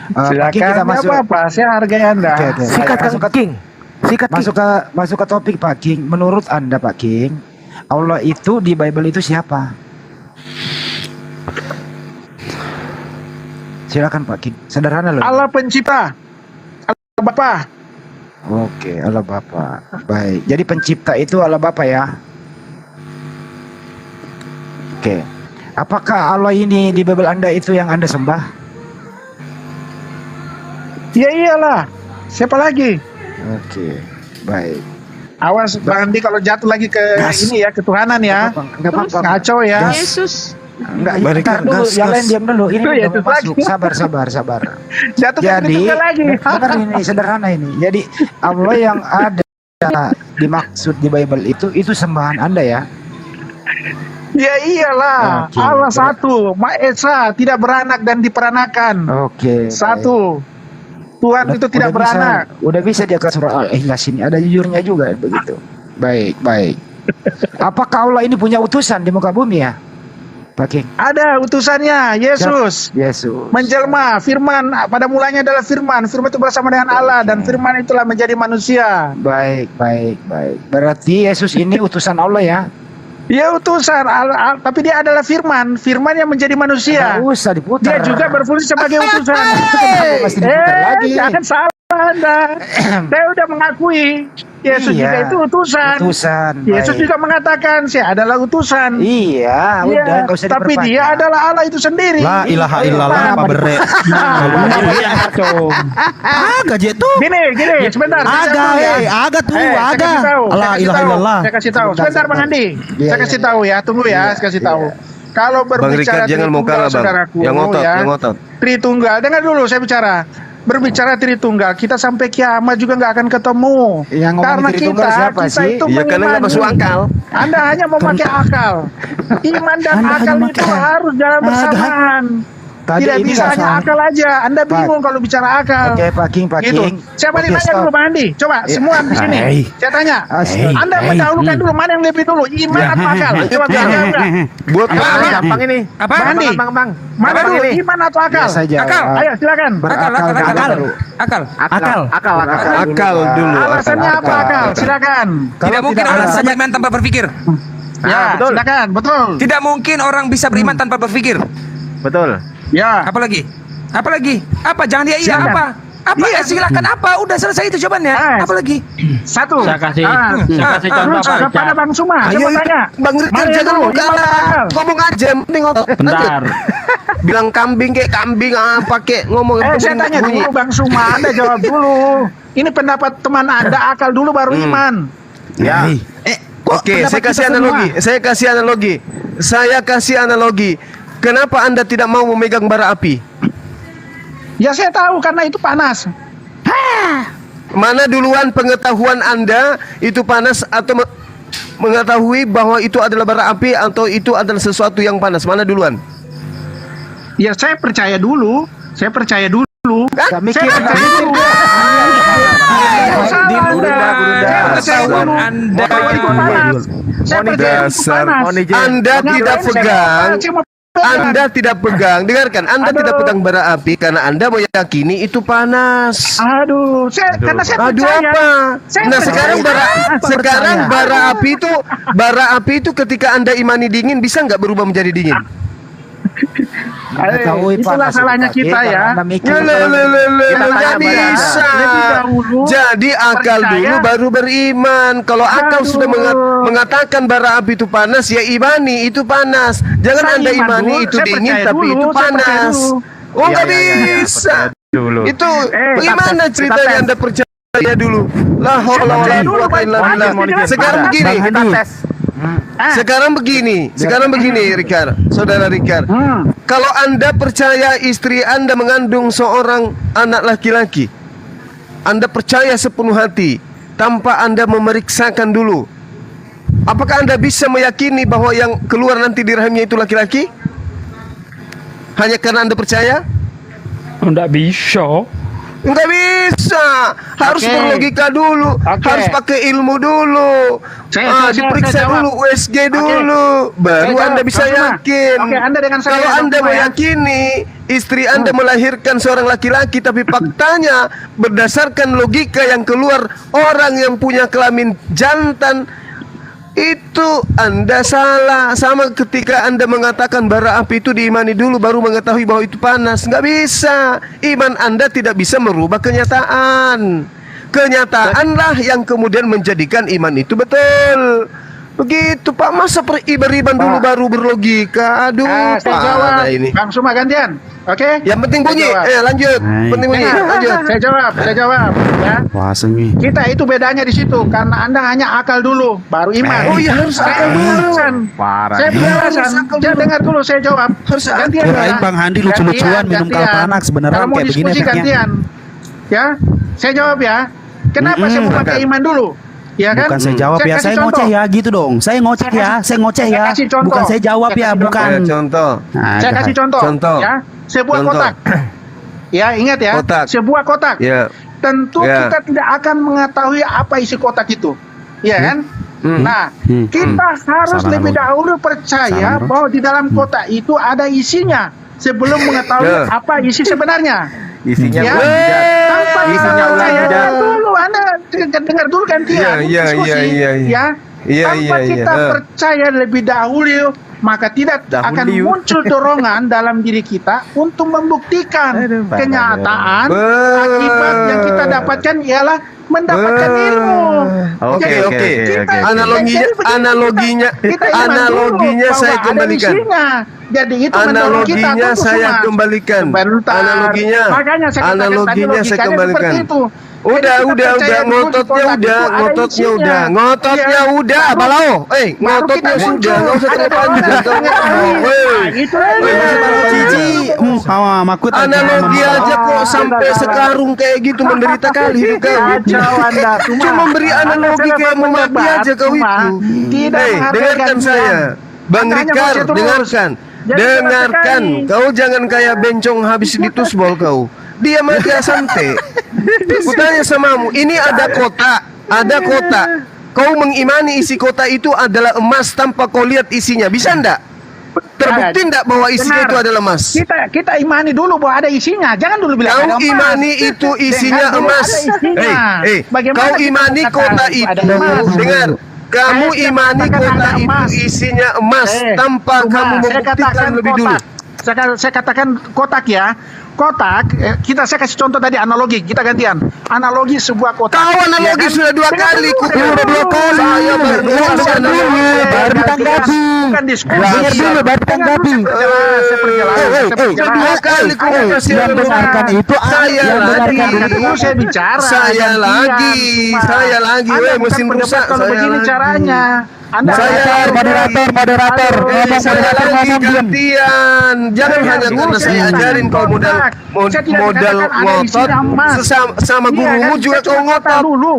Pak King, Silakan, kita nggak masuk. apa-apa. Saya hargai Anda. Oke. Sikat Masuk Kang ke- King. Sikat King. Masuk ke topik Pak King. Menurut Anda Pak King, Allah itu di Bible itu siapa? Silakan Pak King. Sederhana loh. Allah pencipta. Allah Bapa. Oke, Allah Bapa. Baik. Jadi pencipta itu Allah Bapa ya. Oke. Apakah Allah ini di Bible Anda itu yang Anda sembah? Ya iyalah. Siapa lagi? Oke. Baik. Awas Bang Andi kalau jatuh lagi ke Gas. ini ya, ketuhanan ya. Enggak apa-apa. Kacau ya. Yesus. Enggak, Balik, bentar dulu, gas, yang gas. lain diam dulu. Ini Itu udah ya, mau itu masuk. lagi. Sabar. Jatuh ke Jadi, ketiga lagi. bentar ini sederhana ini. Jadi Allah yang ada dimaksud di Bible itu sembahan Anda ya. Ya iyalah. Oke. Allah satu, Maha Esa, tidak beranak dan diperanakan. Oke. Satu. Tuhan itu tidak beranak. Udah bisa dia ke surah Al-Ikhlas ini. Ada jujurnya juga begitu. Baik. Apakah Allah ini punya utusan di muka bumi ya? Pak King. Ada utusannya, Yesus. Yesus. Menjelma, firman pada mulanya adalah firman. Firman itu bersama dengan Allah dan firman itulah menjadi manusia. Baik. Berarti Yesus ini utusan Allah ya? Ya utusan, tapi dia adalah firman. Firman yang menjadi manusia. Nggak usah diputar. Dia juga berfungsi sebagai utusan. Kenapa pasti diputar lagi? Jangan salah. Anda. Saya udah mengakui Yesus Iya. juga itu utusan. Utusan, Yesus baik. juga mengatakan saya adalah utusan. Iya, Iya, udah nggak usah tapi diperpanjang. dia adalah Allah itu sendiri. La ilaha illallah apa bere. Agak je tuh. Gini, sebentar. Aga, aga tuh, aga. La ilaha illallah. Saya kasih tahu. Sebentar Bang Andi. Iya, Saya kasih tahu ya. Tunggu ya, saya kasih tahu. Kalau Bang berbicara Rikard jangan mau Tritunggal, kalah, Bang. saudaraku, Yang ngotot, ya. yang ngotot. Tritunggal, dengar dulu saya bicara. Berbicara Tritunggal, kita sampai kiamat juga nggak akan ketemu. Yang ngomong Karena Tritunggal kita siapa sih? itu Iya, karena nggak mengimani. masuk akal. Anda hanya mau pakai akal. Iman dan Anda akal hanya itu pakai- harus jalan bersamaan. Tadi Tidak ini bisa nggak hanya soal- akal aja. Anda bingung kalau bicara akal. Oke, Pak King. Gitu. Siapa Oke, ditanya stop. dulu Bang Andi? Coba semua di sini. Hey. Saya tanya. Hey. Anda mendahulukan dulu mana yang lebih dulu? Iman atau akal? Coba bilang enggak. Buat Apa? apa? Gampang ini. Apa? Bang Andi. Bang. Mana Apa dulu? ini? Iman atau akal? Biasa aja. Akal. Ayo silakan. Akal. Akal. Akal. Akal dulu. Alasannya apa akal? Silakan. Tidak mungkin orang bisa beriman tanpa berpikir. Ya, betul. silakan. Betul. Tidak mungkin orang bisa beriman tanpa berpikir. Betul. Ya. Apalagi? Apa? Jangan dia iya Silakan. apa? Apa? Iya. Silakan apa? Udah selesai itu jawabannya. Apalagi? Satu. Saya kasih contoh, Terus Pak kepada Richard. Bang Suma. Ayo, Coba tanya. Bang Rikard Mana yang jangan dulu? mau Iman atau kalah. akal? Ngomong aja, yang penting ngotot. Bentar. Bilang kambing kayak kambing apa kayak ngomong. yang Saya penting tanya bunyi. dulu Bang Suma, Anda jawab dulu. Ini pendapat teman Anda, akal dulu baru iman. Ya. Oke, saya kasih analogi. Saya kasih analogi. Kenapa Anda tidak mau memegang bara api? Ya saya tahu karena itu panas. Mana duluan pengetahuan Anda itu panas atau mengetahui bahwa itu adalah bara api atau itu adalah sesuatu yang panas? Mana duluan? Ya saya percaya dulu. Saya percaya dulu. Gak mikir. Saya percaya dulu. Salah Anda. Saya percaya dulu. Anda. Bahwa itu panas. Saya percaya itu Dasar panas. Anda tidak Ngapain saya pegang. mau pegang? Anda tidak pegang. Dengarkan, Anda Aduh. tidak pegang bara api karena Anda meyakini itu panas. Aduh, karena saya Aduh percaya. apa? Saya Nah percaya. sekarang bara api itu ketika Anda imani dingin bisa nggak berubah menjadi dingin? Mengetahui Itulah panas salahnya itu, Pak kita King, ya. karena Anda mikir. Nggak bisa. Lebih dahulu Jadi akal percaya. dulu baru beriman. Kalau akal Aduh. sudah mengatakan bara api itu panas, ya imani itu panas. Jangan Saya Anda iman imani dulu, itu saya dingin percaya tapi dulu, itu saya percaya panas. dulu. Oh nggak bisa. Dulu. Itu Eh, gimana kita ceritanya tes. Anda percaya dulu? La haula wala percaya dulu, quwata Pak. illa Mohon billah. izin, Sekarang Bang begini. Kita tes. Sekarang begini, Rikard, saudara Rikard. Kalau Anda percaya istri Anda mengandung seorang anak laki-laki, Anda percaya sepenuh hati tanpa Anda memeriksakan dulu. Apakah Anda bisa meyakini bahwa yang keluar nanti di rahimnya itu laki-laki? Hanya karena Anda percaya? Enggak bisa. Enggak bisa. Harus Oke. berlogika dulu. Oke. Harus pakai ilmu dulu. Saya Diperiksa jawab. dulu USG dulu. Baru Saya jawab. Anda bisa Bang Suma. yakin. Oke, Anda dengan saya, Kalau Bang Anda Suma, ya. meyakini istri Anda melahirkan seorang laki-laki, tapi faktanya berdasarkan logika yang keluar orang yang punya kelamin jantan, itu Anda salah. Sama ketika Anda mengatakan bara api itu diimani dulu baru mengetahui bahwa itu panas. Nggak bisa. Iman Anda tidak bisa merubah kenyataan. Kenyataanlah yang kemudian menjadikan iman itu betul. Begitu Pak. Masa beriman dulu baru berlogika? Aduh Saya Pak jawab. ini. Bang Suma gantian. Oke? Yang penting bunyi. Saya jawab. Lanjut. Hai. Penting bunyi. Dengar, Lanjut. Saya jawab ya. Wah, semi. Kita itu bedanya di situ karena Anda hanya akal dulu baru iman. Oh iya, harus Saya akal dulu. penjelasan. Parah. Saya penjelasan. Harus akal Jangan dulu. dengar dulu saya jawab. Harus gantian Kirain ya. Bang Handi lucu-lucuan minum Gantian. Kalpanak, sebenarnya Kalau mau kayak begini diskusi efeknya. gantian. Ya, saya jawab ya. Kenapa saya mau pakai iman dulu? Ya kan? Bukan saya jawab ya, kasih saya contoh. ngoceh ya gitu dong. Saya ngoceh ya, saya ngoceh saya ya. kasih contoh. Bukan saya jawab Saya ya, kasih bukan. Contoh. Nah, Saya kasih contoh. Contoh. Ya, sebuah Contoh. kotak. Ya, ingat ya. Kotak. Sebuah kotak. Ya. Tentu Ya. kita tidak akan mengetahui apa isi kotak itu. Ya kan? Nah, kita harus Sabar, lebih Bro. dahulu percaya Sabar, Bro. bahwa di dalam kotak itu ada isinya sebelum mengetahui Ya. apa isi sebenarnya. Isinya Ya. ulang tidak. Tanpa kita Isinya ulang percaya tidak. dulu, Anda dengar dulu gantian. Iya, iya, diskusi, iya, iya, iya. Ya. Iya, Tanpa iya, iya. kita percaya lebih dahulu maka tidak Dahulu akan liu. muncul dorongan dalam diri kita untuk membuktikan Aduh, parah, kenyataan akibat yang kita dapatkan ialah mendapatkan ilmu. Oke, Jadi, oke, kita- oke. Analoginya, jadi begini, analoginya, kita iman dulu analoginya bahwa saya ada kembalikan. isinya. Jadi itu mendorong kita Analoginya untuk saya semangat. kembalikan. Sebentar. Analoginya, Makanya saya katakan tadi analoginya saya logikanya kembalikan. seperti itu. Udah, Jadi kita udah, percaya dulu di ngototnya kota udah, itu ada ngototnya isinya. udah, ngototnya Iya. udah, Baru- balau, baru ngototnya kita sudah, muncul. nggak usah Ada terlalu dorongan panjang, untuk ngomong, mengetahui. weh. Nah, itu aja. Cici, makut Analogi aja kok sampai sekarung kayak gitu menderita kali hidup kau. Kacau Anda. Cuma beri analogi kayak mau mati aja kau itu. Tidak Hei, menghargai dengarkan gantian. saya, Bang Makanya Rikar, masih terus. dengarkan. Jadi Dengarkan, sekali. kau jangan kayak bencong habis ditusbol kau. Diam aja santai. Kutanya samamu, ini ada kota, ada kota. Kau mengimani isi kota itu adalah emas tanpa kau lihat isinya, bisa ndak? Terbukti ndak bahwa isinya Benar. itu adalah emas? Kita imani dulu bahwa ada isinya. Jangan dulu bilang Kau ada emas. imani itu isinya Dengar dulu, emas. ada isinya. Kau kita imani katakan kota itu ada itu. emas? Dengar, kamu Saya imani katakan kota ada itu emas. isinya emas tanpa Cuma kamu saya membuktikan katakan lebih dulu. kotak. Saya katakan kotak ya. Kotak, saya kasih contoh tadi analogi, kita gantian. Analogi sebuah kotak. Kau analogi Ya kan? sudah dua Dengar kali, dulu, ku dengar udah dua dulu. kali. Saya baru Dengar analogi. dulu. baru ditanggapi. Bukan diskusi. Dengar dulu, baru ditanggapi. Saya perjelas. Dua kali ku kasih Yang analogi. dengarkan itu Saya yang lagi. dengarkan itu Saya bicara. Saya gantian, lagi, cuma. saya lagi, Anda weh, bukan mesin pendebat rusak, kalau saya begini lagi. caranya. Anda Saya moderator, Saya lagi gantian. Jangan hanya dulu, karena saya saya ajarin kau modal Saya tidak modal katakan ada ngotot isinya emas. sama Iya gurumu kan? juga Saya kau cuma kota ngotot. dulu.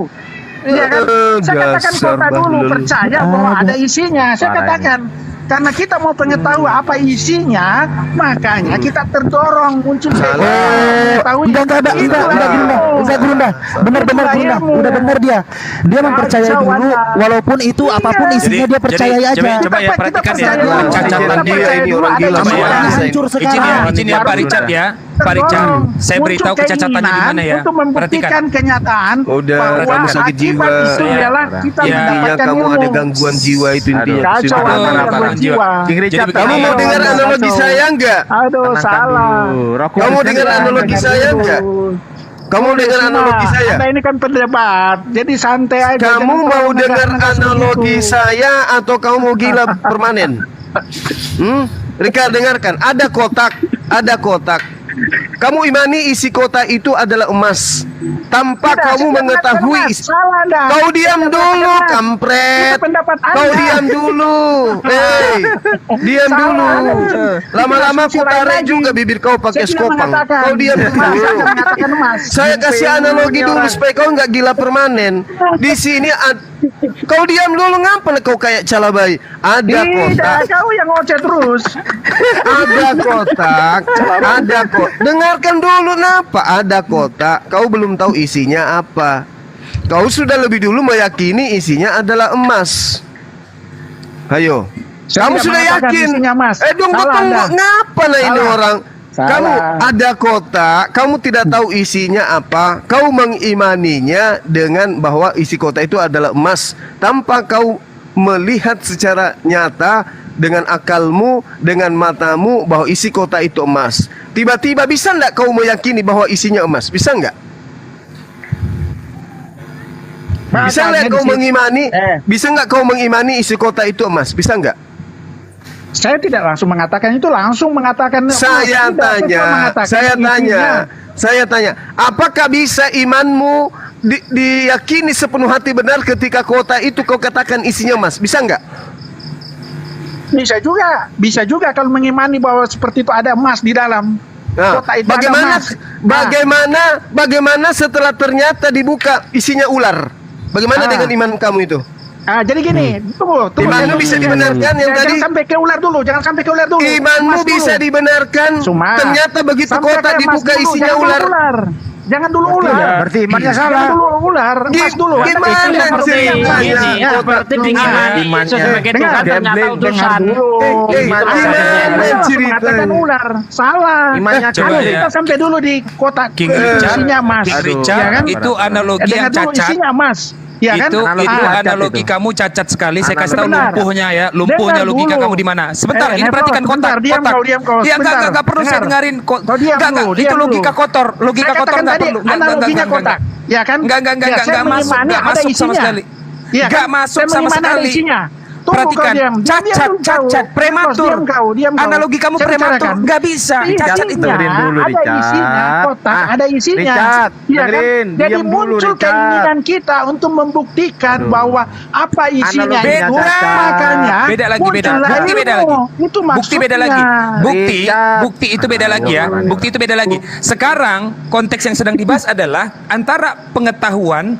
Iya kan? Saya katakan Dasar kota dulu, bahlul. percaya bahwa ada isinya. Saya katakan karena kita mau mengetahui apa isinya, makanya kita terdorong muncul mengetahui. Enggak Gerunda. Benar-benar Gerunda. Udah benar dia. Dia mempercayai Kacau dulu Anda. walaupun itu apapun isinya dia percayai aja. Coba ya perhatikan ya cacatan Kita dia percaya ini dulu orang ada gila, isinya. Pak. Semuanya hancur Izin ya, sekarang. izin ya Pak Richard ya. Pak Richard, saya beritahu kecacatannya di mana ya. Untuk membuktikan Perhatikan. kenyataan Udah, bahwa kamu sakit jiwa. akibat itu Saya- ialah kita Ya, Intinya mendapatkan kamu ilmu. ada gangguan jiwa itu intinya. Kacau Sudah. Anda, Aduh, gangguan Pak jiwa. King Richard, Jadi Kamu mau begini. dengar analogi saya enggak? Aduh, salah. Kamu dengar analogi saya enggak? Kamu dengar analogi saya? Anda ini kan pendebat, jadi santai aja. Kamu jangan mau terlalu dengar menegas analogi begitu. saya atau kamu mau gila permanen? Rika, dengarkan, ada kotak, ada kotak. Kamu imani isi kota itu adalah emas tanpa Tidak, kamu saya mengetahui mengatakan isi. salah Anda. Kau diam Saya dulu, mengatakan kampret. itu pendapat Kau Anda. diam dulu. Hei, diam Salah dulu. Anda. Lama-lama Tidak aku lain tarik lagi. juga bibir kau pakai Saya tidak skopang. mengatakan Kau diam emas, dulu. saya mengatakan emas. Saya kasih analogi dulu supaya kau nggak gila permanen. Di sini kau diam dulu, ngapa kau kayak calabai? Ada kotak, Tidak, kau yang ngoceh terus. ada kotak, ada kotak. Dengarkan dulu, napa ada kotak? Kau belum tahu isinya apa. Kau sudah lebih dulu meyakini isinya adalah emas. Ayo, Saya kamu tidak sudah mengatakan yakin? isinya emas. Dong, Salah tunggu. Anda. Ngapa lah ini Salah. orang? Salah. Kamu ada kotak, kamu tidak tahu isinya apa. Kau mengimaninya dengan bahwa isi kotak itu adalah emas tanpa kau melihat secara nyata dengan akalmu, dengan matamu bahwa isi kotak itu emas. Tiba-tiba bisa enggak kau meyakini bahwa isinya emas? Bisa enggak? Bisa enggak Makanya kau di situ- mengimani? Eh. Bisa enggak kau mengimani isi kotak itu emas? Bisa enggak? Saya tidak langsung mengatakan itu, langsung mengatakan Saya tidak, tanya, cuma mengatakan saya isinya. tanya, apakah bisa imanmu diyakini sepenuh hati benar ketika kota itu kau katakan isinya emas? Bisa enggak? Bisa juga kalau mengimani bahwa seperti itu ada emas di dalam. Nah, Kota itu ada emas. bagaimana setelah ternyata dibuka isinya ular? Bagaimana Ah. dengan iman kamu itu? Jadi gini, tunggu. Imanmu bisa dibenarkan yang Jangan tadi? sampai ke ular dulu, jangan sampai ke ular dulu. Imanmu Emas dulu. bisa dibenarkan. Cuma Ternyata begitu sampai kota ke emas dibuka dulu, isinya jangan ular. dulu Jangan dulu ular. Berarti imannya Jangan salah. dulu ular, emas dulu. Gimana ceritanya? Seperti mengimani sesuatu itu kan ternyata utusan. Gimana cerita? bagaikan ular. Salah. Imannya Coba Ayo ya. kita sampai dulu di kotak King Richard, isinya emas. King Aduh. Richard, Ya kan? itu analogi yang Dengar dulu cacat. isinya emas. Ya kan? Itu cacat analogi itu. kamu cacat sekali. Saya kasih tahu Sebentar. lumpuhnya ya. Lumpuhnya Dengar logika dulu. kamu di mana? Sebentar, ini Nepal, perhatikan kotak. sebentar, diam kotak. kau, diam kau. Ya Sebentar. enggak perlu saya Dengar. dengarin. Kau diam Enggak, dulu, itu diam logika dulu. kotor. Logika Saya kotor katakan enggak tadi perlu. Enggak, analoginya kotak. Ya kan? Enggak Ya, saya masuk. mengimani Enggak ada masuk sama isinya. sekali. Iya Enggak kan? masuk Saya sama mengimani ada sekali. isinya. Tunggu Perhatikan, kau diam. cacat, prematur. Diam kau. Analogi kamu Saya prematur, bicarakan. nggak bisa. Cacat itu. Dengerin dulu, ada Richard. isinya, kotak ada isinya. Richard, Iya kan? dengerin. Jadi Diam dulu, muncul Richard. keinginan kita untuk membuktikan Aduh. bahwa apa isinya Analoginya itu. cacat. Makanya Beda lagi, beda. muncullah Bukti beda ilmu. lagi. Itu Bukti beda maksudnya. lagi. Bukti, Richard. bukti itu beda lagi ya. Bukti itu beda lagi. Sekarang konteks yang sedang dibahas adalah antara pengetahuan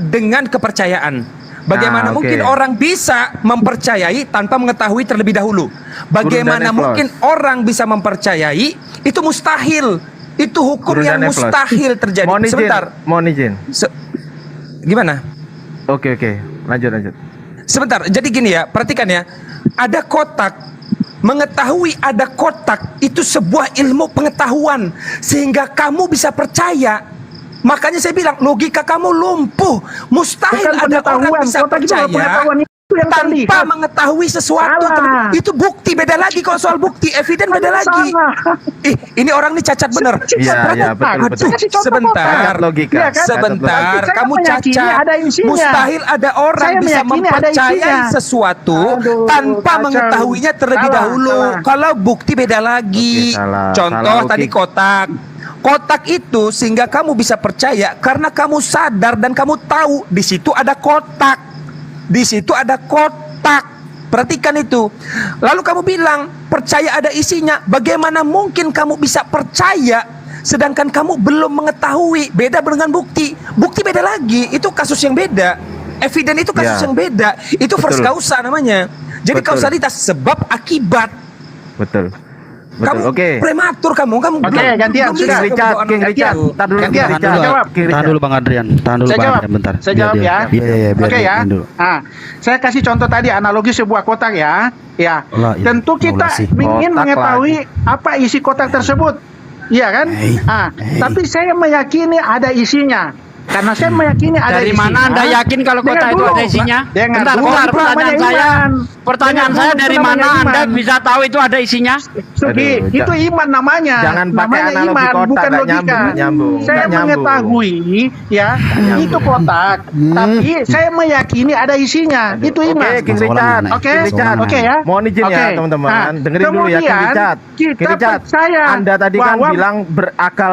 dengan kepercayaan. Bagaimana Ah, oke. mungkin orang bisa mempercayai tanpa mengetahui terlebih dahulu? Bagaimana Guru dan mungkin orang bisa mempercayai? Itu mustahil. Itu hukum Guru yang dan Eflos. mustahil terjadi. Mohon izin, Sebentar. mohon izin. Gimana? Oke, lanjut. Sebentar, jadi gini ya, perhatikan ya. Ada kotak, mengetahui ada kotak itu sebuah ilmu pengetahuan sehingga kamu bisa percaya. Makanya saya bilang logika kamu lumpuh. Mustahil Bukan ada orang pengetahuan. bisa Kotak itu percaya pengetahuan itu yang tanpa terlihat. mengetahui sesuatu. Salah. Itu bukti beda lagi. Kalau soal bukti, eviden beda Salah. lagi. Ini orang ini cacat bener. Iya, betul. Aduh, Kasih contoh sebentar. Cacat logika. Iya kan? Sebentar, Saya kamu meyakini cacat. ada isinya. Mustahil ada orang Saya bisa meyakini ada mempercayai isinya. sesuatu Aduh, tanpa kacau. mengetahuinya terlebih Salah, dahulu. salah. Kalau bukti beda lagi. Oke, salah. Contoh Salah, tadi oke. kotak. Kotak itu sehingga kamu bisa percaya karena kamu sadar dan kamu tahu di situ ada kotak. Di situ ada kotak. Perhatikan itu. Lalu kamu bilang percaya ada isinya. Bagaimana mungkin kamu bisa percaya sedangkan kamu belum mengetahui? Beda dengan bukti. Bukti beda lagi. Itu kasus yang beda. Eviden itu kasus Ya. yang beda. Itu first Betul. causa namanya. Jadi Betul. kausalitas sebab akibat. Betul. Kamu Oke. prematur kamu. Oke, belum- gantian, belum sudah. bisa Richard, kebawa King anak Richard. itu. Tar dulu, Gantian, King Richard. saya jawab. King Tahan Richard. dulu Bang Adrian, tahan dulu Saya Bang jawab. Adrian bentar. Saya Biar jawab dia- ya. Iya, biar Oke dia ya. main dulu. Saya kasih contoh tadi analogi sebuah kotak ya. Ya. Lah, iya. Tentu kita Allah sih. ingin Kotak mengetahui apa isi kotak tersebut. Iya kan? Tapi saya meyakini ada isinya. Karena saya meyakini ada Dari isinya. mana Anda yakin kalau Dengar kotak itu dulu. ada isinya? Dengar Bentar, dulu, bentar, itu pertanyaan namanya saya. iman. Pertanyaan Dengar saya dulu, dari itu mana namanya Anda iman. bisa tahu itu ada isinya? Sugi, Aduh, itu iman namanya. Jangan pakai namanya analogi iman, kotak, bukan nggak logika. nyambung. Saya Nggak nyambung. mengetahui ya, itu kotak. Tapi saya meyakini ada isinya. Itu iman. Oke, King Masalah Richard. nih. Oke, King Richard. oke ya. Mohon izin ya, Oke. teman-teman. Nah, Dengerin dulu ya, King kemudian Richard. kita King Richard, percaya Anda tadi kan bahwa- bilang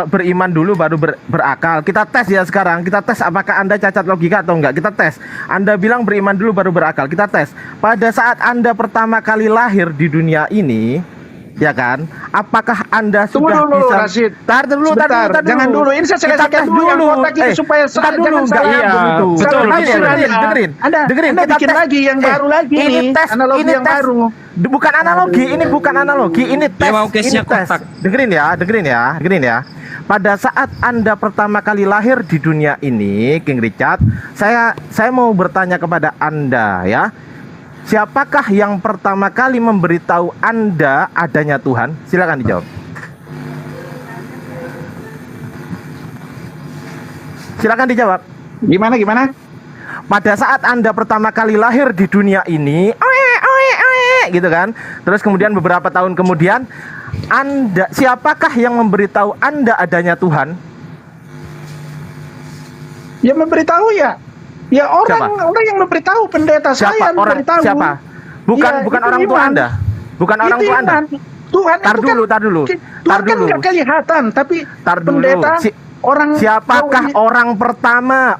beriman dulu baru berakal. Kita tes ya sekarang. Kita tes apakah Anda cacat logika atau enggak. Kita tes. Anda bilang beriman dulu baru berakal. Kita tes. Pada saat Anda pertama kali lahir di dunia ini, ya kan? Apakah Anda Tunggu sudah dulu, bisa? Rashid. Tar dulu. Sebentar, jangan dulu. Ini saya Kita selesaikan tes dulu yang kotak itu supaya tar dulu, jangan enggak salah. nyambung itu. Betul, Dengerin, betul. dengerin. Anda Kita bikin tes. lagi yang baru lagi ini nih. tes, Analogi ini yang tes. baru. Bukan analogi, ini bukan analogi, ini tes. mau case-nya Ini tes. kotak. Dengerin ya. Pada saat Anda pertama kali lahir di dunia ini, King Richard, saya mau bertanya kepada Anda ya. Siapakah yang pertama kali memberitahu Anda adanya Tuhan? Silakan dijawab. Silakan dijawab. Gimana? Pada saat Anda pertama kali lahir di dunia ini, gitu kan. Terus kemudian beberapa tahun kemudian, Anda, siapakah yang memberitahu Anda adanya Tuhan? Ya memberitahu ya. Ya orang yang memberitahu, pendeta saya Orang memberitahu. siapa? Bukan Ya, bukan itu orang tua iman. Anda. Bukan orang Itu tua Anda. iman. Tuhan Tar itu dulu, kan, tar dulu. Tuhan Tar kan dulu. nggak kelihatan, tapi Tar dulu. pendeta orang Siapakah oh,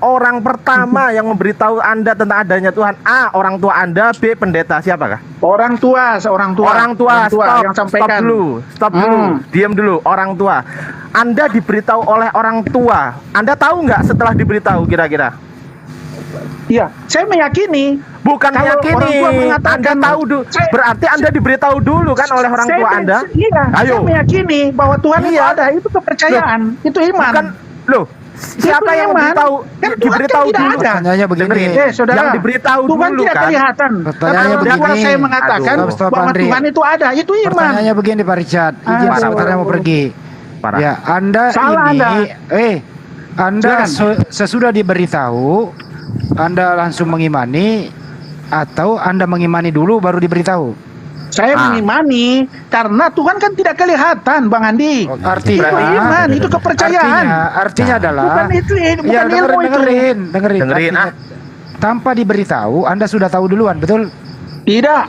orang pertama yang memberitahu Anda tentang adanya Tuhan? A, orang tua Anda, B, pendeta. Siapakah? orang tua, Orang tua, yang sampaikan. stop dulu, diam dulu. Orang tua, Anda diberitahu oleh orang tua. Anda tahu nggak setelah diberitahu kira-kira? Iya, saya meyakini. Bukan Kalau meyakini. orang tua mengatakan, Anda tahu dulu. saya- Berarti Anda diberitahu dulu kan oleh orang tua Anda. Iya, Ayo. saya meyakini bahwa Tuhan itu Iya. ada, itu kepercayaan, itu iman. Bukan, loh, Siapa Itu yang iman. memberitahu? Kan Tuhan Diberitahu kan tidak dulu. ada. Pertanyaannya begini. Dengerin. Saudara, Yang diberitahu Tuhan dulu tidak kan. kelihatan. Pertanyaannya Tapi begini. saya mengatakan Aduh. Stop, bahwa Andri. Tuhan itu ada, itu iman. Pertanyaannya begini Pak Richard, izin Aduh. sebentar mau pergi. Parah. Ya, Anda Salah ini, Anda. sesudah diberitahu, Anda langsung mengimani atau Anda mengimani dulu baru diberitahu? Saya mengimani karena Tuhan kan tidak kelihatan, Bang Andi. Artinya, itu iman, itu kepercayaan. Artinya adalah, Bukan itu, bukan ya ilmu itu. dengerin. Dengerin, Artinya, tanpa diberitahu, Anda sudah tahu duluan, betul? Tidak.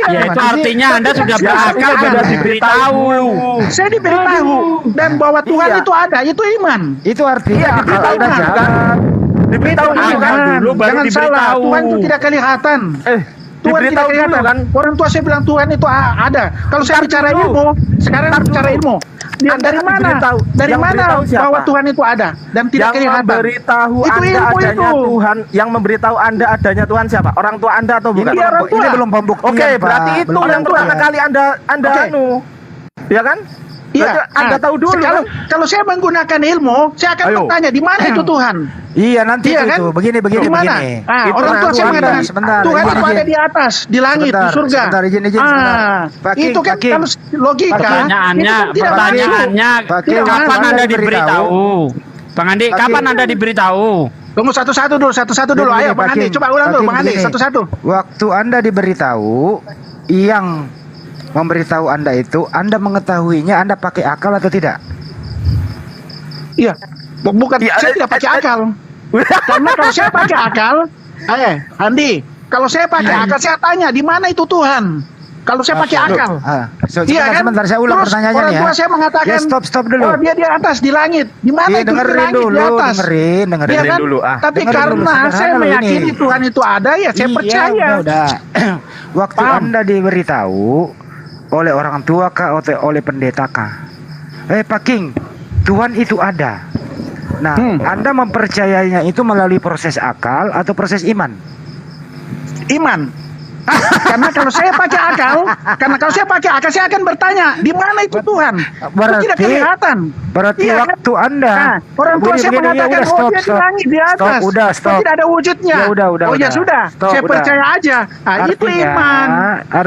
Ya itu artinya Anda sudah berakal sudah diberitahu. Saya diberitahu dan bahwa Tuhan itu ada, itu iman. Itu artinya akal Anda jalan. Diberitahu dulu kan. Jangan, dulu, baru jangan salah. diberitahu. Tuhan itu tidak kelihatan. Tuhan tidak diberitahu dulu kelihatan. kan. Orang tua saya bilang Tuhan itu ada. Kalau saya bicara dulu. ilmu, sekarang bicara ilmu. Anda Dari kan mana? diberitahu. Dari Yang mana beritahu siapa? bahwa Tuhan itu ada dan tidak Yang kelihatan? memberitahu Itu Anda ilmu adanya itu. Tuhan, yang memberitahu Anda adanya Tuhan siapa? Orang tua Anda atau bukan? Ini orang tua. Ini belum pembuktian. Oke, Pak. berarti itu Belum yang pertama pembuktian. kali Anda Oke. anu. Ya kan? Iya. Berarti Anda tahu dulu Kalau kan? kalau saya menggunakan ilmu, saya akan Ayo. bertanya di mana itu Tuhan? Iya nanti Iya itu, kan? begini Di mana? Ah, Itu orang tua nanti saya Anda. mengatakan Sebentar, Tuhan izin, itu ada izin. di atas, di langit, di surga. Sebentar, izin, sebentar. Pak King, Itu kan Pak King. kalau logika. Pertanyaannya, itu kan tidak pertanyaannya, masuk. Pak King, Tidak kapan masuk. Anda diberitahu? Bang Andi, Pak kapan King. Anda diberitahu? Tunggu satu-satu dulu. Begini, Ayo Pak Bang Andi, King. coba ulang Pak dulu King, Bang Andi, begini. satu-satu. Waktu Anda diberitahu, yang memberitahu Anda itu, Anda mengetahuinya, Anda pakai akal atau tidak? Iya. Bukan, saya tidak pakai akal. Karena kalau saya pakai akal, Andi, kalau saya pakai akal, saya tanya di mana itu Tuhan? Kalau saya pakai akal. Sebentar, saya ulang Terus pertanyaannya orang ya. tua saya mengatakan, Ya, stop dulu. Oh, dia di atas, di langit. Di mana Iya, itu? Di dengerin langit, dulu, di atas. dengerin Iya kan? dulu, Tapi Dengerin dulu, karena sederhana saya loh meyakini ini. Tuhan itu ada, ya saya Iya, percaya. udah. Waktu Paham? Anda diberitahu oleh orang tua kah atau oleh pendeta kah? Pak King, Tuhan itu ada. Nah, Anda mempercayainya itu melalui proses akal atau proses iman? Iman. Karena kalau saya pakai akal, saya akan bertanya, di mana itu Tuhan? Itu tidak kelihatan. Berarti Iya, waktu Anda Nah, orang tua saya mengatakan, oh dia di langit, di atas. Stop. Oh, tidak ada wujudnya. Ya, udah, oh ya udah. sudah, Stop, saya udah. percaya aja. Nah, itu Artinya- iman.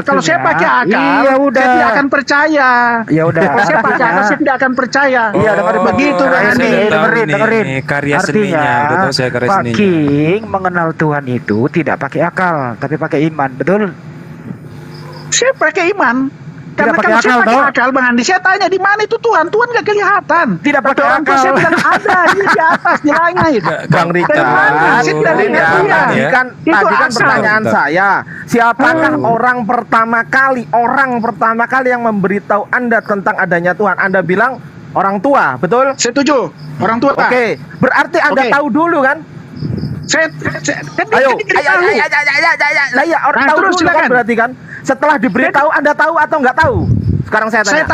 Kalau saya pakai akal, iya, udah. saya tidak akan percaya. Ya udah. Kalau saya pakai akal, saya tidak akan percaya. Iya, dengerin begitu Bang Andi. Andi. Dengerin. Ini karya Artinya, seninya, udah tahu saya karya Pak seninya. King mengenal Tuhan itu tidak pakai akal, tapi pakai iman, betul? Saya pakai iman. Karena pakai kalau saya akal, pakai toh? akal, Bang Andi, saya tanya di mana itu Tuhan? Tuhan nggak kelihatan. Tidak Tapi pakai orang tua akal. saya bilang ada, dia di atas, di langit. Bang Richard, Saya tidak dengerin ya. lihat dia. Tadi kan, Itu tadi kan asal. pertanyaan saya, siapakah orang pertama kali yang memberitahu Anda tentang adanya Tuhan? Anda bilang orang tua, betul? Setuju. Orang tua. Oke, berarti Anda Oke. tahu dulu kan? Saya kan dia Ayo, diberitahu. lah ya orang Nah, tahu terus dulu kan silakan. berarti kan? Setelah diberitahu Anda tahu atau nggak tahu? Sekarang saya Saya tanya.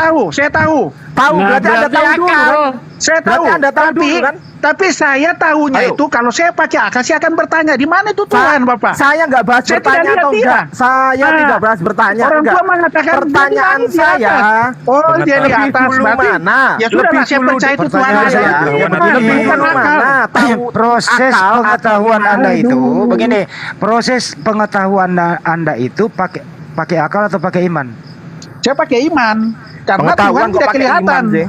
tahu. Tahu Nah, berarti Anda berarti tahu dulu akal. kan? Saya tahu. Berarti Anda tahu dulu kan? Tapi saya tahunya Ayo. itu kalau saya pakai akal, saya akan bertanya di mana itu Tuhan, Bapak? Saya nggak bahas Saya bertanya tidak lihat atau dia. enggak. Saya Nah, tidak bahas bertanya. Orang enggak. tua mengatakan Pertanyaan dia di saya, atas. Oh, dia di lebih atas. dulu Berarti mana? ya sudah Lebih lah, saya dulu percaya itu Tuhan pertanyaan ada. saya, Itu lebih iman, lebih bukan dulu akal. mana? Tahu Proses akal atau pengetahuan iman? Anda itu begini, proses pengetahuan Anda itu pakai akal atau pakai iman? Saya pakai iman. Karena Pengetahuan Tuhan kok tidak pakai kelihatan. iman sih.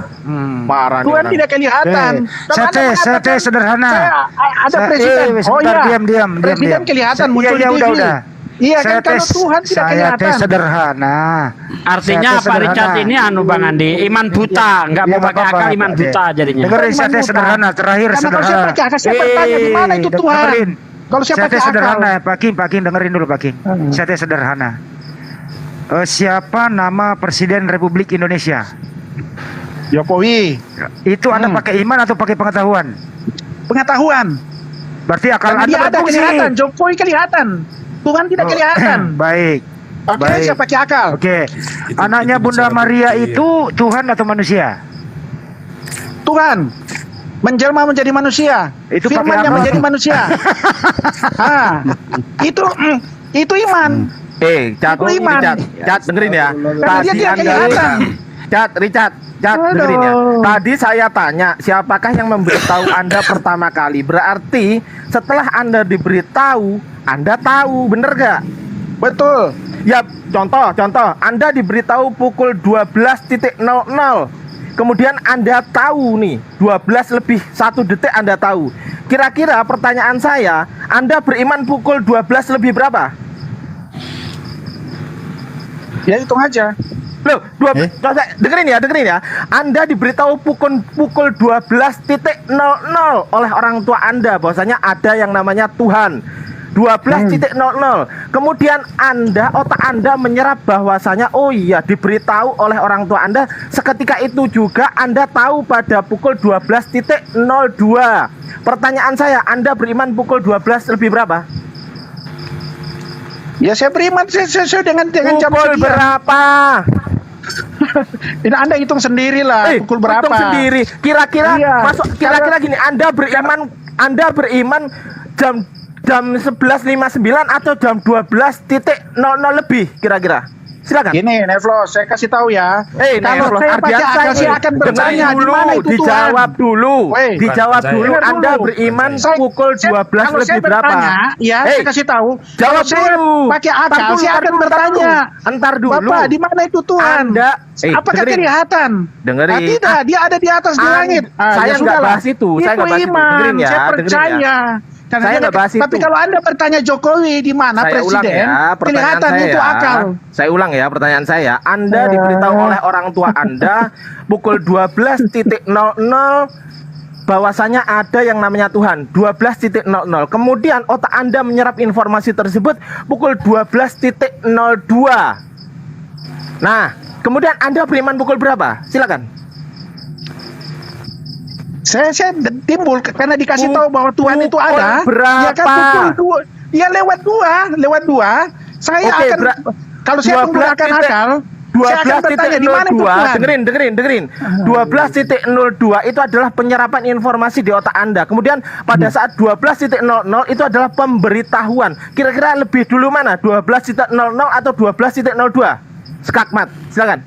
Parah nih Tuhan orang. tidak kelihatan. Kalau Saya Anda mengatakan, tes sederhana. Ada presiden. Sebentar, diam. Presiden kelihatan muncul di Iya, TV. udah. Iya kan, kalau Tuhan tidak Saya kelihatan. tes sederhana. Artinya Saya tes Pak Richard sederhana. ini Bang Andi, iman buta, nggak Iya, mau pakai apa-apa, akal, iman Pak. buta jadinya. Dengerin, saya Iman tes buta. sederhana. Terakhir Karena kalau saya sederhana. pakai akal, saya bertanya di mana itu Tuhan. Dengerin. Kalau saya Saya pakai tes akal. sederhana ya, Pak King dengerin dulu Pak King. Saya tes sederhana. Siapa nama Presiden Republik Indonesia? Jokowi. Itu Anda pakai iman atau pakai pengetahuan? Pengetahuan. Berarti akal Karena Anda dia ada berfungsi. kelihatan. Jokowi kelihatan. Tuhan tidak kelihatan. Baik. Oke, Baik. saya pakai akal. Oke. Anaknya itu Bunda bicara Maria bukti. itu Tuhan atau manusia? Tuhan menjelma menjadi manusia. Itu pakai Firman-Nya akal. menjadi manusia. itu iman. Cat, Itu iman. Cat, dengerin ya. Karena dia tidak kelihatan. Richard, dengerin ya. Tadi saya tanya, siapakah yang memberitahu Anda pertama kali? Berarti setelah Anda diberitahu, Anda tahu, bener gak? Betul. Ya, contoh, Anda diberitahu pukul 12.00. Kemudian Anda tahu nih, 12 lebih 1 detik Anda tahu. Kira-kira pertanyaan saya, Anda beriman pukul 12 lebih berapa? Ya hitung aja. Loh, dengerin ya. Anda diberitahu pukul 12.00 oleh orang tua Anda bahwasanya ada yang namanya Tuhan. 12.00. Kemudian otak Anda menyerap bahwasanya oh iya diberitahu oleh orang tua Anda. Seketika itu juga Anda tahu pada pukul 12.02. Pertanyaan saya, Anda beriman pukul 12 lebih berapa? Ya saya beriman sesuai dengan jam pukul sekian. berapa? Ini Anda hitung sendiri lah pukul berapa. Hitung sendiri. Kira-kira masuk kira-kira gini, Anda beriman jam 11.59 atau jam 12.00 lebih kira-kira. Silakan. Gini, Nevlos, saya kasih tahu ya. Kalau Nevlos, saya pakai akal, saya akan bertanya di mana itu dijawab Tuhan. dulu. Dijawab dulu. Dengar Anda dulu. beriman pukul 12 kalau lebih saya berapa? bertanya, ya saya kasih tahu. Jawab Kalau saya dulu. pakai akal, saya akan bertanya. Entar dulu. Bapak, di mana itu Tuhan? Apakah dengerin. kelihatan? Dengerin. Tidak, dia ada di atas di langit. Saya nggak bahas itu. Saya nggak bahas itu. Iman, Dengerin ya. saya Dengerin percaya. ya. Saya nggak bahas itu. Tapi kalau Anda bertanya Jokowi di mana Saya ulang presiden, ya, pertanyaan kelihatan saya itu akal. Saya ulang ya pertanyaan saya. Anda diberitahu oleh orang tua Anda pukul 12.00 bahwasanya ada yang namanya Tuhan. 12.00. Kemudian otak Anda menyerap informasi tersebut pukul 12.02. Nah, kemudian Anda beriman pukul berapa? Silakan. Saya timbul karena dikasih tahu bahwa Tuhan itu ada. Berapa? Ya kan pukul 2. Ya lewat 2. Saya akan kalau saya menggunakan akal, saya akan bertanya di mana itu Tuhan. Dengerin. 12.02 itu adalah penyerapan informasi di otak Anda. Kemudian pada saat 12.00 itu adalah pemberitahuan. Kira-kira lebih dulu mana? 12.00 atau 12.02? Skakmat, silakan.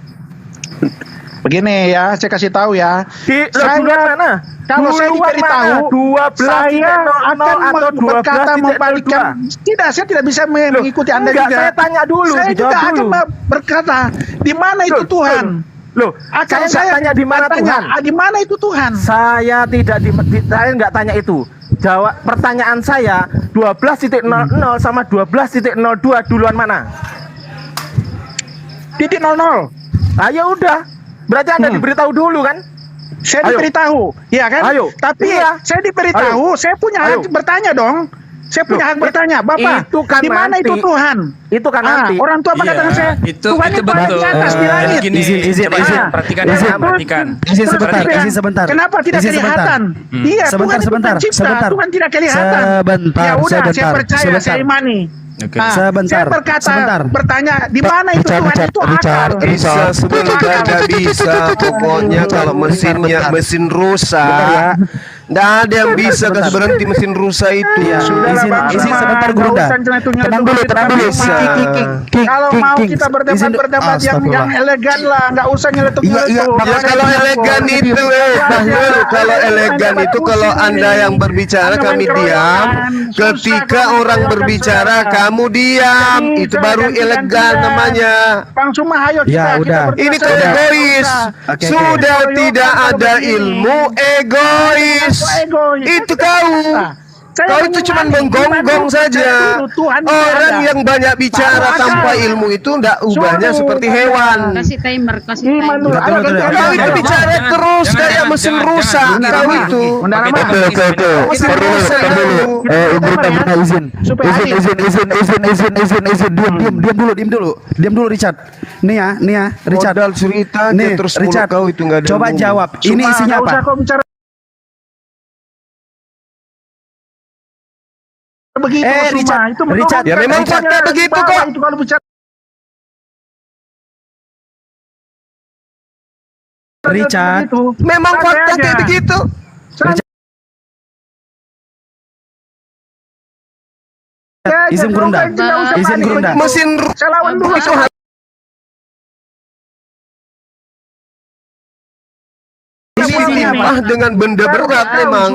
Begini ya, saya kasih tahu ya. Saya mana? Kalau saya diberitahu 12.00 atau berkata membalikkan. Tidak, saya tidak bisa mengikuti Anda juga. Saya tanya dulu. Saya juga akan berkata, di mana itu Tuhan? Loh, saya tanya di mana Tuhan? Di mana itu Tuhan? Saya saya nggak tanya itu. Jawab pertanyaan saya 12.00 sama 12.02 duluan mana? Titik 00. Ayo udah. Berarti Anda diberitahu dulu kan? Saya diberitahu, ya kan? Ayo. Tapi saya diberitahu, saya punya hak bertanya dong. Saya punya hak bertanya, Bapak. Itu kan di mana itu Tuhan? Itu kan nanti. Orang tua mengatakan saya, Tuhan itu ada di atas di langit. Izin. Perhatikan. Izin sebentar. Kenapa tidak kelihatan? Iya, Tuhan itu pencipta. Tuhan tidak kelihatan. Ya udah, saya percaya, saya imani. Sebentar. Saya bertanya, di mana itu Tuhan itu akal? Bisa sebentar nggak bisa. Pokoknya kalau mesin rusak, nggak ada yang bisa kasih berhenti mesin rusak itu. Izin sebentar Gurunda. Tenang dulu. Kalau mau kita berdebat yang elegan lah, nggak usah nyeletuk-nyeletuk. Ya kalau elegan itu, kalau elegan itu kalau Anda yang berbicara kami diam. Ketika orang berbicara kamu diam, itu baru elegan namanya. Bang Suma, ayo Ya, udah. Ini kau egois. Sudah tidak ada ilmu egois. Itu kau. Kau itu cuma menggonggong saja. Orang yang banyak bicara tanpa ilmu itu ndak ubahnya seperti hewan. Kasih timer. Kau itu bicara terus kayak mesin rusak. Kau itu. Mesin rusak itu. Izin. Diam dulu Richard. Nih ya, Richard. Modal cerita Nih, terus Richard. kau itu nggak ada. Coba jawab. Ini isinya apa? Begitu, Richard. Ya memang fakta begitu kok. Itu kalau bicara Richard. Memang fakta kayak begitu. Izin Gurunda. Mesin saya lawan dulu. itu kalah dengan benda berat memang.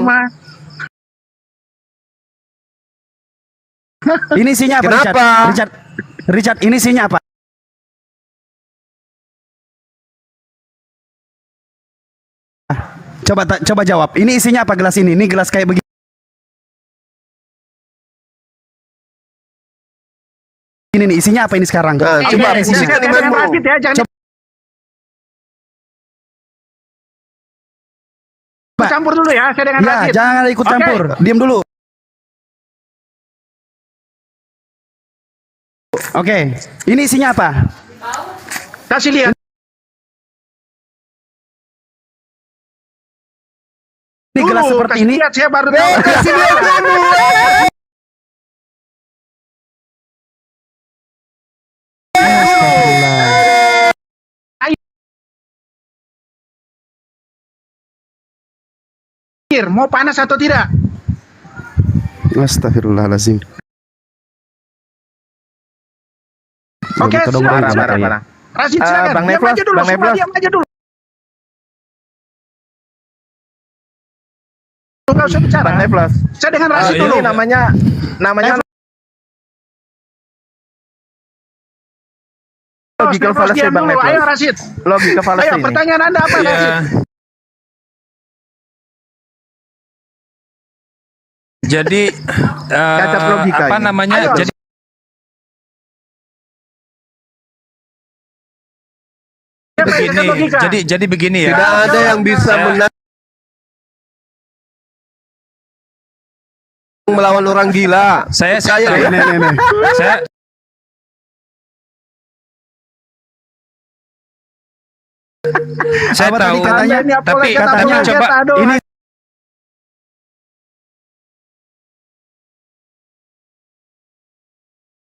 Ini isinya apa, Richard? Kenapa? Richard, ini isinya apa? Coba jawab. Ini isinya apa gelas ini? Ini gelas kayak begini. Ini nih, isinya apa ini sekarang? Nah, coba posisikan imanmu. Coba. Campur dulu ya, saya dengan Ya, Rashid. jangan ikut Oke. campur. Diam dulu. Oke, ini isinya apa? Kasih lihat. Ini gelas seperti kasih ini. lihat, saya baru tahu. Kasih lihat dulu. Mau panas atau tidak? Astagfirullahalazim. Oke, Marah. silakan. Rashid, silakan. Bang Diam Neflos, aja dulu, Bang semua Neflos. diam aja dulu. Nggak usah bicara. Bang Neflos. Saya dengan Rashid dulu. Ini namanya logical Neflos, fallacy, diam Bang dulu. Neflos. Ayo Rashid. Logika fallacy Ayo, ini. pertanyaan Anda apa, Ya, Rashid? jadi Cacat logika apa ini. namanya? Ayo. Jadi begini. Logika. Jadi begini ya. Tidak ada yang bisa menang melawan orang gila. Saya Percaya ya? saya saya Apa tahu, tadi katanya? Anda ini apa tapi lagi, katanya apa coba lagi, aduh. Ini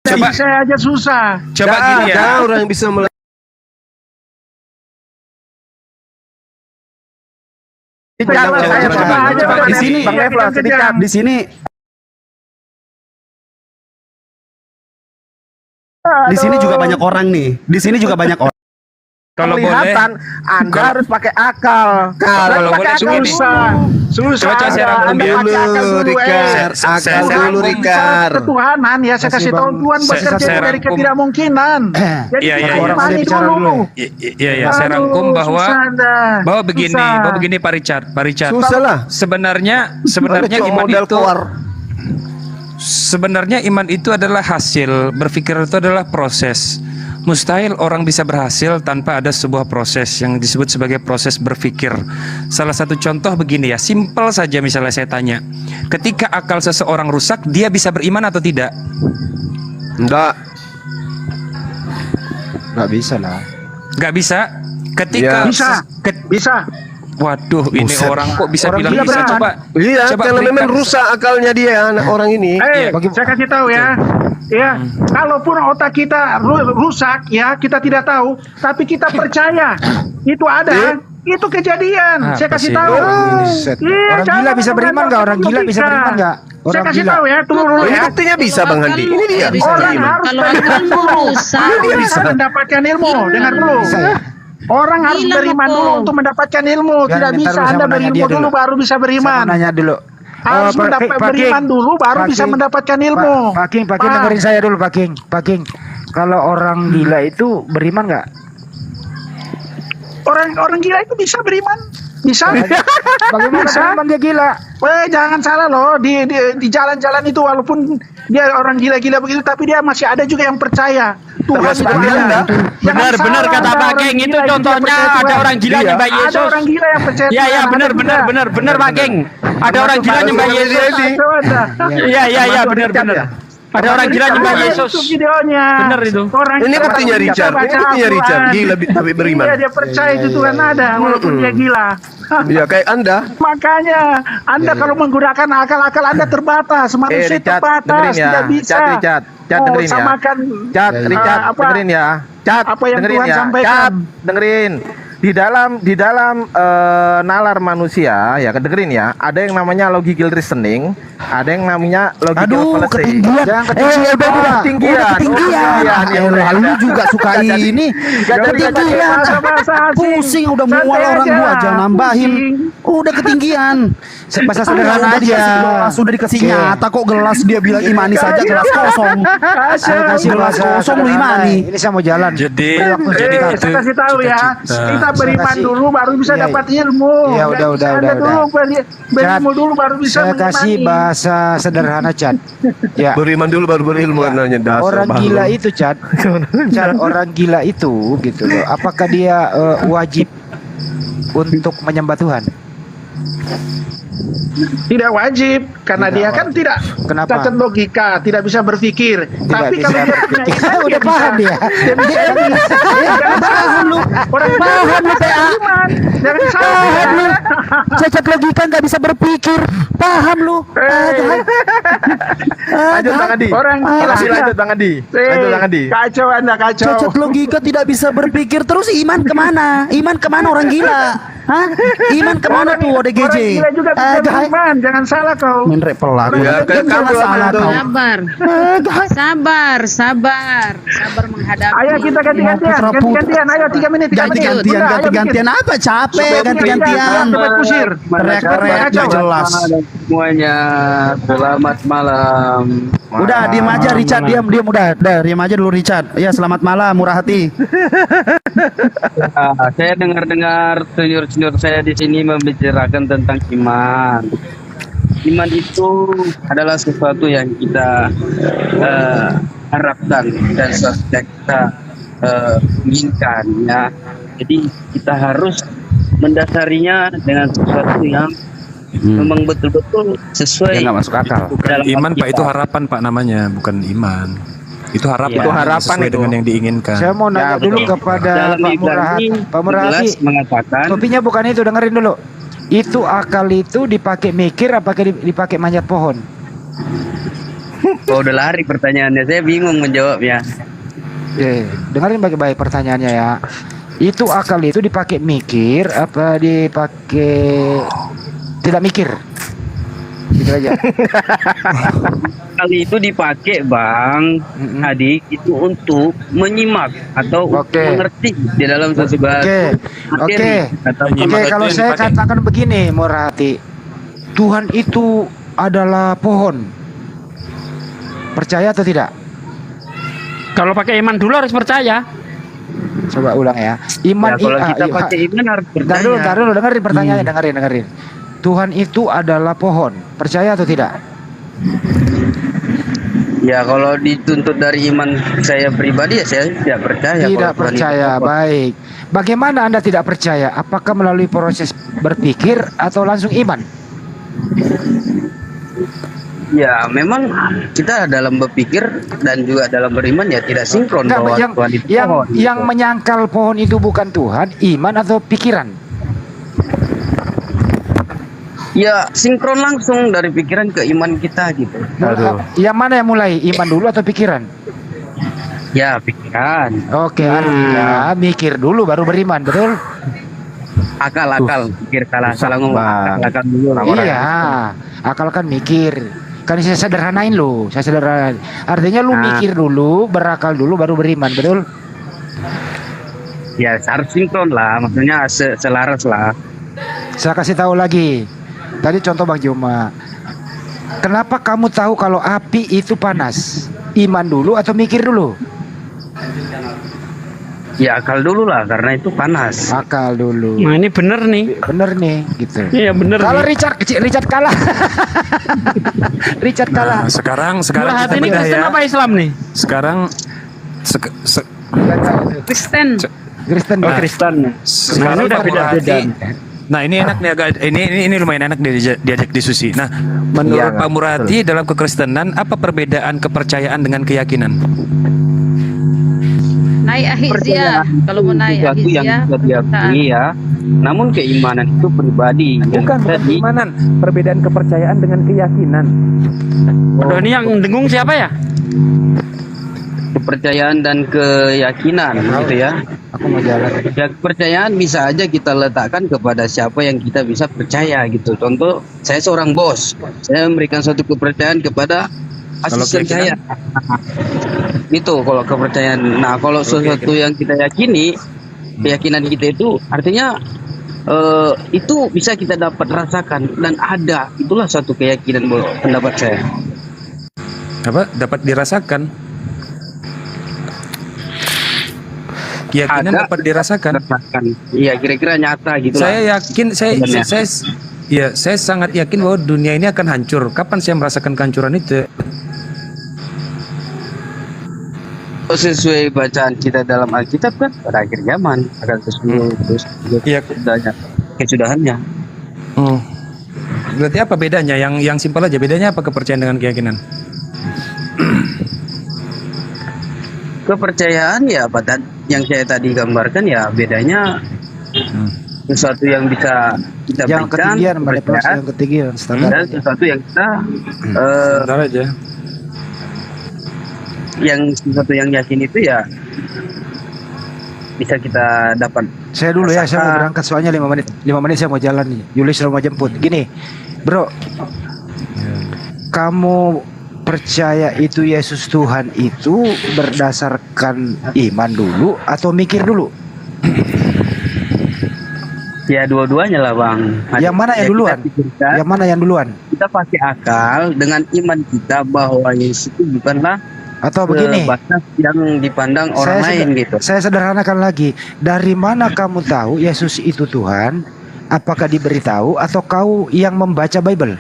coba Saya aja susah. coba Tidak gini ada ya. orang yang bisa melawan. Jangan saya coba, coba coba. aja Di sini. Bang Neflos, sedikit. di sini. Di sini juga banyak orang nih. Di sini juga banyak orang. Kalau boleh, Kelihatan Anda Kalau- harus pakai akal. kalau boleh begini. Susah. Coba saya rangkum Anda ya. pakai akal dulu, Rikar, Saya- akal saya dulu rangkum. Rikar. Ketuhanan ya, saya kasih tahu Tuhan Saya- bekerja saya dari rangkum. ketidakmungkinan. Jadi Iya, iya, kita iya. imani Saya bicara dulu. Iya, saya rangkum Aduh, bahwa susah Anda. begini Pak Richard. Susah lah. Sebenarnya Ada cuma iman modal itu keluar. sebenarnya iman itu adalah hasil, berpikir itu adalah proses. Mustahil orang bisa berhasil tanpa ada sebuah proses yang disebut sebagai proses berpikir. Salah satu contoh begini ya, simpel saja misalnya saya tanya, ketika akal seseorang rusak, dia bisa beriman atau tidak? Enggak. Nggak bisa lah. Gak bisa. Ketika Ya. Bisa. Bisa. Waduh, ini Buset. orang kok bisa Orang bilang gila bisa? beriman. Coba, Iya, coba karena berikan. memang rusak akalnya dia anak orang ini. Iya. Saya kasih tahu ya. Ya, kalaupun otak kita rusak ya, kita tidak tahu, tapi kita percaya itu ada, itu kejadian. Saya kasih tahu. Set. Iya, Orang jangan gila bisa beriman mengandalkan nggak? Orang gila bisa logika. beriman nggak? Saya Orang kasih gila. tahu ya, tunggu dulu Ini ya. buktinya bisa Bang Handi. Ini dia bisa Orang beriman. harus Kalau beriman akal dulu. rusak, Baru bisa mendapatkan ilmu. Dengar dulu. Bisa ya? Orang harus Gila, beriman Koko. dulu untuk mendapatkan ilmu. Ya, Tidak bentar bisa dulu, saya Anda mau nanya berilmu dia dulu dulu. baru bisa Saya beriman. mau nanya dulu. Harus beriman dulu baru bisa mendapatkan ilmu. Pak King dengerin saya dulu Pak King. Kalau orang gila itu beriman nggak? Orang gila itu bisa beriman. Bisa. Bagaimana Bisa. beriman dia gila? Jangan salah loh, di jalan-jalan itu walaupun dia orang gila-gila begitu, tapi dia masih ada juga yang percaya Tuhan itu seperti ada. Anda. Jangan Benar salah, kata ada Pak orang King, gila itu yang contohnya percaya ada Tuhan. orang gila Iya. nyembah Ada Yesus. orang gila yang percaya Iya, Tuhan, iya, ada benar juga. Pak King. Ada orang gila nyembah Yesus. Ada. Iya, benar. Ada orang gila nyembah Yesus. Itu videonya. Benar itu. Orang Ini gila buktinya bisa Richard. baca Ini buktinya Al-Quran. Richard. Gila tapi beriman. Iya, dia percaya itu Tuhan ada walaupun dia gila. Ya kayak Anda. Makanya Anda kalau menggunakan akal Anda terbatas, manusia Richard, terbatas, dengerin ya. tidak bisa. Richard, dengerin ya. Samakan Richard, apa- dengerin ya. apa yang dengerin Tuhan ya. sampaikan. Dengerin. di dalam nalar manusia ya, dengerin ya, ada yang namanya logical reasoning, ada yang namanya logical fallacy. Ketinggian. Udah ketinggian. Lalu juga suka ini. Ketinggian. Pusing udah mual orang gua, jangan nambahin. Udah ketinggian. Bahasa sederhana aja. Sudah dikasih nyata kok gelas, dia bilang imani saja gelas kosong. Saya kasih gelas kosong lu imani. Ini saya mau jalan. Jadi Saya kasih tahu ya, kita beriman Kasih. dulu baru bisa Iya, dapat ilmu. Iya, udah. Anda dulu berilmu dulu baru bisa Saya kasih mengimani. bahasa sederhana, Chat. Ya. Beriman dulu baru berilmu, nanya dasar Orang bahlul. gila itu, Chat. Orang gila itu gitu loh. Apakah dia wajib untuk menyembah Tuhan? Tidak wajib karena Tidak dia kan wajib. tidak Kenapa? cacat logika, tidak bisa berpikir. Tapi bisa kalau dia punya berpikir. iman, Udah dia paham bisa. dia. Dia bisa Paham lu. Orang Paham lu, PA. iman. Jangan salah. Paham lu. Cacat logika nggak bisa berpikir. Paham lu. Lanjut Bang Adi. Orang gila. Lanjut Bang Adi. Lanjut Bang Adi. Kacau Anda, kacau. Cacat logika tidak bisa berpikir, terus iman kemana? Iman kemana orang gila? Hah? Iman kemana tuh Orang ODGJ? gila juga bisa beriman, jangan salah kau. Menrek pelak. Ya, kayak kamu salah tuh. kau. Sabar menghadapi. Ayo kita ganti-gantian. Ayo 3 menit. Ganti-gantian apa? Capek ganti-gantian. Cepat kusir. Teriak-teriak nggak jelas. Semuanya, selamat malam. Udah diam aja Richard, diam udah diam aja dulu Richard. Ya selamat malam murah hati. Saya dengar-dengar senior saya di sini membicarakan tentang iman. Iman itu adalah sesuatu yang kita harapkan dan sesuatu yang kita inginkan ya. Jadi kita harus mendasarinya dengan sesuatu yang memang betul-betul sesuai. Ya, nggak masuk akal. bukan iman Pak, itu harapan Pak namanya, bukan iman. Itu harapan. Itu harapan sesuai itu. dengan yang diinginkan. Saya mau nanya dulu kepada Dalam Pak Ibrani Murahati. jelas mengatakan Topiknya bukan itu, dengerin dulu. Itu akal itu dipakai mikir apa dipakai manjat pohon? udah lari pertanyaannya, saya bingung menjawabnya. Dengerin baik-baik pertanyaannya ya. Itu akal itu dipakai mikir apa dipakai tidak mikir? Gitu aja. Kali itu dipakai Bang Adik itu untuk menyimak atau Oke. mengerti di dalam satu bahasa. Oke. Oke, kalau saya katakan begini, Murahati. Tuhan itu adalah pohon. Percaya atau tidak? Kalau pakai iman dulu harus percaya. Coba ulang ya. Iman Kalau kita pakai iman harus percaya. Ntar dulu, dengerin pertanyaannya, dengerin. Tuhan itu adalah pohon. Percaya atau tidak? Ya kalau dituntut dari iman saya pribadi ya saya tidak percaya. Tidak kalau Tuhan percaya. itu. Baik. Bagaimana Anda tidak percaya? Apakah melalui proses berpikir atau langsung iman? Ya memang kita dalam berpikir dan juga dalam beriman ya tidak sinkron Enggak, bahwa yang, Tuhan itu yang, pohon, yang gitu. menyangkal pohon itu bukan Tuhan, iman atau pikiran? Ya sinkron langsung dari pikiran ke iman kita gitu. Yang mana yang mulai? Iman dulu atau pikiran? Ya pikiran. Oke, artinya mikir dulu baru beriman, betul? Akal pikir salah ngomong. Akal dulu. Iya, akal kan mikir. Kan saya sederhanain lu, saya sederhanain. Artinya lu mikir dulu, berakal dulu baru beriman, betul? Ya harus sinkron lah, maksudnya selaras lah. Saya kasih tahu lagi. Tadi contoh Bang Juma. Kenapa kamu tahu kalau api itu panas? Iman dulu atau mikir dulu? Ya akal dulu lah, karena itu panas. Akal dulu. Nah ini bener nih. Bener nih, gitu. Iya bener. Kalau Richard kalah. Richard kalah. Nah, sekarang Murahati kita ini bedah Kristen ya. apa Islam nih? Sekarang Kristen. Kristen. Kristen. sekarang udah Pak beda-beda. Murahati. Nah ini enak nih, agak ini lumayan enak diajak diskusi. Nah menurut Pak Murahati dalam kekristenan apa perbedaan kepercayaan dengan keyakinan? Naik ahizia. Kalau mau naik Sesuatu yang ahizia. bisa diakui ya. Namun keimanan itu pribadi. Bukan keimanan, perbedaan kepercayaan dengan keyakinan. Aduh, ini yang dengung siapa ya? kepercayaan dan keyakinan gitu ya. Aku mau jalan. Ya kepercayaan bisa aja kita letakkan kepada siapa yang kita bisa percaya gitu. Contoh, saya seorang bos, saya memberikan suatu kepercayaan kepada asisten saya. Itu kalau kepercayaan. Nah, kalau sesuatu yang kita yakini, keyakinan kita itu artinya itu bisa kita dapat rasakan dan ada. Itulah suatu keyakinan pendapat saya. Apa? Dapat dirasakan. Keyakinan Ada, dapat dirasakan. Iya, kira-kira nyata gitu lah. Saya yakin, saya sangat yakin bahwa dunia ini akan hancur. Kapan saya merasakan kehancuran itu? Sesuai bacaan kita dalam Alkitab kan pada akhir zaman akan sesuai terus Iya. kesudahannya. Berarti apa bedanya? Yang simpel aja, bedanya apa kepercayaan dengan keyakinan? Kepercayaan ya apa yang saya tadi gambarkan ya bedanya sesuatu yang bisa kita Yang berikan ketinggian, Mbak Deplos, kepercayaan, yang ketinggian standar. dan sesuatu yang kita Bentar aja. yang sesuatu yang yakin itu ya bisa kita dapat. Saya dulu ya, saya mau berangkat soalnya 5 menit. 5 menit saya mau jalan nih. Yulis sudah mau jemput. Gini, bro, kamu percaya itu Yesus Tuhan itu berdasarkan iman dulu atau mikir dulu? Ya dua-duanya lah bang. Yang mana yang duluan? Yang mana yang duluan? Kita pakai akal dengan iman kita bahwa Yesus itu bukanlah Atau begini, batas yang dipandang orang lain gitu. Saya sederhanakan lagi. Dari mana kamu tahu Yesus itu Tuhan? Apakah diberitahu atau kau yang membaca Bible?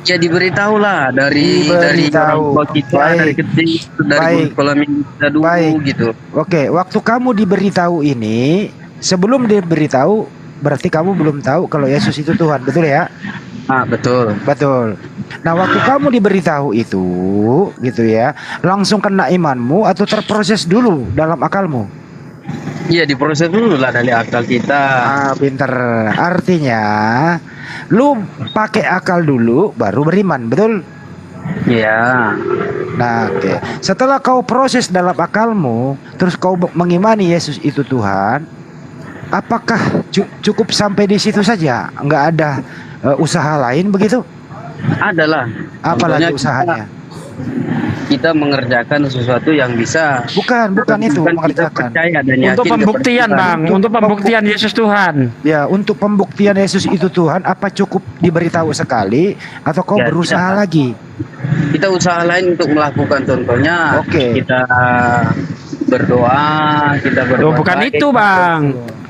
Ya diberitahu lah dari orang tua kita, dari kecil, dari sekolah kita dulu gitu. Oke, waktu kamu diberitahu ini, sebelum diberitahu berarti kamu belum tahu kalau Yesus itu Tuhan, betul ya? Ah, betul. Betul. Nah, waktu kamu diberitahu itu, gitu ya, langsung kena imanmu atau terproses dulu dalam akalmu? Iya, diproses dulu lah dari akal kita. Ah, pinter. Artinya, lu pakai akal dulu, baru beriman, betul? Iya. Nah, oke. Setelah kau proses dalam akalmu, terus kau mengimani Yesus itu Tuhan, apakah cukup sampai di situ saja? Enggak ada usaha lain begitu? Adalah. Apalagi usahanya? Kita mengerjakan sesuatu yang bisa. Bukan itu mengerjakan. Untuk pembuktian, Bang. Untuk pembuktian Yesus Tuhan. Ya, untuk pembuktian Yesus itu Tuhan, apa cukup diberitahu sekali atau kau Ya, berusaha lagi? Kita usaha lain untuk melakukan, contohnya kita berdoa, kita berdoa. Bukan itu, Bang.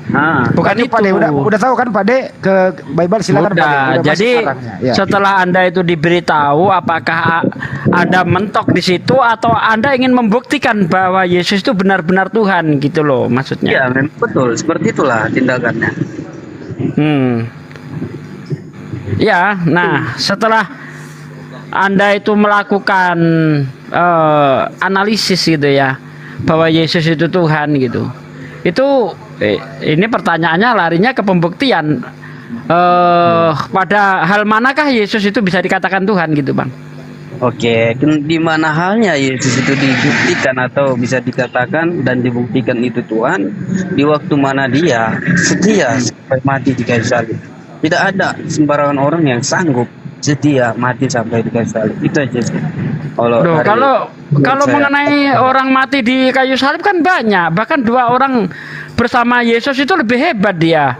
Nah, bukan itu. Pade, udah tahu kan Pade ke Bible silakan Pade. Udah Jadi ya. setelah Anda itu diberitahu, apakah Anda mentok di situ atau Anda ingin membuktikan bahwa Yesus itu benar-benar Tuhan gitu loh maksudnya? Iya, memang betul. Seperti itulah tindakannya. Ya, nah setelah Anda itu melakukan analisis gitu ya bahwa Yesus itu Tuhan gitu. Itu ini pertanyaannya larinya ke pembuktian. Pada hal manakah Yesus itu bisa dikatakan Tuhan gitu, Bang? Oke, di mana halnya Yesus itu dibuktikan atau bisa dikatakan dan dibuktikan itu Tuhan? Di waktu mana dia setia sampai mati di kayu salib. Tidak ada sembarangan orang yang sanggup setia mati sampai di kayu salib. Itu aja sih. Kalau mengenai orang mati di kayu salib kan banyak, bahkan 2 orang bersama Yesus itu lebih hebat dia.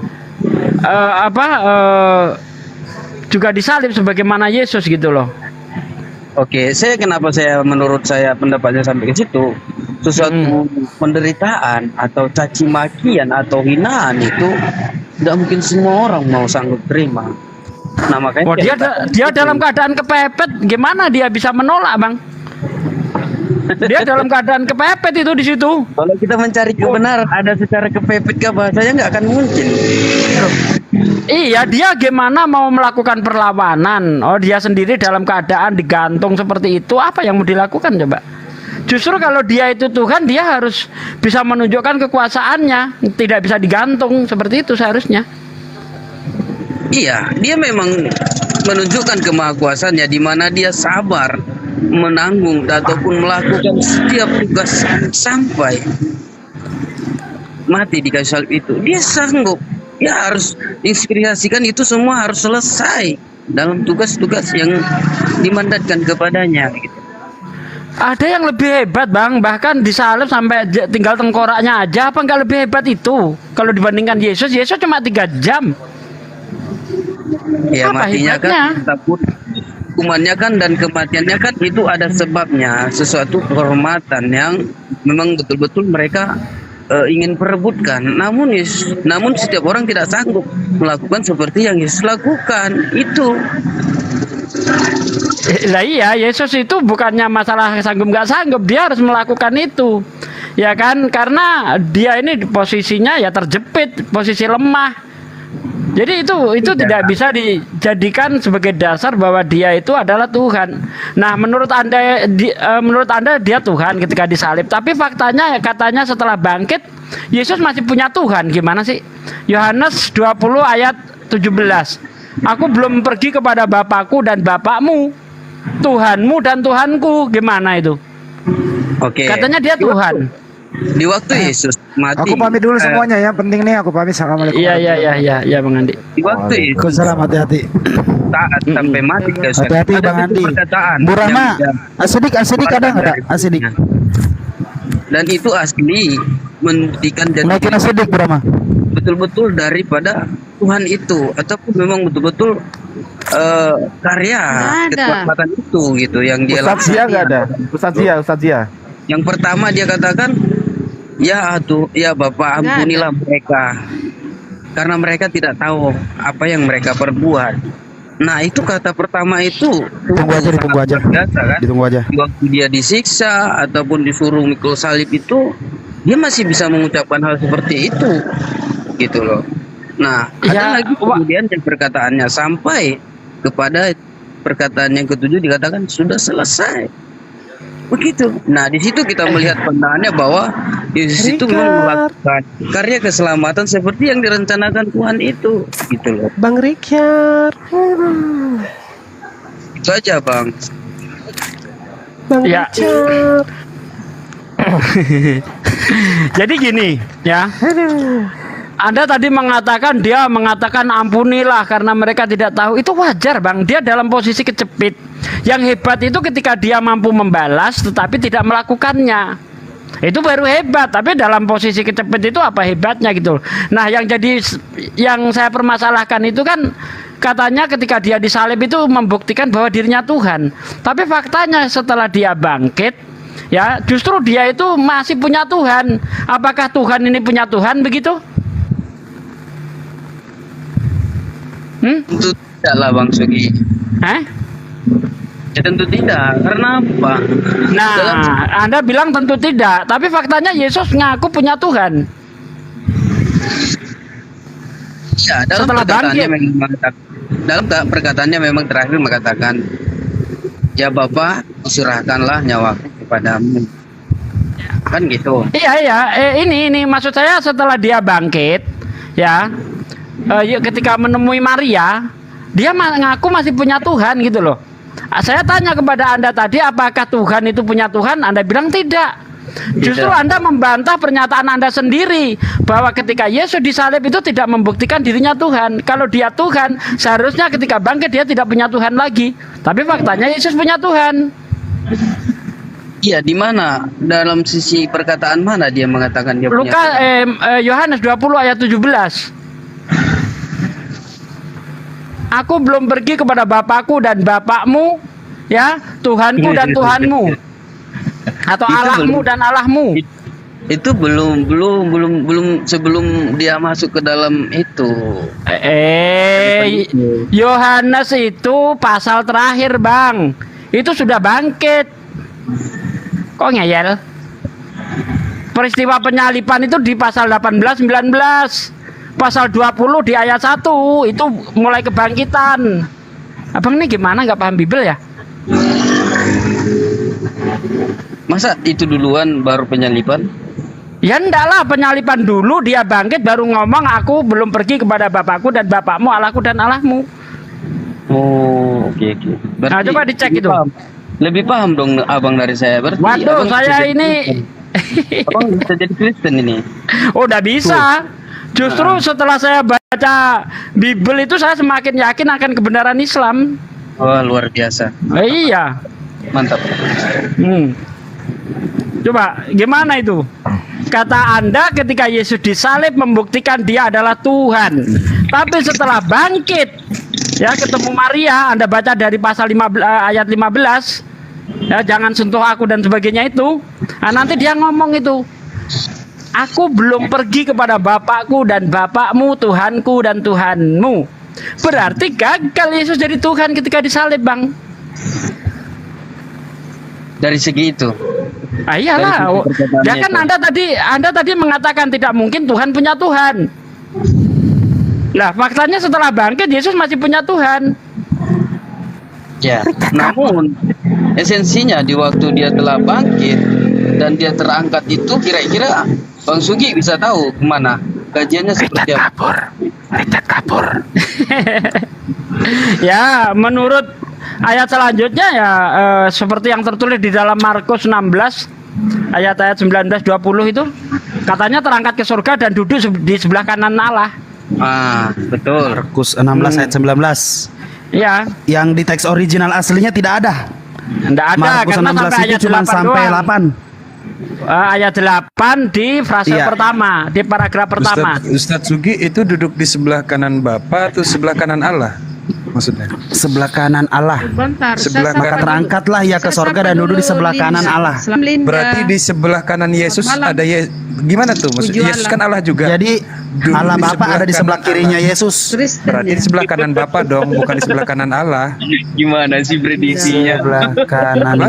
Juga disalib sebagaimana Yesus gitu loh. Oke, menurut saya pendapatnya sampai ke situ, sesuatu penderitaan atau caci makian atau hinaan itu tidak mungkin semua orang mau sanggup terima. Nah, makanya dia dalam keadaan kepepet, gimana dia bisa menolak, Bang? Dia dalam keadaan kepepet itu di situ. Kalau kita mencari kebenaran ada secara kepepet ke bahasanya nggak akan mungkin. Iya, dia gimana mau melakukan perlawanan? Oh, dia sendiri dalam keadaan digantung seperti itu, apa yang mau dilakukan coba? Justru kalau dia itu Tuhan, dia harus bisa menunjukkan kekuasaannya, tidak bisa digantung seperti itu seharusnya. Iya, dia memang menunjukkan kemahakuasaannya di mana dia sabar menanggung ataupun melakukan setiap tugas sampai mati di kayu salib itu. Dia sanggup. Dia harus inspirasikan itu semua harus selesai dalam tugas-tugas yang dimandatkan kepadanya. Gitu. Ada yang lebih hebat bang, bahkan disalib sampai tinggal tengkoraknya aja. Apa nggak lebih hebat itu? Kalau dibandingkan Yesus, Yesus cuma 3 jam. Ya Apa matinya hebatnya? kan, tapi hukumannya kan dan kematiannya kan itu ada sebabnya, sesuatu kehormatan yang memang betul-betul mereka ingin perebutkan. Namun setiap orang tidak sanggup melakukan seperti yang Yesus lakukan itu. Lah iya, Yesus itu bukannya masalah sanggup nggak sanggup, dia harus melakukan itu, ya kan? Karena dia ini posisinya ya terjepit, posisi lemah. Jadi itu tidak bisa dijadikan sebagai dasar bahwa dia itu adalah Tuhan. Nah, menurut Anda dia Tuhan ketika disalib, tapi faktanya katanya setelah bangkit Yesus masih punya Tuhan. Gimana sih? Yohanes 20 ayat 17. Aku belum pergi kepada Bapakku dan Bapakmu, Tuhanmu dan Tuhanku. Gimana itu? Oke. Katanya dia Tuhan. Di waktu Yesus mati. Aku pamit dulu semuanya ya, penting nih aku pamit. Assalamualaikum. Iya Bang Andi. Di waktu Yesus Salam, hati-hati. taat sampai mati ke sana. Hati-hati Ada Bang satu Andi. perkataan Bu Rama, yang- asidik ada nggak? Asidik. Dan itu asli membuktikan dan Naikin asidik Bu Rama. betul-betul daripada Tuhan itu ataupun memang betul-betul karya Nggak ada. kekuatan itu gitu yang dia Ustadz Zia nggak ada. Ustadz Zia. Yang pertama dia katakan, ya Bapak ampunilah mereka karena mereka tidak tahu apa yang mereka perbuat. Nah itu kata pertama itu Ditunggu aja. biasa, kan? Ditunggu aja. Waktu dia disiksa ataupun disuruh mikul salib itu dia masih bisa mengucapkan hal seperti itu gitu loh. Nah ada Ya, lagi kemudian yang perkataannya sampai kepada perkataan yang ketujuh dikatakan sudah selesai. Begitu. Nah, di situ kita melihat pandangannya bahwa Yesus itu memang melakukan karya keselamatan seperti yang direncanakan Tuhan itu, gitu loh. Bang Richard. Itu aja, Bang. Bang Ya. Richard. Jadi gini ya. Anda tadi dia mengatakan ampunilah karena mereka tidak tahu. Itu wajar Bang, dia dalam posisi kecepit. Yang hebat itu ketika dia mampu membalas tetapi tidak melakukannya. Itu baru hebat, tapi dalam posisi kecepit itu apa hebatnya gitu. Nah, yang saya permasalahkan itu kan katanya ketika dia disalib itu membuktikan bahwa dirinya Tuhan. Tapi faktanya setelah dia bangkit, ya justru dia itu masih punya Tuhan. Apakah Tuhan ini punya Tuhan begitu? Tentu tidak lah, Bang Sugi. Ya, tentu tidak. Karena apa? Nah, Anda bilang tentu tidak, tapi faktanya Yesus ngaku punya Tuhan. Ya, dalam Setelah perkataannya bangkit. memang perkataannya memang terakhir mengatakan, ya Bapa, serahkanlah nyawaku kepadamu. Kan gitu. Iya, ini maksud saya setelah dia bangkit, ya, ketika menemui Maria, dia ngaku masih punya Tuhan gitu loh. Saya tanya kepada Anda tadi, apakah Tuhan itu punya Tuhan? Anda bilang tidak. Justru Anda membantah pernyataan Anda sendiri bahwa ketika Yesus disalib itu tidak membuktikan dirinya Tuhan. Kalau dia Tuhan, seharusnya ketika bangkit dia tidak punya Tuhan lagi. Tapi faktanya Yesus punya Tuhan. Iya, di mana? Dalam sisi perkataan mana dia mengatakan dia punya Tuhan? Yohanes 20 ayat 17. Aku belum pergi kepada Bapakku dan Bapakmu, ya, Tuhanku dan Tuhanmu, atau Itu Allahmu belum. dan Allahmu. Itu belum sebelum dia masuk ke dalam itu. Yohanes itu pasal terakhir Bang, itu sudah bangkit. Kok ngeyel? Peristiwa penyalipan itu di pasal 18, 19. Pasal 20 di ayat 1 itu mulai kebangkitan. Abang ini gimana, nggak paham Bible ya? Masa itu duluan baru penyalipan? Ya enggak lah, penyalipan dulu dia bangkit baru ngomong aku belum pergi kepada Bapakku dan Bapakmu, Allahku dan Allahmu. Oh, oke. Nah, coba dicek itu. Lebih paham dong abang dari saya. Berarti Waduh, abang saya bisa ini jadi- abang bisa jadi Kristen ini. oh, udah bisa. Justru setelah saya baca Bible itu saya semakin yakin akan kebenaran Islam. Wah, luar biasa. Iya. Mantap. Coba gimana itu? Kata Anda ketika Yesus disalib membuktikan dia adalah Tuhan. Tapi setelah bangkit, ya ketemu Maria, Anda baca dari pasal 15, ayat 15, ya jangan sentuh aku dan sebagainya itu. Nah, nanti dia ngomong itu, aku belum pergi kepada Bapakku dan Bapakmu, Tuhanku dan Tuhanmu. Berarti gagal Yesus jadi Tuhan ketika disalib, Bang. Dari segi itu. Ah, iyalah. Dari sisi perkataannya Ya kan itu. Anda tadi mengatakan tidak mungkin Tuhan punya Tuhan. Lah, faktanya setelah bangkit Yesus masih punya Tuhan. Ya, namun esensinya di waktu dia telah bangkit dan dia terangkat itu kira-kira Bang Sugi bisa tahu kemana kajiannya seperti apa? Richard kabur. Ya, menurut ayat selanjutnya ya seperti yang tertulis di dalam Markus 16 ayat-ayat 19-20 itu katanya terangkat ke surga dan duduk di sebelah kanan Allah. Ah, betul. Markus 16 ayat 19. Ya, Yang di teks original aslinya tidak ada. enggak ada Markus karena 16 sampai itu ayat cuma 8 sampai doang. 8. Ayat 8 di frase Iya. pertama, di paragraf pertama. Ustadz Sugi itu duduk di sebelah kanan Bapa atau sebelah kanan Allah? Maksudnya? Sebelah kanan Allah. Bentar, Sebelah saya Maka sapa terangkatlah ia ke Saya sorga sapa dan duduk di dulu sebelah kanan Linda. Allah. Selamat Linda. Berarti di sebelah kanan Yesus Malam. ada gimana tuh? Maksud Puji Yesus Allah. kan Allah juga. Jadi Duduk Allah di Bapa sebelah ada di sebelah kanan kirinya Allah. Yesus. Kristen Berarti ya. di sebelah kanan Bapa dong, bukan di sebelah kanan Allah. Gimana sih prediksinya? Sebelah kanan. Apa?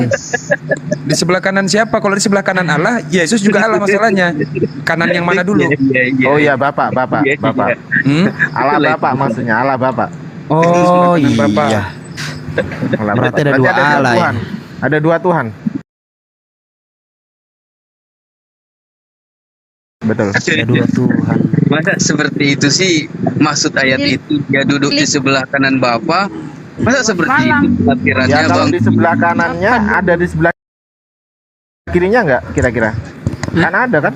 Di sebelah kanan siapa? Kalau di sebelah kanan Allah, Yesus juga Allah masalahnya. Kanan yang mana dulu? Oh iya, Bapak. Hmm? Allah Bapak maksudnya, Allah Bapak. Oh Bapa. iya. Allah Berarti Bapak. ada dua Allah ya? Tuhan. Ada dua Tuhan. Betul. Ada dua Tuhan. Masa seperti itu sih maksud ayat itu dia duduk di sebelah kanan Bapa. Masa seperti itu pikirannya Ya kalau Bang? di sebelah kanannya ada di sebelah kirinya enggak kira-kira? Kan ada kan?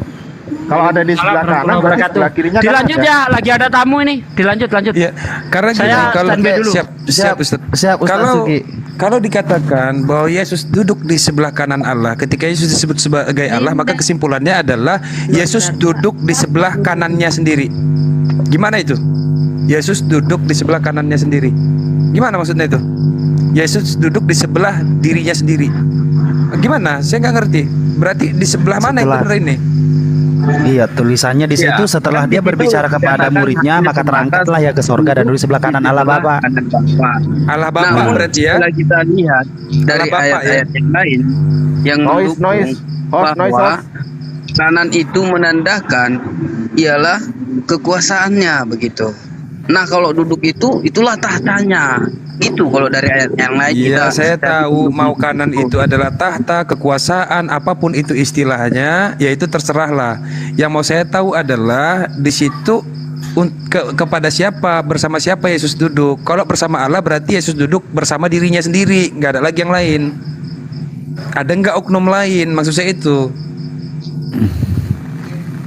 Kalau ada di sebelah kanan berarti sebelah kirinya kan Dilanjut ada. ya, lagi ada tamu ini. Dilanjut. Ya, karena Saya gini, kalau standby dulu. siap Ustaz. Siap, Ustaz Kalau Sugi. kalau dikatakan bahwa Yesus duduk di sebelah kanan Allah, ketika Yesus disebut sebagai Allah, maka kesimpulannya adalah Yesus duduk di sebelah kanannya sendiri. Gimana itu? Yesus duduk di sebelah kanannya sendiri. Gimana maksudnya itu? Yesus duduk di sebelah dirinya sendiri. Gimana? Saya nggak ngerti. Berarti di sebelah mana yang Setelah- benar ini? Iya, tulisannya di situ setelah dia berbicara kepada muridnya, maka terangkatlah ya ke sorga dan duduk di sebelah kanan Allah Bapa. Kanan Bapa. Allah Bapa Namun berarti ya. kalau kita lihat dari Bapa, ayat-ayat yang lain yang Noise. bahwa kanan itu menandakan ialah kekuasaannya begitu. Nah kalau duduk itu itulah tahtanya. Itu kalau dari ayat yang lain Iya, saya kita tahu mau kanan itu adalah tahta, kekuasaan, apapun itu istilahnya, yaitu terserahlah. Yang mau saya tahu adalah di situ kepada siapa, bersama siapa Yesus duduk. Kalau bersama Allah berarti Yesus duduk bersama dirinya sendiri, nggak ada lagi yang lain. Ada nggak oknum lain? Maksud saya itu.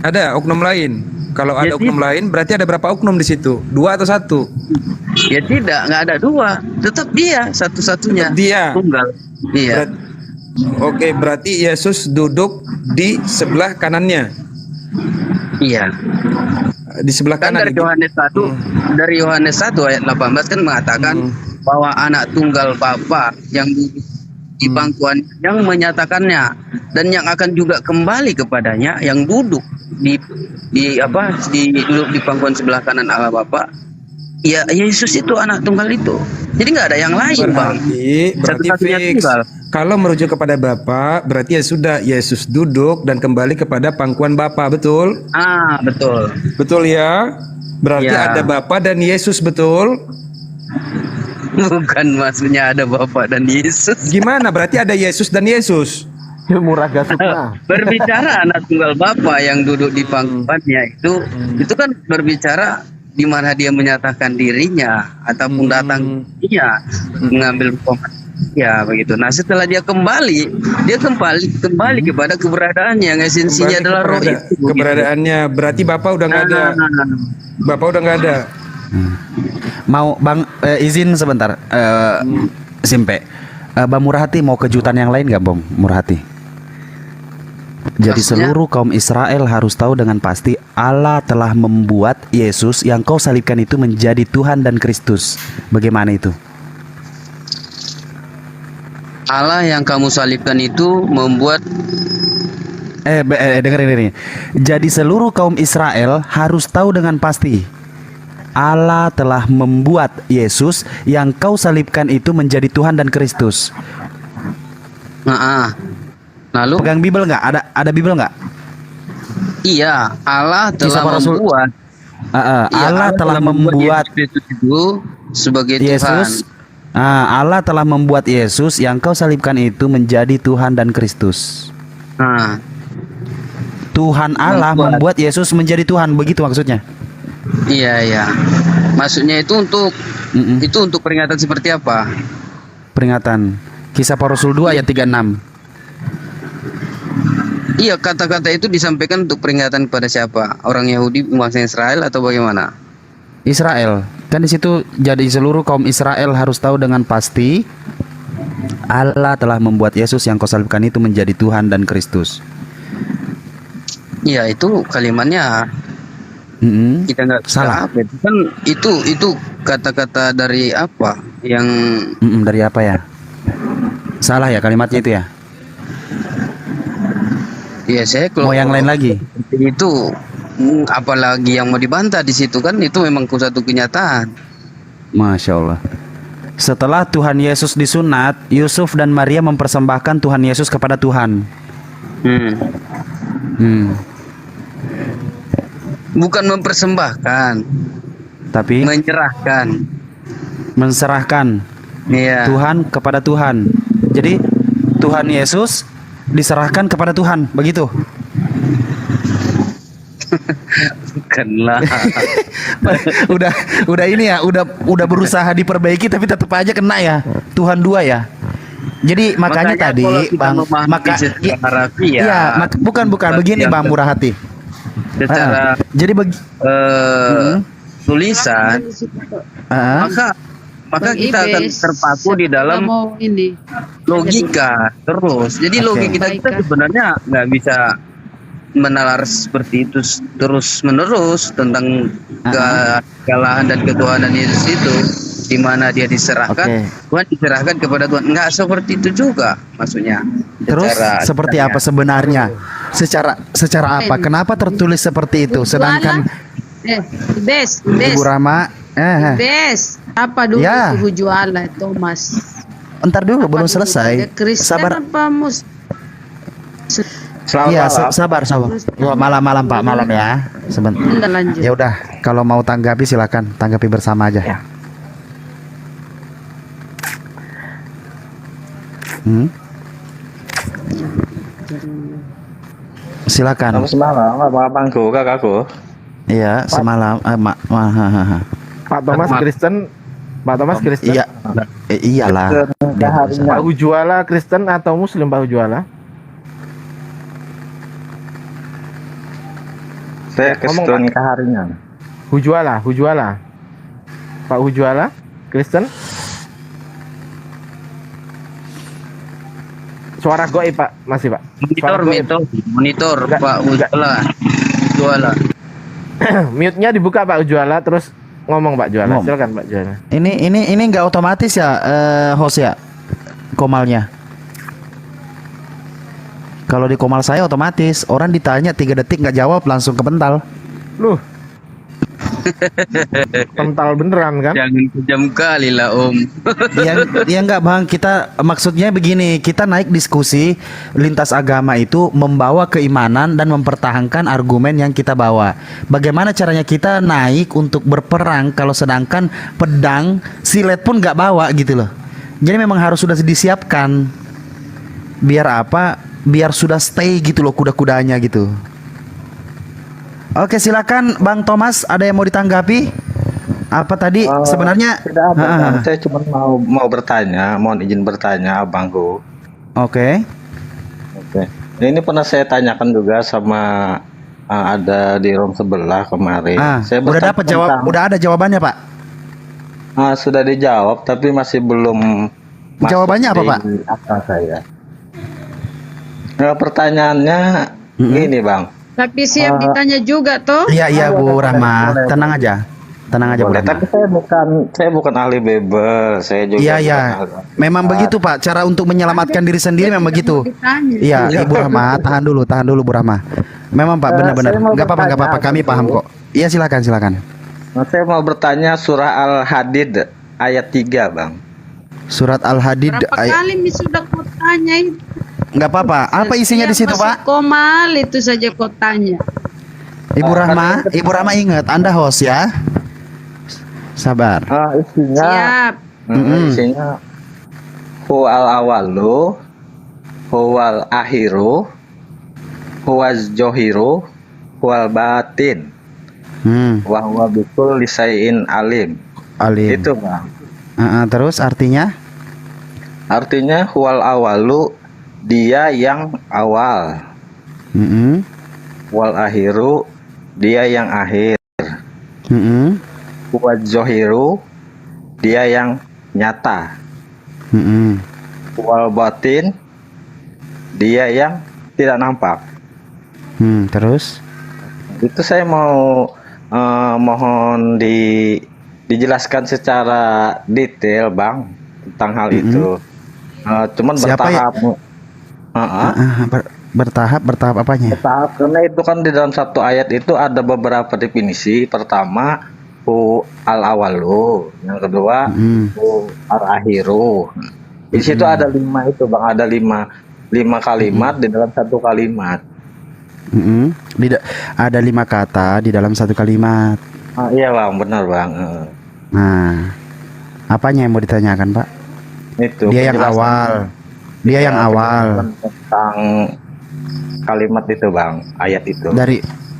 Ada oknum lain. Kalau ada oknum lain berarti ada berapa oknum di situ? 2 atau 1? Ya tidak, nggak ada 2. Tetap dia satu-satunya. Tetap dia. Tunggal. Iya. Oke, berarti Yesus duduk di sebelah kanannya. Iya. Di sebelah Kan kanan. dari Yohanes 1, dari Yohanes 1 ayat 18 kan mengatakan bahwa anak tunggal Bapa yang duduk di bangkuan yang menyatakannya dan yang akan juga kembali kepadanya yang duduk di duduk di pangkuan sebelah kanan Allah Bapa. Ya Yesus itu anak tunggal itu. Jadi nggak ada yang lain, Bang. Berarti Satu-satunya fix. tunggal. Kalau merujuk kepada Bapa, berarti ya sudah Yesus duduk dan kembali kepada pangkuan Bapa, betul? Ah, betul. Betul ya? Berarti Ya. ada Bapa dan Yesus, betul? Bukan maksudnya ada Bapa dan Yesus. Gimana? Berarti ada Yesus dan Yesus. Ilmu raga sukma. Berbicara anak tunggal Bapa yang duduk di pangkuannya itu kan berbicara di mana dia menyatakan dirinya ataupun datang dia mengambil Ya begitu. Nah setelah dia kembali kepada keberadaannya yang esensinya adalah roh itu. Keberadaannya berarti Bapak udah nggak ada. Bapak udah nggak ada. Mau Bang izin sebentar, Simpe. Bang Murhati mau kejutan yang lain nggak, Bang Murhati? Jadi Maksudnya? seluruh kaum Israel harus tahu dengan pasti Allah telah membuat Yesus yang kau salibkan itu menjadi Tuhan dan Kristus. Bagaimana itu? Allah yang kamu salibkan itu membuat Dengerin ini. Jadi seluruh kaum Israel harus tahu dengan pasti Allah telah membuat Yesus yang kau salibkan itu menjadi Tuhan dan Kristus. Lalu Pegang Bible nggak? Ada Bible nggak? iya, Allah Kisah telah para Rasul. membuat iya, Allah telah membuat Yesus itu sebagai Tuhan. Yesus. Allah telah membuat Yesus yang kau salibkan itu menjadi Tuhan dan Kristus. Tuhan Allah membuat Yesus menjadi Tuhan, begitu maksudnya? Iya. Maksudnya itu untuk peringatan seperti apa? Peringatan Kisah para Rasul 2 ayat 36. Iya, kata-kata itu disampaikan untuk peringatan kepada siapa? Orang Yahudi, bangsa Israel atau bagaimana? Israel. Kan di situ jadi seluruh kaum Israel harus tahu dengan pasti Allah telah membuat Yesus yang kau salibkan itu menjadi Tuhan dan Kristus. Iya, itu kalimatnya kita nggak salah. Kan itu kata-kata dari apa? Yang Dari apa ya? Salah ya kalimatnya itu ya? Iya, saya kalau Mau yang lain lagi? itu apalagi yang mau dibantah di situ, kan itu memang satu kenyataan. Masya Allah. Setelah Tuhan Yesus disunat, Yusuf dan Maria mempersembahkan Tuhan Yesus kepada Tuhan. Bukan mempersembahkan, Tapi menserahkan Iya. Tuhan kepada Tuhan. Jadi Tuhan Yesus diserahkan kepada Tuhan, begitu? Bukanlah. udah ini ya, udah berusaha diperbaiki tapi tetap aja kena ya. Tuhan dua ya. Jadi makanya tadi kalau kita Bang, memahami secara harfiah, iya, bukan begini Bang Murhati. Secara jadi tulisan, maka kita akan terpaku di dalam logika terus. Jadi logika kita sebenarnya nggak bisa menalar seperti itu terus menerus tentang kekalahan dan ketuhanan Yesus itu, di mana dia diserahkan, Tuhan diserahkan kepada Tuhan. Nggak seperti itu juga maksudnya. Terus seperti apa sebenarnya? Secara apa? Kenapa tertulis seperti itu? Sedangkan Ibu Rama, apa dulu Ya. itu hujuala Thomas? Entar dulu belum selesai. Sabar. Iya, sabar. Malam Pak, malam ya. Sebentar. Lanjut. Ya udah, kalau mau tanggapi silakan, tanggapi bersama aja. Silakan. Semalam apa pangku kakakku? Iya, semalam. Pak Thomas Kristen. Pak Thomas Kristen. Iya. Iyalah. Pak Hujuala Kristen atau Muslim Pak Hujuala? Saya Kristen Kaharinya. Hujuala. Pak Hujuala Kristen. Suara goib Pak, masih Pak. Monitor Pak Hujuala. Mute-nya dibuka Pak Hujuala, terus ngomong Pak Juala. Silakan Pak Juala. Ini nggak otomatis ya, host ya, komalnya. Kalau di komal saya otomatis, orang ditanya 3 detik nggak jawab langsung kepental. Loh. Kental beneran kan? Jangan kejam kali lah Om. Ya enggak Bang, kita maksudnya begini, kita naik diskusi lintas agama itu membawa keimanan dan mempertahankan argumen yang kita bawa. Bagaimana caranya kita naik untuk berperang kalau sedangkan pedang, silet pun nggak bawa gitu loh. Jadi memang harus sudah disiapkan. Biar apa? Biar sudah stay gitu loh kuda-kudanya gitu. Oke, silakan Bang Thomas, ada yang mau ditanggapi? Apa tadi sebenarnya? Tidak ada, Bang. Saya cuma mau bertanya, mohon izin bertanya, abangku. Oke. Oke. Ini pernah saya tanyakan juga sama ada di room sebelah kemarin. Saya Udah bertanya dapat jawab, tentang- udah ada jawabannya, Pak. Sudah dijawab, tapi masih belum. masuk Jawabannya apa, di Pak? akal saya. Nah, pertanyaannya gini, Bang. Tapi siap ditanya juga toh. Iya, iya Bu Rahma, tenang aja. Tenang aja Bu Boleh, Rahma. tapi saya bukan ahli Bible, saya juga Iya, bukan iya. ahli- Memang begitu, Pak. Cara untuk menyelamatkan diri sendiri memang begitu. Ditanya. Iya, Ibu Rahma, tahan dulu Bu Rahma. Memang Pak, benar-benar. saya mau Enggak apa-apa, enggak apa-apa. bertanya, Kami paham kok. Iya, silakan. Nah, saya mau bertanya surah Al-Hadid ayat 3, Bang. Surat Al-Hadid Berapa kali sudah kau tanya itu? enggak apa-apa. Apa isinya di situ, Setiap Pak? masuk komal itu saja kau tanya. Ibu Rahma ingat, Anda host ya. Sabar. Isinya Siap. isinya huwal awalu, huwal akhiru, huwaz johiru, huwal batin, wa huwa bikulli syai'in alim. Alim. Itu, Bang. Terus artinya? Artinya huwal awalu, dia yang awal. Wal akhiru, dia yang akhir. Huwaz johiru, dia yang nyata. Wal batin, dia yang tidak nampak. Terus? Itu saya mau mohon dijelaskan secara detail, Bang, tentang hal itu. Cuman Siapa ya? bertahap. Bertahap apanya? Bertahap, karena itu kan di dalam satu ayat itu ada beberapa definisi. Pertama, al awalu, yang kedua, al akhiru. Di situ ada 5 itu, Bang, ada 5 kalimat di dalam satu kalimat. Ada 5 kata di dalam satu kalimat. Iya, Bang, benar, Bang. Nah, apanya yang mau ditanyakan, Pak? Itu Dia yang penjelasan- awal. Dia yang awal. tentang kalimat itu, Bang, ayat itu.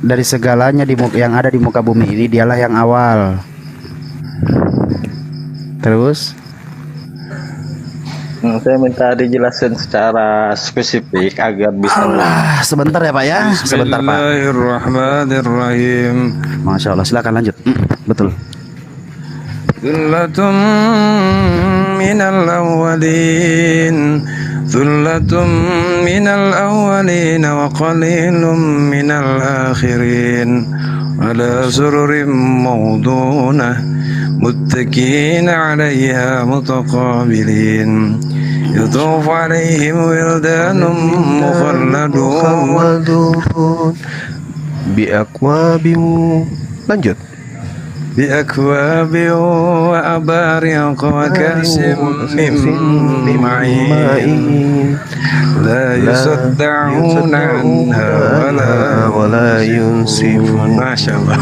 Dari segalanya yang ada di muka bumi ini, dialah yang awal. Terus? Saya minta dijelaskan secara spesifik agar bisa. Sebentar ya, Pak ya. Sebentar, Pak. Bismillahirrahmanirrahim. Masya Allah, silakan lanjut. Betul. Thullatun minal awwalin, thullatun minal awwalin wa qalilun minal akhirin, ala sururin mawdunah, muttakin 'alayha mutaqabilin, yatufu 'alayhim wildanun mukhalladun biakwabin. Lanjut. بأكواب وأباريق وكأس من معين لا يصدعون عنها ولا ينصفون. Masya Allah.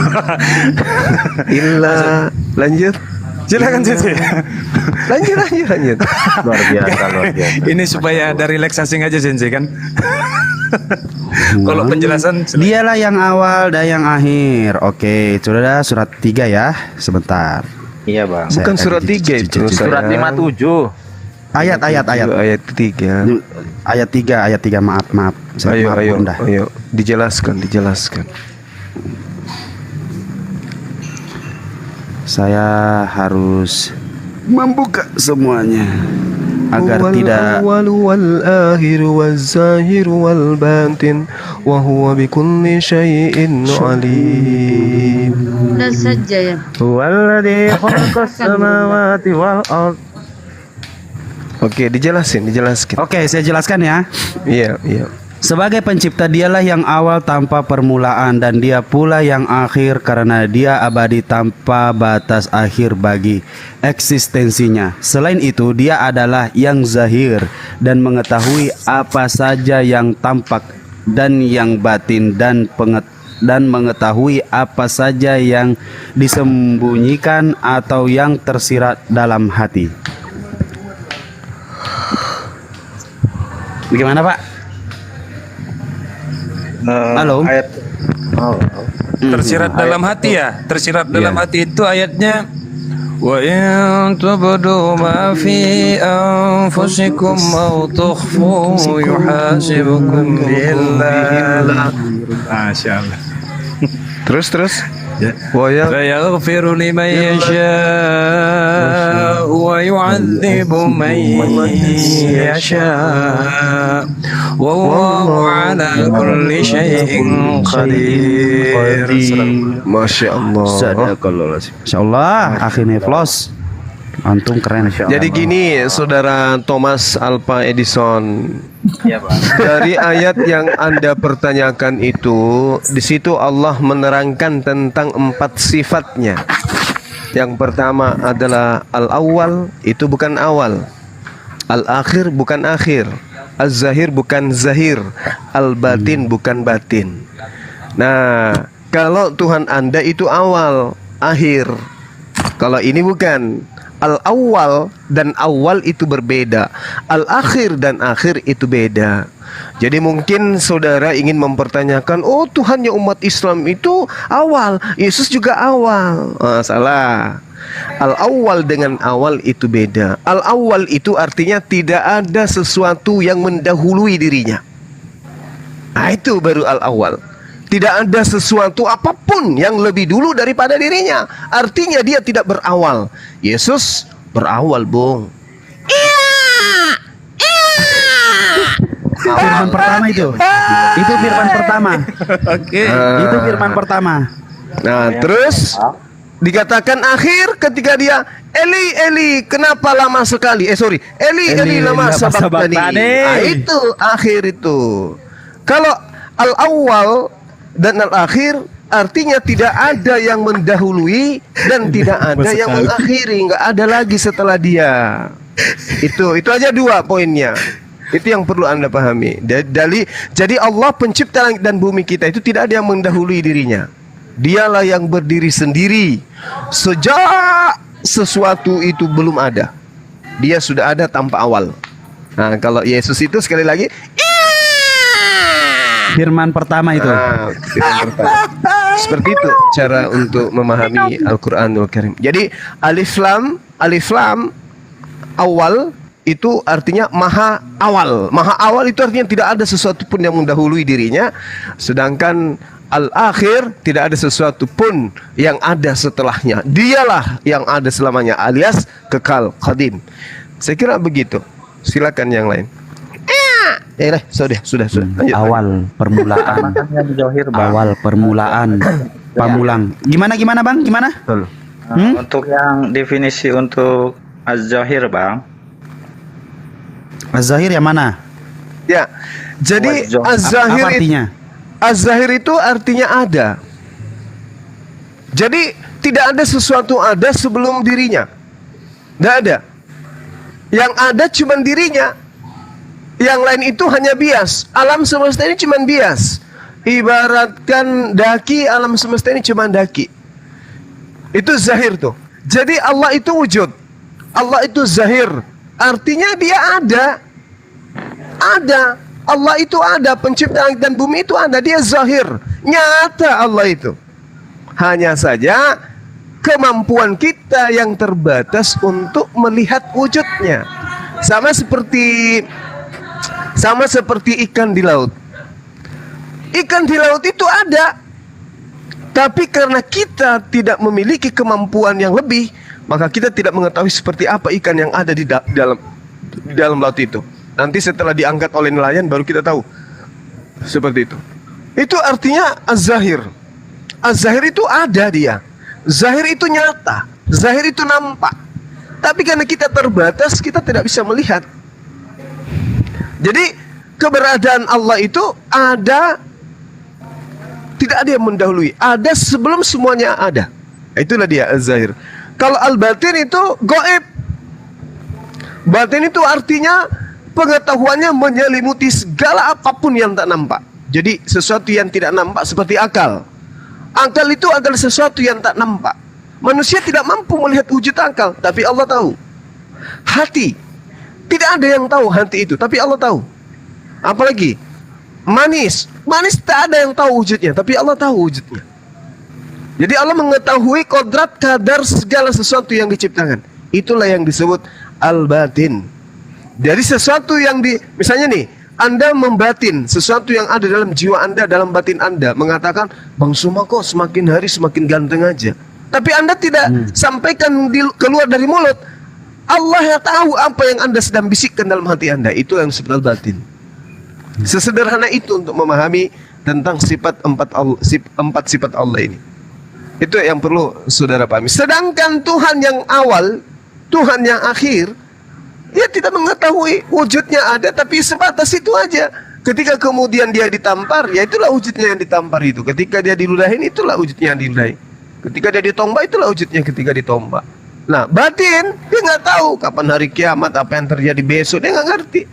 Illa. Lanjut. Silakan Sisi. Lanjut. Luar biasa. Ini supaya ada relaksasi aja Sensei kan. Kalau penjelasan Dialah yang awal dan yang akhir. Oke, sudah surat 3 ya. Sebentar. Iya, Bang. Bukan surat 3 itu. Surat 57. Ayat. Ayat 3. Ayat 3, maaf. Maaf, Bunda. Ayo, dijelaskan. Saya harus membuka semuanya agar tidak awal wal akhir waz zahir wal batin wa huwa bikulli syai'in alim. Udah saja ya. Huwallazi khalaqas samawati wal ard. Oke, dijelaskan. Oke, saya jelaskan ya. Iya. Sebagai pencipta, dialah yang awal tanpa permulaan, dan dia pula yang akhir karena dia abadi tanpa batas akhir bagi eksistensinya. Selain itu, dia adalah yang zahir dan mengetahui apa saja yang tampak dan yang batin, dan mengetahui apa saja yang disembunyikan atau yang tersirat dalam hati. Bagaimana, Pak? Halo. Ayat tersirat dalam hati ya. Tersirat dalam hati itu ayatnya وإن تبدوا ما في أنفسكم أو تخفوه يحاسبكم به الله Terus. Wa ya فيغفر لمن يشاء ويعذب من يشاء والله على كل شيء قدير. Masya Allah. Masya Allah, akhirnya Flos. Antum keren. Jadi gini, saudara Thomas Alva Edison. Iya, Bang. Dari ayat yang Anda pertanyakan itu, di situ Allah menerangkan tentang 4 sifatnya. Yang pertama adalah al-awwal, itu bukan awal. Al-akhir bukan akhir. Az-zahir bukan zahir. Al-batin bukan batin. Nah, kalau Tuhan Anda itu awal, akhir. Kalau ini bukan. Al-awwal dan awal itu berbeda. Al-akhir dan akhir itu beda. Jadi mungkin saudara ingin mempertanyakan, oh Tuhannya umat Islam itu awal, Yesus juga awal. Salah. Al-awwal dengan awal itu beda. Al-awwal itu artinya tidak ada sesuatu yang mendahului dirinya. Nah, itu baru al-awwal. Tidak ada sesuatu apapun yang lebih dulu daripada dirinya. Artinya dia tidak berawal. Yesus berawal, Bung. Firman pertama itu. Itu firman pertama. Oke. Itu firman pertama. Nah, terus dikatakan akhir ketika dia Eli, Eli, kenapa lama sekali? Eli, Eli, lama sabachthani. Nah, itu akhir itu. Kalau al-awwal dan al-akhir artinya tidak ada yang mendahului dan tidak ada yang mengakhiri, nggak ada lagi setelah dia. Itu aja 2 poinnya. Itu yang perlu Anda pahami. Jadi Allah pencipta langit dan bumi kita itu tidak ada yang mendahului dirinya. Dialah yang berdiri sendiri sejak sesuatu itu belum ada. Dia sudah ada tanpa awal. Nah, kalau Yesus itu sekali lagi Firman pertama itu. Firman pertama. Seperti itu cara untuk memahami Al-Qur'anul Karim. Jadi alif lam awal itu artinya maha awal. Maha awal itu artinya tidak ada sesuatu pun yang mendahului dirinya. Sedangkan al-akhir tidak ada sesuatu pun yang ada setelahnya. Dialah yang ada selamanya alias kekal qadim. Saya kira begitu. Silakan yang lain. Sudah. Lanjut. Awal permulaan. Bang. Awal permulaan. Pamulang. Gimana Bang? Gimana? Untuk yang definisi untuk az-zahir, Bang. Az-zahir yang mana? Ya. Jadi Apa artinya? Az-zahir itu artinya ada. Jadi tidak ada sesuatu ada sebelum dirinya. Tidak ada. Yang ada cuma dirinya. Yang lain itu hanya bias. Alam semesta ini cuma bias. Ibaratkan daki, alam semesta ini cuma daki. Itu zahir tuh. Jadi Allah itu wujud. Allah itu zahir. Artinya dia ada. Ada. Allah itu ada. Pencipta langit dan bumi itu ada. Dia zahir. Nyata Allah itu. Hanya saja kemampuan kita yang terbatas untuk melihat wujudnya. Sama seperti ikan di laut. Ikan di laut itu ada, tapi karena kita tidak memiliki kemampuan yang lebih, maka kita tidak mengetahui seperti apa ikan yang ada di dalam laut itu. Nanti setelah diangkat oleh nelayan baru kita tahu. Seperti itu. Itu artinya az-zahir. Az-zahir itu ada dia. Zahir itu nyata. Zahir itu nampak. Tapi karena kita terbatas, kita tidak bisa melihat. Jadi keberadaan Allah itu ada, tidak ada yang mendahului. Ada sebelum semuanya ada. Itulah dia az-zahir. Kalau al-batin itu gaib. Batin itu artinya pengetahuannya menyelimuti segala apapun yang tak nampak. Jadi sesuatu yang tidak nampak seperti akal. Akal itu adalah sesuatu yang tak nampak. Manusia tidak mampu melihat wujud akal, tapi Allah tahu. Hati, tidak ada yang tahu hati itu, tapi Allah tahu. Apalagi manis tak ada yang tahu wujudnya, tapi Allah tahu wujudnya. Jadi Allah mengetahui kodrat kadar segala sesuatu yang diciptakan. Itulah yang disebut al-batin. Jadi sesuatu yang misalnya nih, Anda membatin sesuatu yang ada dalam jiwa Anda, dalam batin Anda, mengatakan Bang Suma kok semakin hari semakin ganteng aja. Tapi Anda tidak sampaikan keluar dari mulut. Allah yang tahu apa yang Anda sedang bisikkan dalam hati Anda. Itu yang disebut al-batin. Sesederhana itu untuk memahami tentang empat sifat Allah ini. Itu yang perlu saudara pahami. Sedangkan Tuhan yang awal, Tuhan yang akhir, dia tidak mengetahui wujudnya ada, tapi sebatas itu aja. Ketika kemudian dia ditampar, ya itulah wujudnya yang ditampar itu. Ketika dia diludahin, itulah wujudnya yang diludahin. Ketika dia ditombak, itulah wujudnya ketika ditombak. Nah, batin, dia nggak tahu kapan hari kiamat, apa yang terjadi besok, dia nggak ngerti.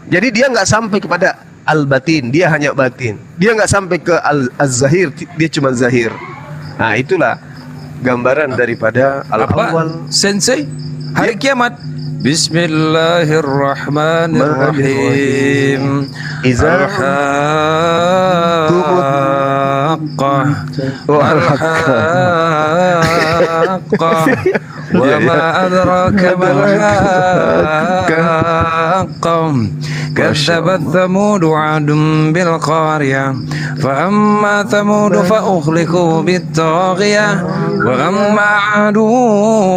Jadi dia nggak sampai kepada al-batin, dia hanya batin. Dia nggak sampai ke al-zahir, dia cuma zahir. Nah, itulah gambaran daripada al-awwal. Sensei, hari kiamat. Bismillahirrahmanirrahim. Al-haqqah wal-haqqah wa ma adraka mal-haqqah. كذبت ثمود عاد بالقارية فأما ثمود فأهلكوا بالطاغية وأما عاد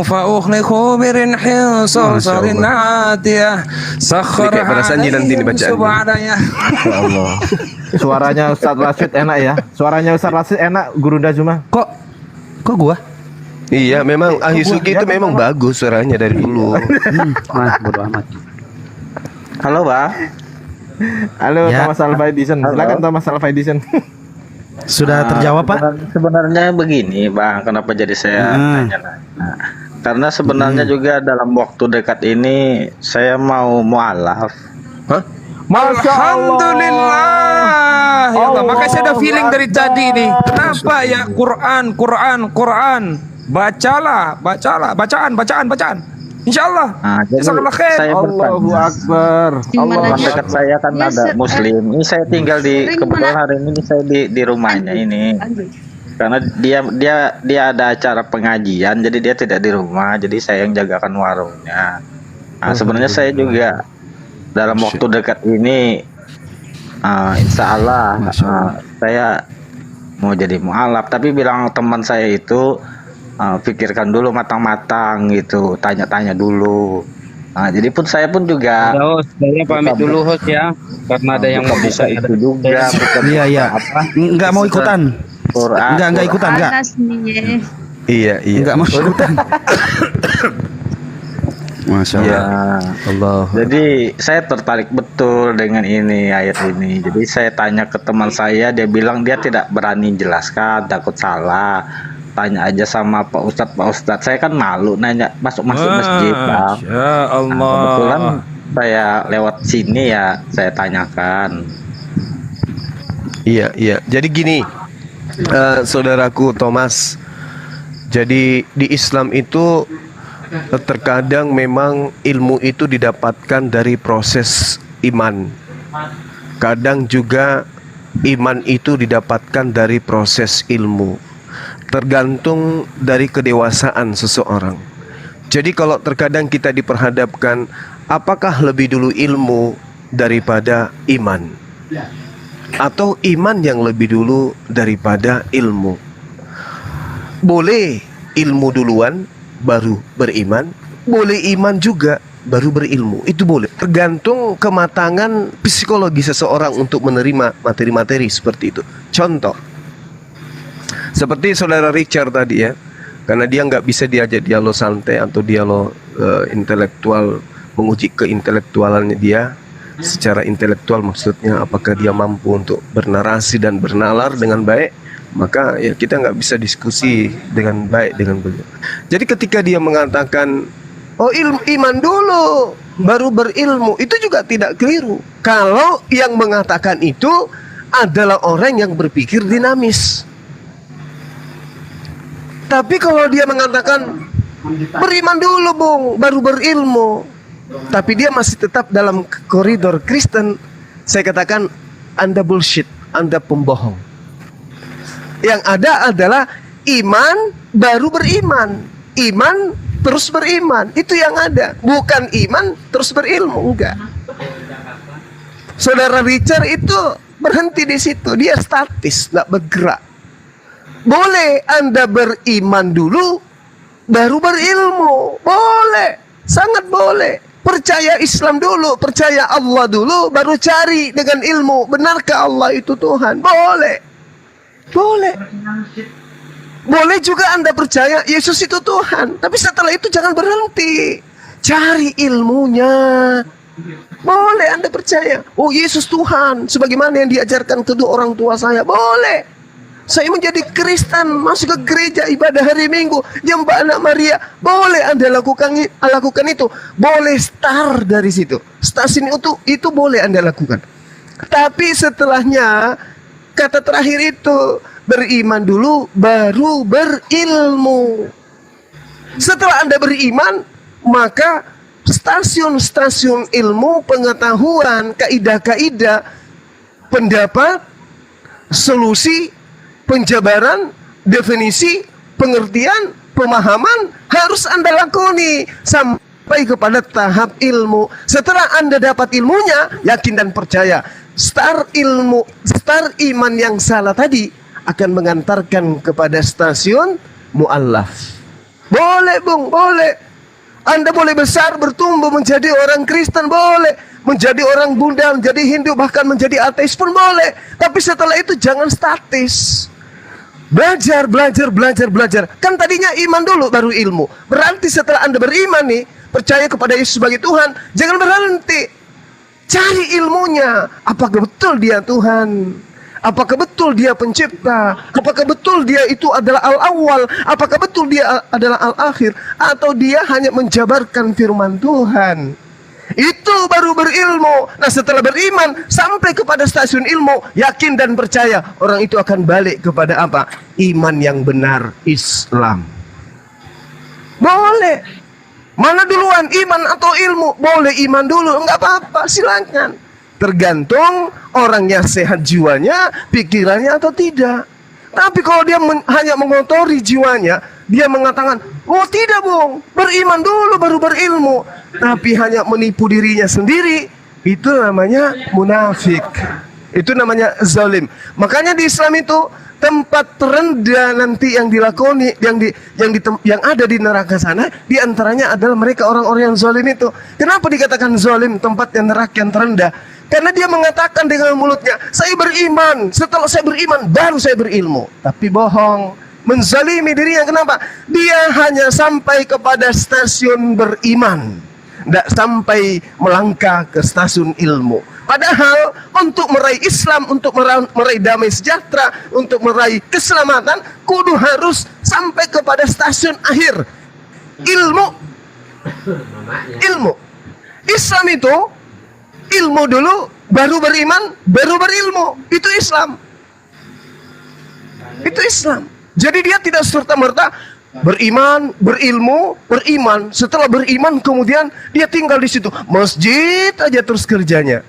فأهلكوا بريح صرصر عاتية سخرها عليهم سبع ليال. Ya Allah. Suaranya Ustaz Rashid enak ya. Suaranya Ustaz Rashid enak, Guru Dazuma. Kok gua? Iya, memang Ahisugi itu memang bagus suaranya dari dulu. Bodo amat. Halo, Pak. Halo, Ya. Thomas Alva Edison. Silakan Thomas Alva Edison. Sudah terjawab, Pak? Sebenarnya begini, Bang, kenapa jadi saya tanya-nanya? Karena sebenarnya juga dalam waktu dekat ini saya mau mualaf. Alhamdulillah. Ya Allah, makanya saya ada feeling dari tadi nih. Kenapa ya Quran. Bacalah. Bacaan. Insyaallah. Nah, jadi Jazakallah khair. saya Allahu bertanya. Akbar. Teman Gimana dekat saya kan Ya, ada Muslim. Ini saya tinggal di kebetulan hari ini saya di rumahnya ini. Karena dia ada acara pengajian, jadi dia tidak di rumah, jadi saya yang jagakan warungnya. Nah, sebenarnya saya juga dalam waktu dekat ini, insya Allah saya mau jadi mualaf. Tapi bilang teman saya itu pikirkan dulu matang-matang gitu, tanya-tanya dulu. Nah, jadi saya pun juga. Saya pamit dulu host ya, karena ada yang mau bisa itu juga. Iya. Enggak mau ikutan. Enggak ikutan, enggak. Panas nih. Iya. Enggak mau ikutan. Masya Allah. Allah. Jadi saya tertarik betul dengan ini ayat ini. Jadi saya tanya ke teman saya, dia bilang dia tidak berani jelaskan, takut salah. Tanya aja sama Pak Ustadz. Saya kan malu nanya masuk masjid, Bang. Ya Allah. Nah, kebetulan saya lewat sini ya, saya tanyakan. Iya. Jadi gini, saudaraku Thomas. Jadi di Islam itu terkadang memang ilmu itu didapatkan dari proses iman. Kadang juga iman itu didapatkan dari proses ilmu. Tergantung dari kedewasaan seseorang. Jadi kalau terkadang kita diperhadapkan, apakah lebih dulu ilmu daripada iman? Atau iman yang lebih dulu daripada ilmu? Boleh ilmu duluan baru beriman, boleh iman juga baru berilmu. Itu boleh. Tergantung kematangan psikologi seseorang untuk menerima materi-materi seperti itu. Contoh, seperti saudara Richard tadi ya, karena dia nggak bisa diajak dialog santai atau dialog intelektual, menguji keintelektualannya dia secara intelektual, maksudnya apakah dia mampu untuk bernarasi dan bernalar dengan baik, maka ya kita nggak bisa diskusi dengan baik dengan beliau. Jadi ketika dia mengatakan iman dulu baru berilmu, itu juga tidak keliru kalau yang mengatakan itu adalah orang yang berpikir dinamis. Tapi kalau dia mengatakan beriman dulu Bung, baru berilmu, tapi dia masih tetap dalam koridor Kristen, saya katakan Anda bullshit, Anda pembohong. Yang ada adalah iman baru beriman, iman terus beriman. Itu yang ada, bukan iman terus berilmu, enggak. Saudara Richard itu berhenti di situ, dia statis, nggak bergerak. Boleh Anda beriman dulu, baru berilmu, boleh, sangat boleh. Percaya Islam dulu, percaya Allah dulu, baru cari dengan ilmu, benarkah Allah itu Tuhan? Boleh, boleh. Boleh juga Anda percaya Yesus itu Tuhan, tapi setelah itu jangan berhenti, cari ilmunya. Boleh Anda percaya, oh Yesus Tuhan, sebagaimana yang diajarkan kedua orang tua saya, boleh. Saya menjadi Kristen, masuk ke gereja, ibadah hari Minggu, nyembah anak Maria, boleh Anda lakukan itu. Boleh start dari situ, stasiun itu boleh Anda lakukan. Tapi setelahnya, kata terakhir itu, beriman dulu, baru berilmu. Setelah Anda beriman, maka stasiun-stasiun ilmu, pengetahuan, kaidah-kaidah, pendapat, solusi, penjabaran, definisi, pengertian, pemahaman harus Anda lakoni sampai kepada tahap ilmu. Setelah Anda dapat ilmunya, yakin dan percaya. Start iman yang salah tadi akan mengantarkan kepada stasiun mu'allaf. Boleh Bung, boleh. Anda boleh besar, bertumbuh menjadi orang Kristen, boleh. Menjadi orang Buddha, menjadi Hindu, bahkan menjadi ateis pun boleh. Tapi setelah itu jangan statis. Belajar. Kan tadinya iman dulu baru ilmu. Berarti setelah Anda beriman nih, percaya kepada Yesus sebagai Tuhan, jangan berhenti. Cari ilmunya. Apakah betul dia Tuhan? Apakah betul dia pencipta? Apakah betul dia itu adalah al-awwal? Apakah betul dia adalah al-akhir? Atau dia hanya menjabarkan firman Tuhan? Itu baru berilmu. Nah, setelah beriman sampai kepada stasiun ilmu, yakin dan percaya, orang itu akan balik kepada apa? Iman yang benar, Islam. Boleh. Mana duluan, iman atau ilmu? Boleh iman dulu, enggak apa-apa, silakan. Tergantung orangnya sehat jiwanya, pikirannya atau tidak. Tapi kalau dia hanya mengotori jiwanya, dia mengatakan, oh tidak Bung, beriman dulu baru berilmu, tapi hanya menipu dirinya sendiri, itu namanya munafik. Itu namanya zalim. Makanya di Islam itu tempat terendah nanti yang dilakoni, yang ada di neraka sana, di antaranya adalah mereka orang-orang yang zalim itu. Kenapa dikatakan zalim, tempat yang neraka yang terendah? Karena dia mengatakan dengan mulutnya, saya beriman, setelah saya beriman baru saya berilmu. Tapi bohong, menzalimi dirinya. Kenapa? Dia hanya sampai kepada stasiun beriman, tidak sampai melangkah ke stasiun ilmu. Padahal untuk meraih Islam, untuk meraih damai sejahtera, untuk meraih keselamatan, kudu harus sampai kepada stasiun akhir, ilmu. Islam itu ilmu dulu, baru beriman, baru berilmu. Itu Islam. Itu Islam. Jadi dia tidak serta-merta beriman, berilmu, beriman. Setelah beriman kemudian dia tinggal di situ. Masjid aja terus kerjanya.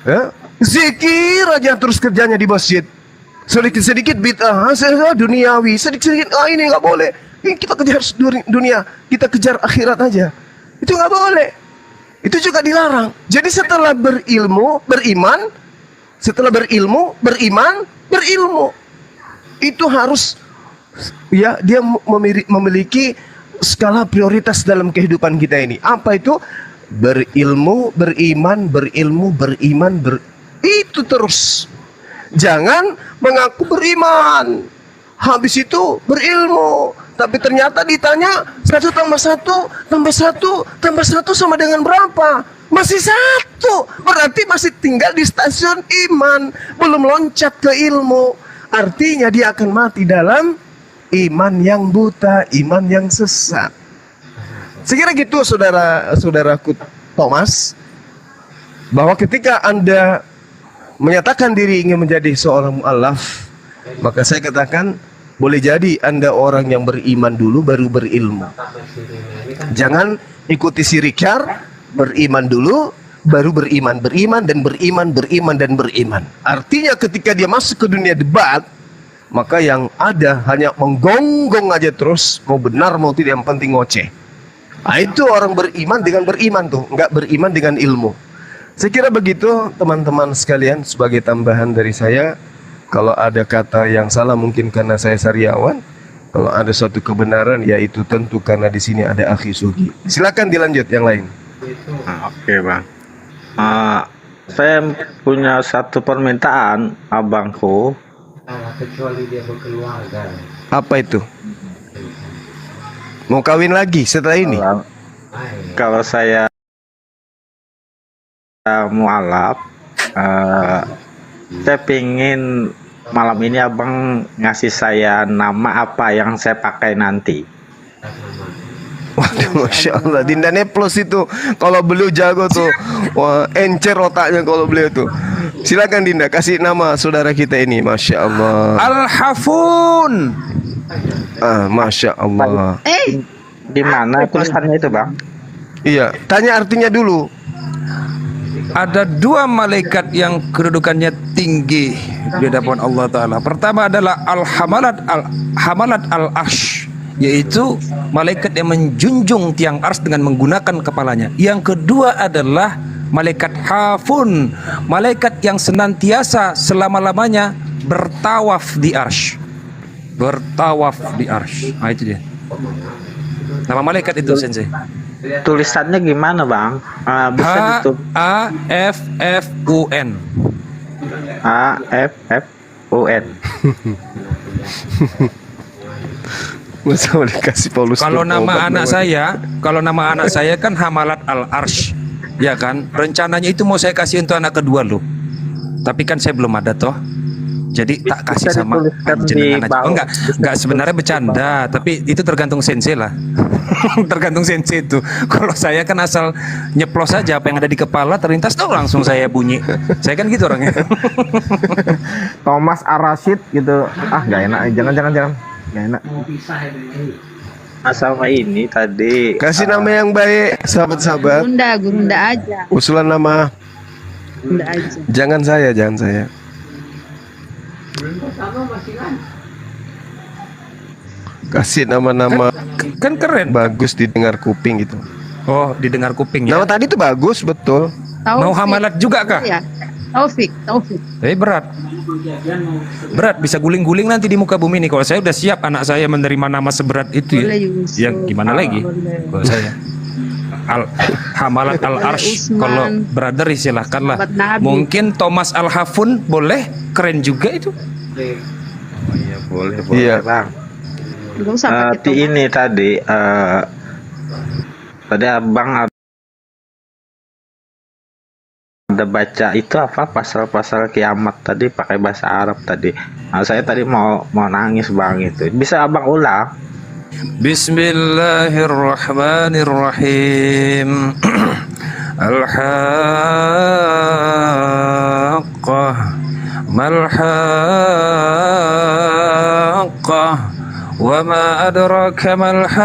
Ya? Zikir aja terus kerjanya di masjid. Sedikit-sedikit bid'ah, duniawi, sedikit-sedikit ini nggak boleh. Ini kita kejar dunia, kita kejar akhirat aja. Itu nggak boleh. Itu juga dilarang. Jadi setelah berilmu, beriman, setelah berilmu, beriman, berilmu. Itu harus, ya, dia memiliki skala prioritas dalam kehidupan kita ini. Apa itu? Berilmu, beriman, berilmu, beriman, itu terus. Jangan mengaku beriman, habis itu berilmu, tapi ternyata ditanya 1 tambah 1 tambah 1 tambah 1 sama dengan berapa? Masih 1. Berarti masih tinggal di stasiun iman, belum loncat ke ilmu. Artinya dia akan mati dalam iman yang buta, iman yang sesat. Sekira gitu saudaraku Thomas, bahwa ketika Anda menyatakan diri ingin menjadi seorang mu'allaf, maka saya katakan boleh jadi Anda orang yang beriman dulu baru berilmu. Jangan ikuti si Richard, beriman dulu baru beriman, beriman dan beriman, beriman dan beriman. Artinya ketika dia masuk ke dunia debat, maka yang ada hanya menggonggong aja terus, mau benar mau tidak, yang penting ngoceh. Nah, itu orang beriman dengan beriman tuh, nggak beriman dengan ilmu. Saya kira begitu teman-teman sekalian. Sebagai tambahan dari saya, kalau ada kata yang salah mungkin karena saya sariawan. Kalau ada suatu kebenaran, ya itu tentu karena di sini ada Akhi Sugi. Silakan dilanjut yang lain. Oke bang. Saya punya satu permintaan abangku. Apa itu? Mau kawin lagi setelah ini? Kalau saya mualaf, saya pingin malam ini abang ngasih saya nama apa yang saya pakai nanti. Waduh, Masya Allah, Dinda Neplos itu kalau beliau jago tuh. Wah, encer otaknya kalau beliau tuh. Silakan Dinda, kasih nama saudara kita ini. Masya Allah. Al-Hafun. Masya Allah. Di mana tulisannya itu bang? Iya, tanya artinya dulu. Ada dua malaikat yang kedudukannya tinggi di hadapan Allah Ta'ala. Pertama adalah Al-Hamalat Al-Arsh, yaitu malaikat yang menjunjung tiang ars dengan menggunakan kepalanya. Yang kedua adalah malaikat Hafun, malaikat yang senantiasa selama-lamanya bertawaf di arsh. Bertawaf di arsh. Nah, itu dia. Nama malaikat itu Sensei. Tulisannya gimana bang? Bisa ditulis Hafun. Hafun. Masa boleh kasih Paulus? Kalau nama anak saya kan Hamalat Al-Arsh, ya kan? Rencananya itu mau saya kasih untuk anak kedua loh. Tapi kan saya belum ada toh. Jadi tak kasih sama jenengan aja. Oh, enggak sebenarnya bercanda, tapi itu tergantung Sensei lah. Tergantung Sensei itu. Kalau saya kan asal nyeplos saja apa yang ada di kepala terlintas tuh langsung saya bunyi. Saya kan gitu orangnya. Thomas Ar-Rasyid gitu. Nggak enak. Jangan. Nggak enak. Sama ini tadi. Kasih nama yang baik, sahabat-sahabat. Gurunda aja. Usulan nama. Gurunda aja. Jangan saya. Kasih nama-nama Kan keren. bagus didengar kuping gitu. Oh, didengar kuping ya. Nama tadi tuh bagus betul. Mau hamalat juga kah? Ya. Taufik. Tapi berat bisa guling-guling nanti di muka bumi ini. Kalau saya udah siap anak saya menerima nama seberat itu Boleh, ya. Yusuf. Ya gimana lagi? Kalau saya Hamalat Al-Arsh. Usman. Kalau brother silahkanlah. Sahabat Nabi. Mungkin Thomas Al-Hafun boleh, keren juga itu. Iya boleh Iya. bang. Nggak usah pakai tomat. Ini tadi abang ada baca itu apa pasal-pasal kiamat tadi pakai bahasa Arab tadi. Nah, saya tadi mau nangis bang itu. Bisa abang ulang? Bismillahirrahmanirrahim. Al-Haqqah Mal-Haqqah Wa ma adraka mal-Haqqah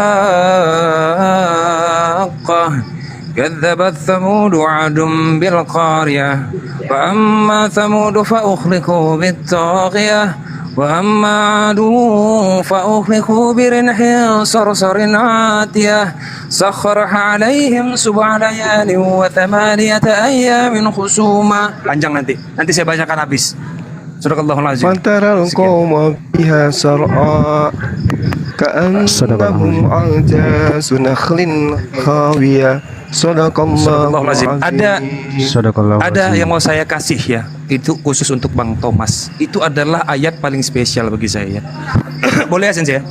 كذبت ثمود وعاد بالقارية فأما ثمود فأخلقوا بالطاغية وأما عاد فأخلقوا بريح صرصر عاتية سخرها عليهم 7 ليال و8 أيام خصوما. Panjang nanti saya bacakan habis. Sadaqallahul azim. Mantaral qauma biha sar'a ka'annahum a'jazu nakhlin khawiyah. Sadaqallahul azim. Ada yang mau saya kasih ya. Itu khusus untuk Bang Thomas. Itu adalah ayat paling spesial bagi saya. Boleh ya Sensei?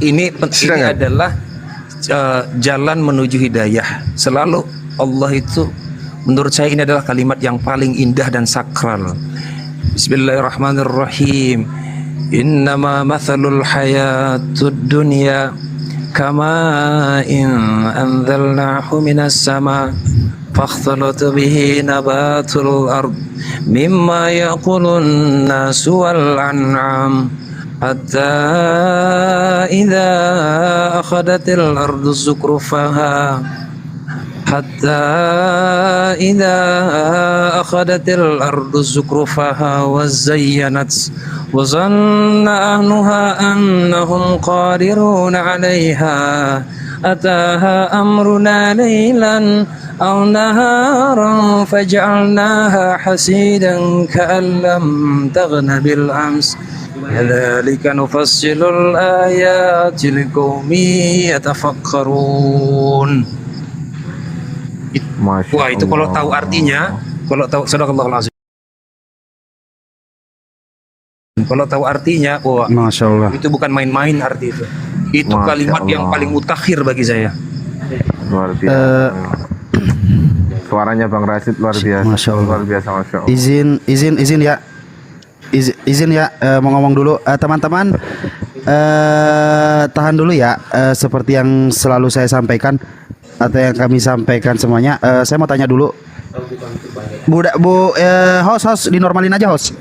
Ini adalah jalan menuju hidayah. Selalu Allah itu menurut saya ini adalah kalimat yang paling indah dan sakral. Bismillahirrahmanirrahim. Innama mathalul hayatud dunya kama in anzalnahu minas sama fakhtalata bihi nabatul ard mimma yaqulun nasu wal an'am hatta idza akhadatil ardu zukrufaha حتى إذا أخذت الأرض زخرفها وزينت وظن أهلها أنهم قادرون عليها أتاها أمرنا ليلا أو نهارا فجعلناها حسيدا كأن لم تغن بالأمس كذلك نفصل الآيات لقوم يتفكرون. Masya Wah, itu kalau Allah. tahu artinya, kalau tahu sadaqallahul azim. Kalau tahu artinya, wah, Masya Allah. itu bukan main-main arti itu. Itu Masya kalimat yang Allah. paling mutakhir bagi saya. Luar biasa. Suaranya Bang Rashid luar biasa. Masya Allah. Luar biasa, Masya Allah. Izin ya. Izin ya, mau ngomong dulu, teman-teman, tahan dulu ya. Seperti yang selalu saya sampaikan atau yang kami sampaikan semuanya, saya mau tanya dulu. Host, dinormalin aja host.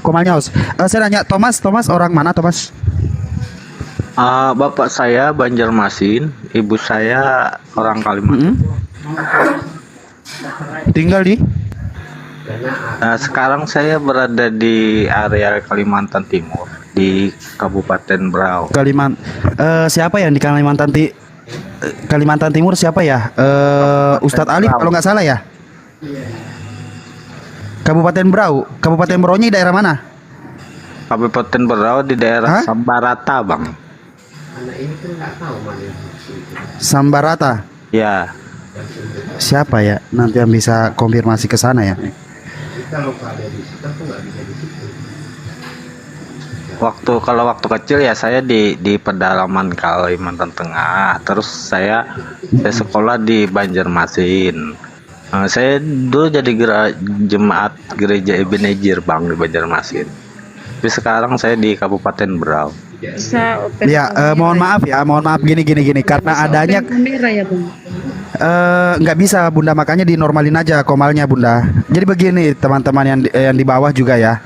Komalnya host. Saya nanya, Thomas orang mana Thomas? Bapak saya Banjarmasin, ibu saya orang Kalimantan. Tinggal di? Sekarang saya berada di area Kalimantan Timur, di Kabupaten Berau. Siapa yang di Kalimantan Timur siapa ya? Ustadz Ali kalau nggak salah ya. Kabupaten Berau. Kabupaten Beraunya di daerah mana? Kabupaten Berau di daerah Sambarata, Bang. Sambarata. Ya. Siapa ya? Nanti yang bisa konfirmasi ke sana ya. Kalau waktu kecil ya saya di pedalaman Kalimantan Tengah. Terus saya sekolah di Banjarmasin. Saya dulu jadi jemaat gereja Ebenezer, Bang, di Banjarmasin. Tapi sekarang saya di Kabupaten Berau. Ya, mohon maaf gini karena adanya kamera ya, Bang. nggak bisa Bunda, makanya dinormalin aja komalnya Bunda. Jadi begini teman-teman yang di bawah juga ya.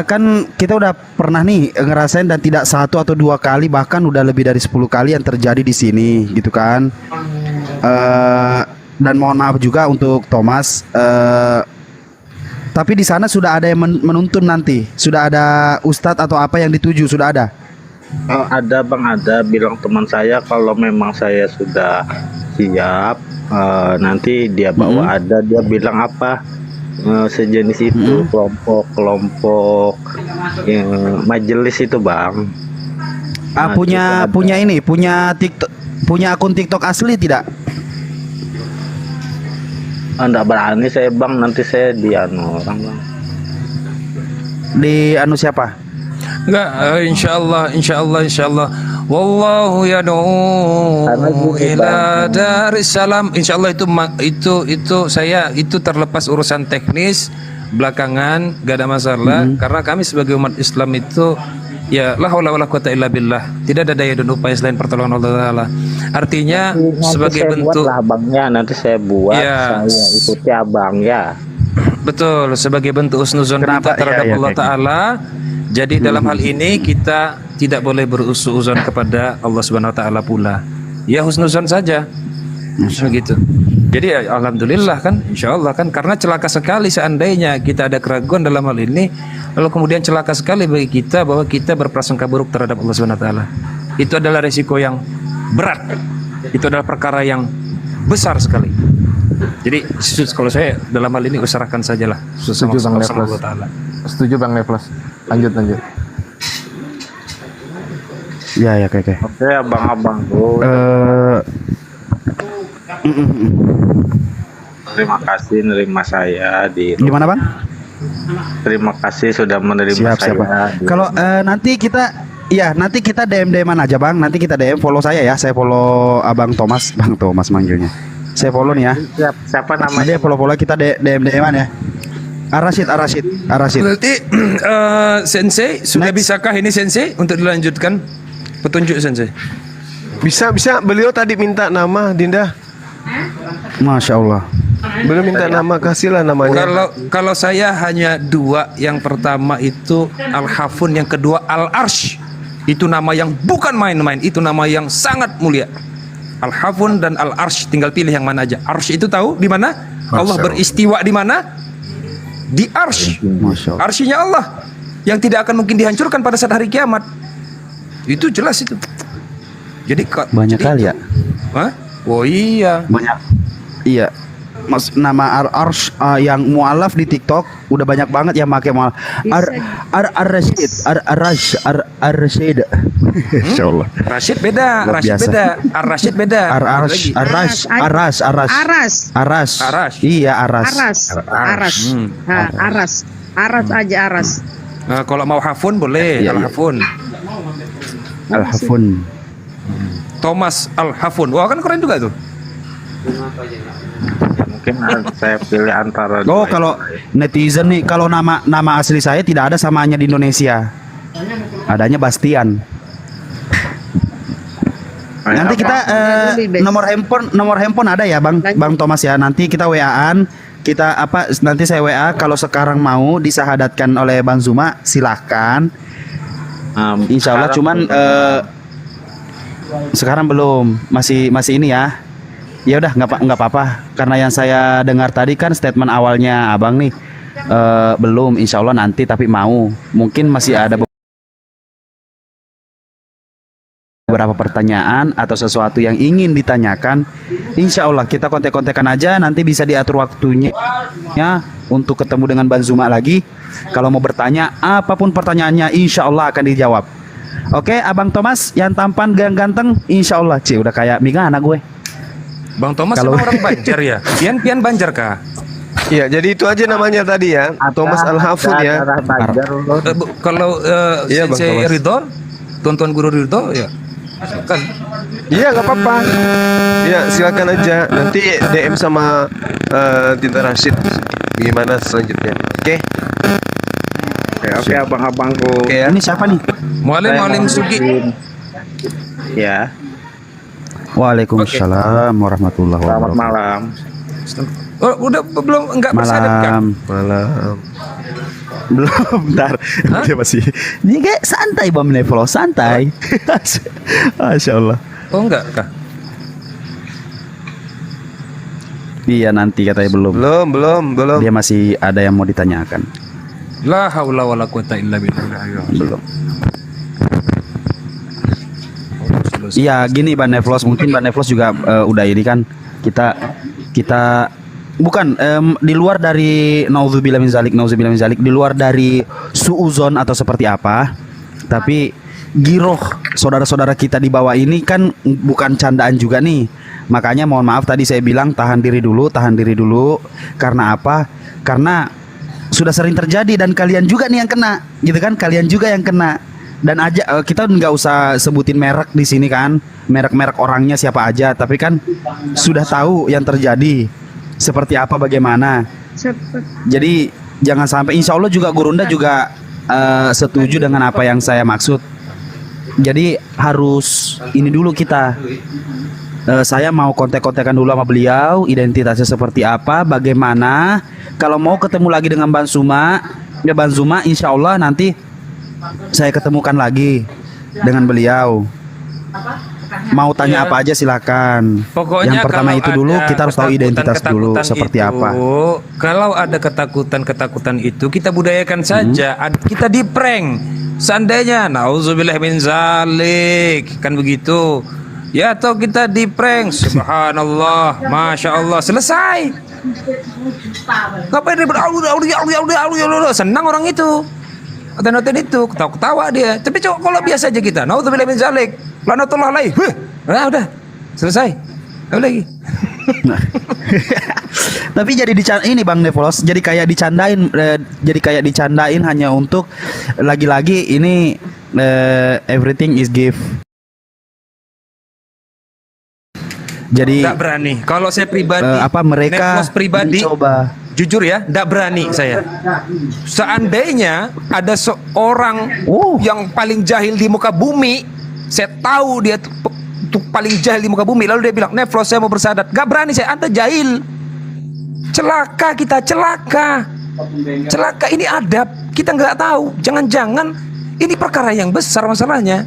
Kan kita udah pernah nih ngerasain dan tidak 1 atau 2 kali, bahkan udah lebih dari 10 kali yang terjadi di sini gitu kan. Dan mohon maaf juga untuk Thomas. Tapi di sana sudah ada yang menuntun nanti. Sudah ada ustadz atau apa yang dituju, sudah ada. Ada Bang, ada bilang teman saya kalau memang saya sudah siap, nanti dia bawa ada, dia bilang apa sejenis itu kelompok majelis itu Bang. Punya TikTok, punya akun TikTok asli tidak? Enggak berani saya Bang, nanti saya di orang Bang. Di siapa? Enggak, insyaallah. Wallahu yad'u ila darissalam. Insyaallah itu saya terlepas urusan teknis belakangan, gak ada masalah. Karena kami sebagai umat Islam itu ya la haula wala quwata illa billah. Tidak ada daya dan upaya selain pertolongan Allah Taala. Artinya sebagai bentuk abangnya nanti saya buat, ya, saya ikuti abang ya. Betul, sebagai bentuk husnuzon kita terhadap Allah Ta'ala. Jadi dalam hal ini kita tidak boleh berusuzon kepada Allah Subhanahu Wa Ta'ala pula. Ya husnuzon saja, begitu. Jadi ya, alhamdulillah kan, insya Allah kan, karena celaka sekali seandainya kita ada keraguan dalam hal ini, lalu kemudian celaka sekali bagi kita bahwa kita berprasangka buruk terhadap Allah Subhanahu Wa Ta'ala. Itu adalah resiko yang berat. Itu adalah perkara yang besar sekali. Jadi kalau saya dalam hal ini usahakan sajalah. Setuju Bang Neflas. Setuju Bang Neflas. Lanjut. Ya, oke. Oke, abang-abang terima kasih menerima saya di Gimana Bang? Terima kasih sudah menerima saya. Kalau nanti kita DM-an aja Bang. Nanti kita DM, follow saya ya. Saya follow Bang Thomas manggilnya. Saya follow nih ya. Siapa namanya? Dia follow kita DM-an ya. Arasid. Berarti Sensei sudah bisakah ini Sensei untuk dilanjutkan petunjuk Sensei? Bisa. Beliau tadi minta nama Dinda. Masya Allah. Beliau minta nama, kasihlah namanya. Kalau saya hanya 2. Yang pertama itu Al-Hafun, yang kedua Al-Arsh. Itu nama yang bukan main-main, itu nama yang sangat mulia. Al-Hafun dan Al-Arsh, tinggal pilih yang mana aja. Arsh itu tahu di mana? Allah beristiwa di mana? Di Arsh. Arshinya Allah yang tidak akan mungkin dihancurkan pada saat hari kiamat. Itu jelas itu. Jadi Banyak kali ya. Hah? Oh iya. Banyak. Iya. Mas, nama Arsh yang mualaf di TikTok udah banyak banget yang pakai mualaf. Ar-Rashid. Insyaallah. Rashid beda, Luar Rashid biasa. beda, Ar-Rashid beda. Aras. Iya, Aras. Aras aja Aras. Nah, kalau mau Hafun boleh, Iya, iya. Al-Hafun. Al-Hafun. Thomas Al-Hafun. Wah, kan keren juga tuh. Mungkin saya pilih antara Oh, dua kalau itu. netizen nih, kalau nama asli saya tidak ada samanya di Indonesia. Adanya Bastian. Nanti kita nomor handphone ada ya, Bang Thomas ya. Nanti kita WA-an, nanti saya WA kalau sekarang mau disahadatkan oleh Bang Zuma, silahkan. Insya Allah, cuman sekarang belum, masih ini ya. Ya udah, nggak apa-apa, karena yang saya dengar tadi kan statement awalnya abang nih belum, insya Allah nanti, tapi mau, mungkin masih ada beberapa pertanyaan atau sesuatu yang ingin ditanyakan. Insya Allah kita kontek-kontekan aja, nanti bisa diatur waktunya ya untuk ketemu dengan Bang Zuma lagi. Kalau mau bertanya apapun pertanyaannya, insya Allah akan dijawab. Oke, Abang Thomas yang tampan ganteng, insya Allah udah kayak Mika anak gue. Bang Thomas Kalau- emang orang Banjar ya? Pian Banjar kah? Iya, jadi itu aja namanya tadi ya. Thomas Al-Hafun ya. Kalau Iya, Bang Sensei Thomas. Ridho, Tuan Guru Ridho ya. Kan Iya, nggak apa-apa. Iya, silakan aja. Nanti DM sama Tinta Rashid gimana selanjutnya. Oke. Oke, abang-abangku. Oke ya. Ini siapa nih? Mualim Sugi. Ya, Waalaikumsalam warahmatullahi selamat wabarakatuh. malam. Oh, udah belum enggak bersahadat kan? Malam. Belum, bentar. Dia masih. Ini kayak santai Bang Nevlo, santai. Masya Allah. Oh enggak kah? Iya, nanti katanya belum. Belum. Dia masih ada yang mau ditanyakan. La haula wala quwata illa billah. Belum. Iya, gini Bang Nevlos, mungkin Bang Nevlos juga udah ini kan kita bukan di luar dari nauzubillah min zalik, di luar dari suuzon atau seperti apa, tapi giroh saudara-saudara kita di bawah ini kan bukan candaan juga nih. Makanya mohon maaf tadi saya bilang tahan diri dulu. Karena apa? Karena sudah sering terjadi dan kalian juga nih yang kena, gitu kan? Kalian juga yang kena. Dan aja kita nggak usah sebutin merek di sini kan, merek orangnya siapa aja, tapi kan sudah tahu yang terjadi seperti apa bagaimana. Jadi jangan sampai, insya Allah juga Gurunda juga setuju dengan apa yang saya maksud. Jadi harus ini dulu kita. Saya mau kontek-kontekan dulu sama beliau, identitasnya seperti apa, bagaimana. Kalau mau ketemu lagi dengan Bang Zuma, insya Allah nanti saya ketemukan lagi dengan beliau. Mau tanya apa aja silakan. Pokoknya Yang pertama kalau itu dulu ada kita harus tahu identitas dulu ketakutan seperti itu, apa. Kalau ada ketakutan itu kita budayakan saja. Kita di prank. Seandainya nauzubillah min zalik, kan begitu. Ya, atau kita di prank. Subhanallah, masya Allah, selesai. Ngapain ribet? Allah, senang orang itu. Noten itu ketawa dia. Tapi kalau biasa aja kita, nauzubillah min zalik, lanatullah alaih. Nah, udah selesai. Apa lagi? Tapi jadi ini Bang Nevolos, jadi kayak dicandain hanya untuk lagi-lagi ini everything is gift. Jadi Nggak berani. Kalau saya pribadi, mereka Netflix pribadi, mencoba. jujur ya, nggak berani saya. Seandainya ada seorang yang paling jahil di muka bumi, saya tahu dia tuh paling jahil di muka bumi, lalu dia bilang, Netflix saya mau bersahadat. Nggak berani saya, Anda jahil. Celaka kita, celaka. Ini adab. Kita nggak tahu. Jangan-jangan ini perkara yang besar masalahnya.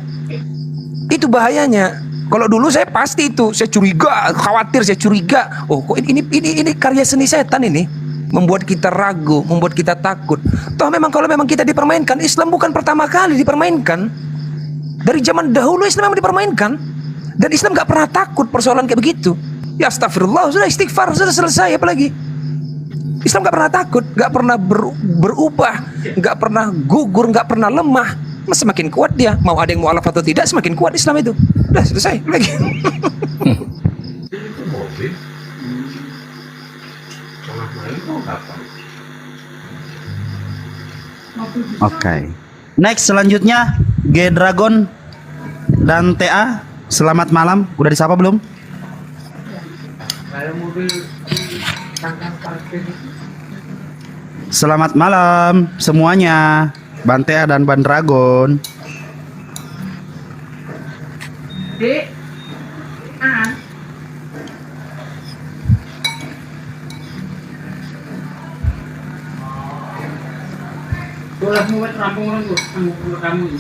Itu bahayanya. Kalau dulu saya pasti itu, saya curiga, khawatir, saya curiga. Oh, kok ini karya seni setan ini, membuat kita ragu, membuat kita takut. Toh memang kalau memang kita dipermainkan, Islam bukan pertama kali dipermainkan. Dari zaman dahulu Islam memang dipermainkan, dan Islam nggak pernah takut persoalan kayak begitu. Ya astagfirullah, sudah istighfar, sudah selesai, apalagi. Islam nggak pernah takut, nggak pernah berubah, nggak pernah gugur, nggak pernah lemah. Semakin kuat dia, mau ada yang mualaf atau tidak, semakin kuat Islam itu. Udah selesai lagi. Oke. Next selanjutnya G Dragon dan TA. Selamat malam. Udah disapa belum? Selamat malam semuanya. Ban TA dan Ban Dragon. Boleh muat rampung orang tuh, kamu.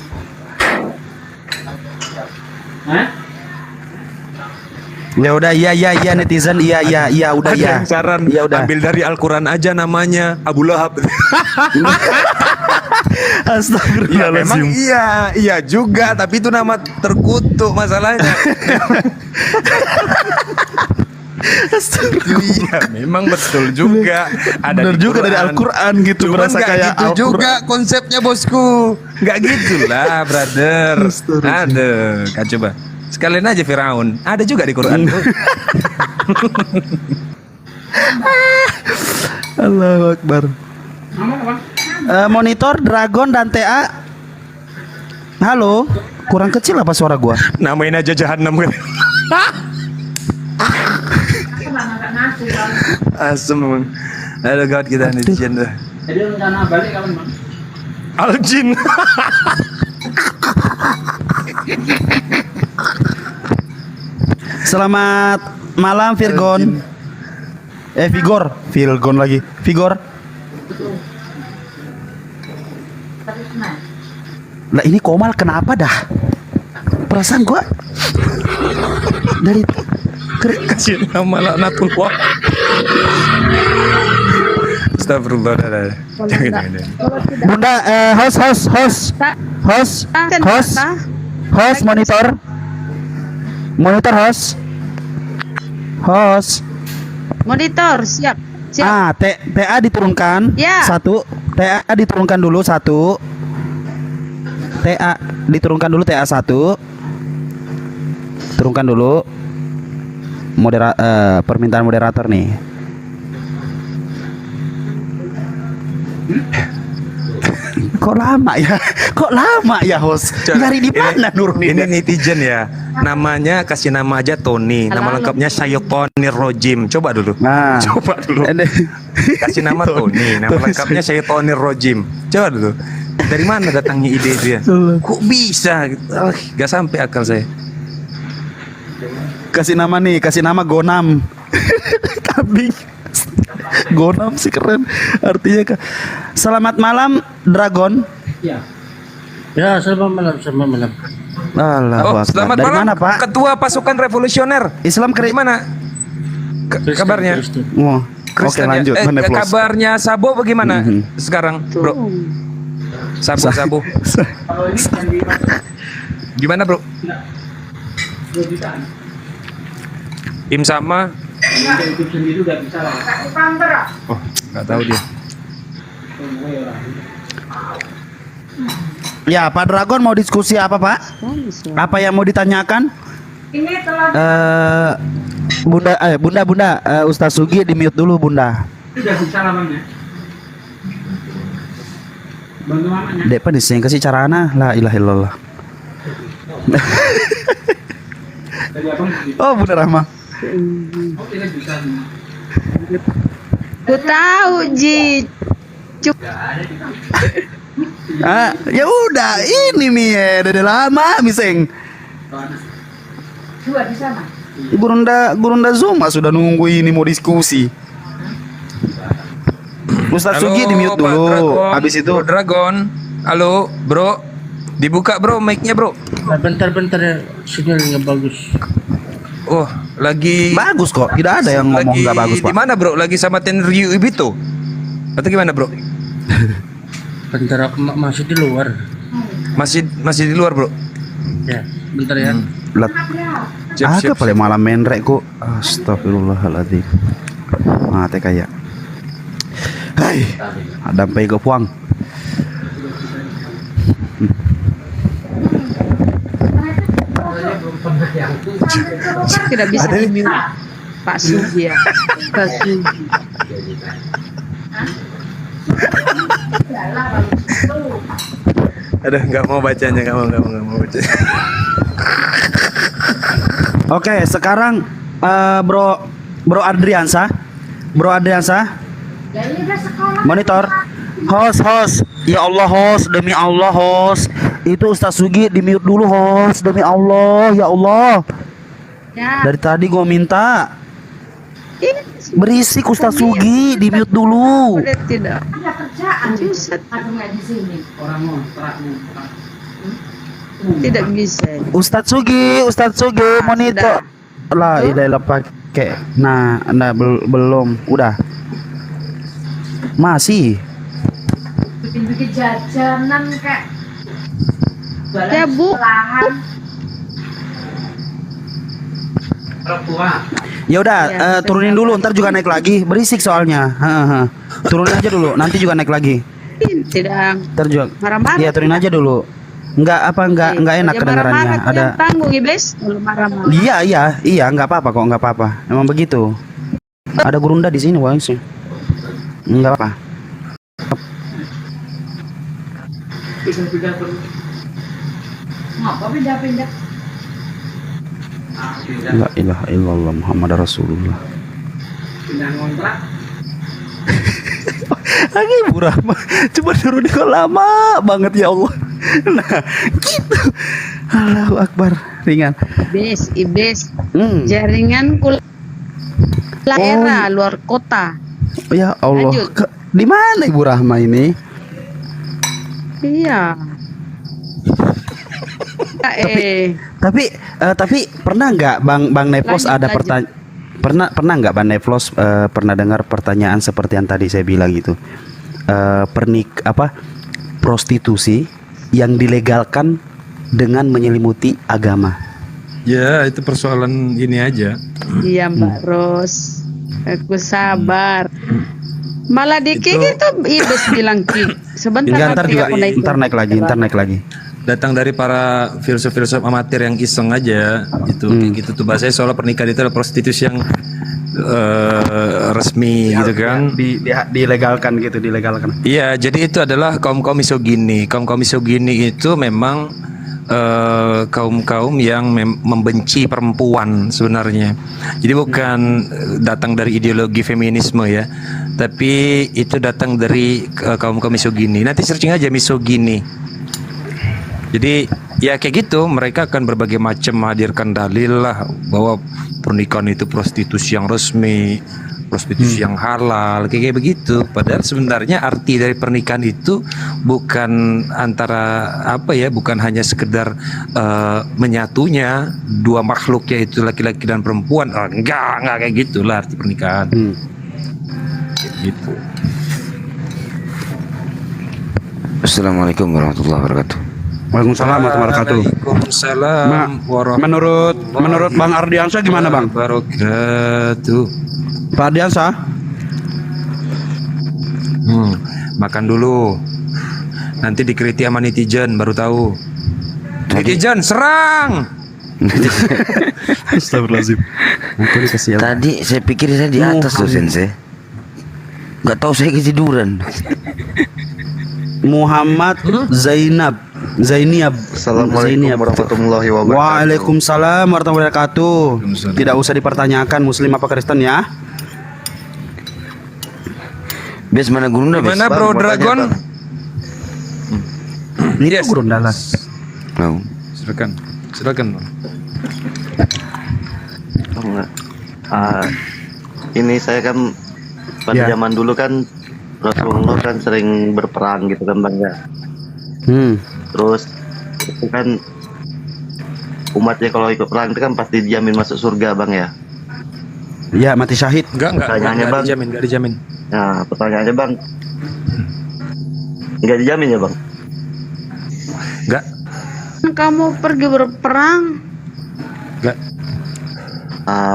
Hah? Ya udah, iya netizen, iya udah Ada ya. yang saran, Ya udah. ambil dari Al-Quran aja namanya Abu Lahab. Ya memang Astagfirullahaladzim. iya juga, tapi itu nama terkutuk masalahnya. Iya, memang betul juga. Ada Bener di juga dari Quran. Al-Quran gitu, Cuman berasa nggak kayak gitu Al-Quran. juga konsepnya bosku. Nggak gitulah, brother. Ada, kan coba. Sekalian aja Firaun. Ada juga di Quran. Allahu Akbar. Monitor Dragon dan TA. Halo, kurang kecil apa suara gua? Namain aja Jahannam kan. Asem memang. Aduh gawat kita netizen dah. Jadi rencana balik kapan, Bang? Aljin. Selamat malam Virgon. Virgon lagi. Vigor. Lah ini Komal kenapa dah? Perasaan gua dari Kasih nama laknatullah. Astagfirullah. Jangan. Bunda host monitor host. Monitor, siap. TA diturunkan. Ya. Satu. TA diturunkan dulu satu. TA diturunkan dulu TA satu. Turunkan dulu. Permintaan moderator nih. Kok lama ya host? Nyari di mana nurunin? Ini netizen ya. Namanya kasih nama aja Tony. Nama lengkapnya Syaitonir Rojim. Coba dulu. Nah. Coba dulu. Kasih nama Tony. Nama lengkapnya Syaitonir Rojim. Coba dulu. Dari mana datangnya ide itu ya? Kok bisa? Gak sampai akal saya. Kasih nama Gonam. Kambing. Gonam sih keren. Artinya selamat malam Dragon. Ya. Ya, selamat malam. Allahu Akbar. Selamat Dari malam mana, Pak? Ketua Pasukan Revolusioner. Islam Gimana? Kabarnya? Oh, oke Kristen ya? lanjut. Mana plus? Kabarnya Sabo bagaimana sekarang, Bro? Sabo. Gimana, Bro? Im sama? Oh, nggak tahu dia. Ya, Pak Dragon mau diskusi apa, Pak? Apa yang mau ditanyakan? Bunda, Ustaz Sugi di mute dulu, Bunda. Sudah bisa lah, Bang ya. Bantu mamanya. Dek pan dising kasih carana la ilaha illallah. Oh, Bunda Rahma. Ku tahu Ji. Ya udah, ini Mie, udah lama miseng. Dua di sana. Gurunda Zuma sudah nunggu ini mau diskusi. Ustaz Sugi di mute Pak dulu. Dragon. Habis itu Bro Dragon. Halo, Bro. Dibuka bro mic-nya bro. Bentar-bentar ya, sinyalnya bagus. Oh, lagi Bagus kok. Tidak ada yang ngomong lagi nggak bagus, di Pak. mana bro? Lagi sama Tenryu Ibito? Atau gimana bro? Bentar aku masih di luar. Masih di luar bro? Ya, bentar ya. Lat. Siap, Agak paling malam menrek ku. Astagfirullahaladzim. Mate kayak. Hai. Ada sampai ke puang. Tidak bisa di-mute Pak Sugi ya. Pak Sugi. Aduh, nggak mau bacanya, nggak mau baca. Oke, sekarang Bro Adriansa. Monitor. Host. Ya Allah host, demi Allah host. Itu Ustaz Sugi di mute dulu host, demi Allah, ya Allah. Ya. Dari tadi gua minta Ini berisik Ustaz Sugi di mute dulu. boleh tidak? Bisa. Tidak bisa. Ustaz Sugi monitor. Lah, ilah pakai. Nah, belum. Udah. Masih. Bikin jajanan kayak Ya Bu. Ya udah, Ya, turunin dulu, ntar juga naik lagi. Berisik soalnya. Turunin aja dulu, nanti juga naik lagi. Tidak. Ntar juga. Marah-marah. Iya, turunin aja dulu. Enggak enak Ya, kedengarannya. marah-marah tuh Ada. yang tanggung iblis. Kalau marah-marah. Iya, nggak apa-apa kok, nggak apa-apa. Emang begitu. Ada gurunda di sini, Bang. Nggak apa. ngapa pindah-pindah. La ilaha illallah Muhammad Rasulullah. Pindah ngontrak. Lagi murah mah. Coba turun kok lama banget ya Allah. Nah, gitu. Allahu Akbar. Ringan. Iblis. Jaringan daerah luar kota. Ya Allah. Lanjut. Di mana Ibu Rahma ini? Iya. Tapi pernah nggak Bang Neflos Lanjut, ada pertanyaan? Pernah nggak Bang Neflos pernah dengar pertanyaan seperti yang tadi saya bilang gitu? Prostitusi yang dilegalkan dengan menyelimuti agama. Ya, itu persoalan ini aja. Iya Mbak Ros. Aku sabar. Malah dikit itu iblis bilang Ki. Sebentar Ntar nanti juga aku naik ntar naik lagi. Datang dari para filsuf-filsuf amatir yang iseng aja gitu. Kayak gitu tuh bahasanya soal pernikahan itu adalah prostitusi yang resmi gitu kan. Dilegalkan gitu, dilegalkan. Iya, jadi itu adalah kaum-kaum misogini. Kaum-kaum misogini itu memang kaum-kaum yang membenci perempuan sebenarnya. Jadi bukan datang dari ideologi feminisme ya, tapi itu datang dari kaum-kaum misogini. Nanti searching aja misogini. Jadi ya kayak gitu, mereka akan berbagai macam menghadirkan dalil lah bahwa pernikahan itu prostitusi yang resmi, prostitusi yang halal, kayak begitu. Padahal sebenarnya arti dari pernikahan itu bukan bukan hanya sekedar menyatunya dua makhluk yaitu laki-laki dan perempuan. Enggak kayak gitulah arti pernikahan. Gitu. Assalamualaikum warahmatullahi wabarakatuh. Waalaikumsalam warahmatullahi wabarakatuh. Waalaikumsalam warahmatullahi Menurut Bang Ardiansyah gimana Bang? Wabarakatuh. Pak Ardiansyah? Makan dulu. Nanti dikritik sama netizen baru tahu. Netizen serang. Astagfirullahaladzim. Tadi saya pikir saya di atas tuh Sensei. Gak tahu saya ketiduran. Muhammad Zainiab. Assalamualaikum warahmatullahi wabarakatuh. Waalaikumsalam warahmatullahi wabarakatuh. Tidak usah dipertanyakan Muslim apa Kristen ya. Bes mana gurunda bes? Mana Bro Dragon? Ini gurunda lah. Mau. Silakan. Ini saya kan pada zaman dulu kan Rasulullah kan sering berperang gitu kan Bang ya. Terus itu kan umatnya kalau ikut perang itu kan pasti dijamin masuk surga bang ya. Ya, mati syahid. Pertanyaannya bang, Enggak dijamin. nah pertanyaannya bang, nggak dijamin ya bang? Enggak. Kamu pergi berperang, Enggak.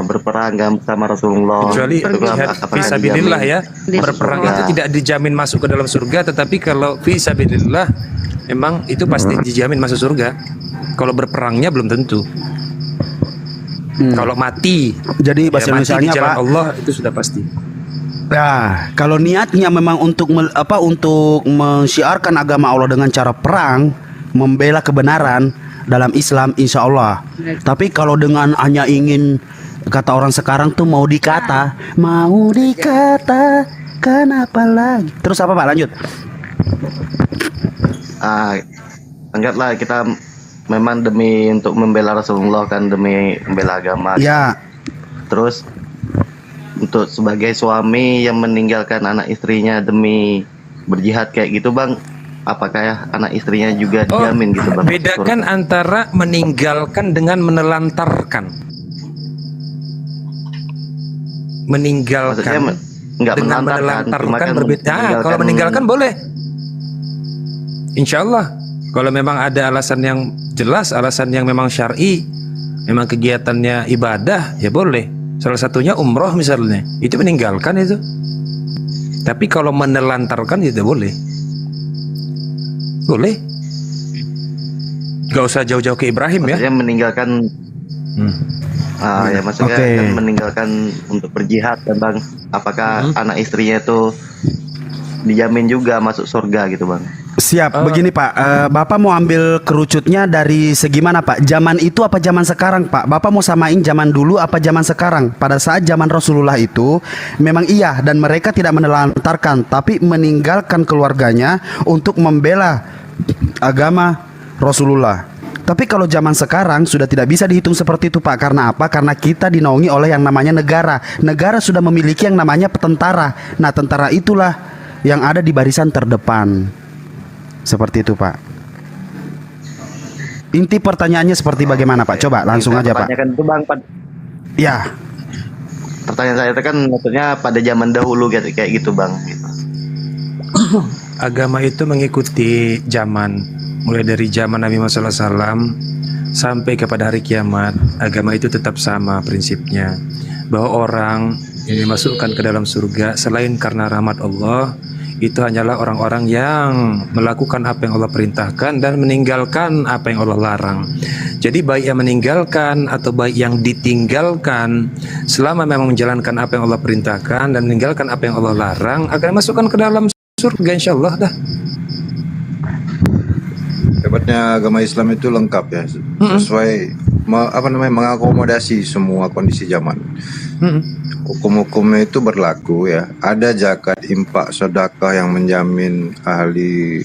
Berperang kan sama Rasulullah. Kecuali itu kan jihad apakah fisabilillah ya. Di Berperang surga? itu tidak dijamin masuk ke dalam surga, tetapi kalau fisabilillah memang itu pasti dijamin masuk surga. Kalau berperangnya belum tentu. Kalau mati, Jadi bahasa mati di Indonesianya jalan Pak. Allah itu sudah pasti. Nah, kalau niatnya memang untuk untuk mensiarkan agama Allah dengan cara perang, membela kebenaran dalam Islam, insya Allah. Tapi kalau dengan hanya ingin, kata orang sekarang tuh mau dikata, kenapa lagi? Terus apa Pak? Lanjut. Anggaplah kita memang demi untuk membela Rasulullah kan, demi membela agama. Ya. Terus untuk sebagai suami yang meninggalkan anak istrinya demi berjihad kayak gitu bang, apakah ya anak istrinya juga dijamin gitu bang? Bedakan antara meninggalkan dengan menelantarkan. Meninggalkan Maksudnya nggak dengan menelantarkan, cuma kan berbeda. Kalau meninggalkan boleh, insya Allah. Kalau memang ada alasan yang jelas, alasan yang memang syar'i, memang kegiatannya ibadah, ya boleh. Salah satunya umroh misalnya, itu meninggalkan itu. Tapi kalau menelantarkan itu boleh. Boleh. Gak usah jauh-jauh ke Ibrahim ya. Maksudnya meninggalkan, ya maksudnya kan meninggalkan untuk berjihad kan bang. Apakah anak istrinya itu dijamin juga masuk surga gitu bang? Siap, begini Pak, Bapak mau ambil kerucutnya dari segi mana Pak? Zaman itu apa zaman sekarang Pak? Bapak mau samain zaman dulu apa zaman sekarang? Pada saat zaman Rasulullah itu memang iya, dan mereka tidak menelantarkan, tapi meninggalkan keluarganya untuk membela agama Rasulullah. Tapi kalau zaman sekarang sudah tidak bisa dihitung seperti itu Pak. Karena apa? Karena kita dinaungi oleh yang namanya negara. Negara sudah memiliki yang namanya tentara. Nah, tentara itulah yang ada di barisan terdepan. Seperti itu Pak. Inti pertanyaannya seperti bagaimana Pak? Coba langsung aja Pak. Pertanyaan itu bang, Ya. pertanyaan saya itu kan maksudnya pada zaman dahulu kayak gitu bang. Agama itu mengikuti zaman, mulai dari zaman Nabi Muhammad SAW sampai kepada hari kiamat. Agama itu tetap sama prinsipnya, bahwa orang yang dimasukkan ke dalam surga selain karena rahmat Allah, itu hanyalah orang-orang yang melakukan apa yang Allah perintahkan dan meninggalkan apa yang Allah larang. Jadi baik yang meninggalkan atau baik yang ditinggalkan, selama memang menjalankan apa yang Allah perintahkan dan meninggalkan apa yang Allah larang, akan masukkan ke dalam surga insyaallah dah. Hebatnya agama Islam itu lengkap ya, sesuai mengakomodasi semua kondisi zaman. Hukum-hukumnya itu berlaku ya. Ada zakat, infak, sedekah yang menjamin ahli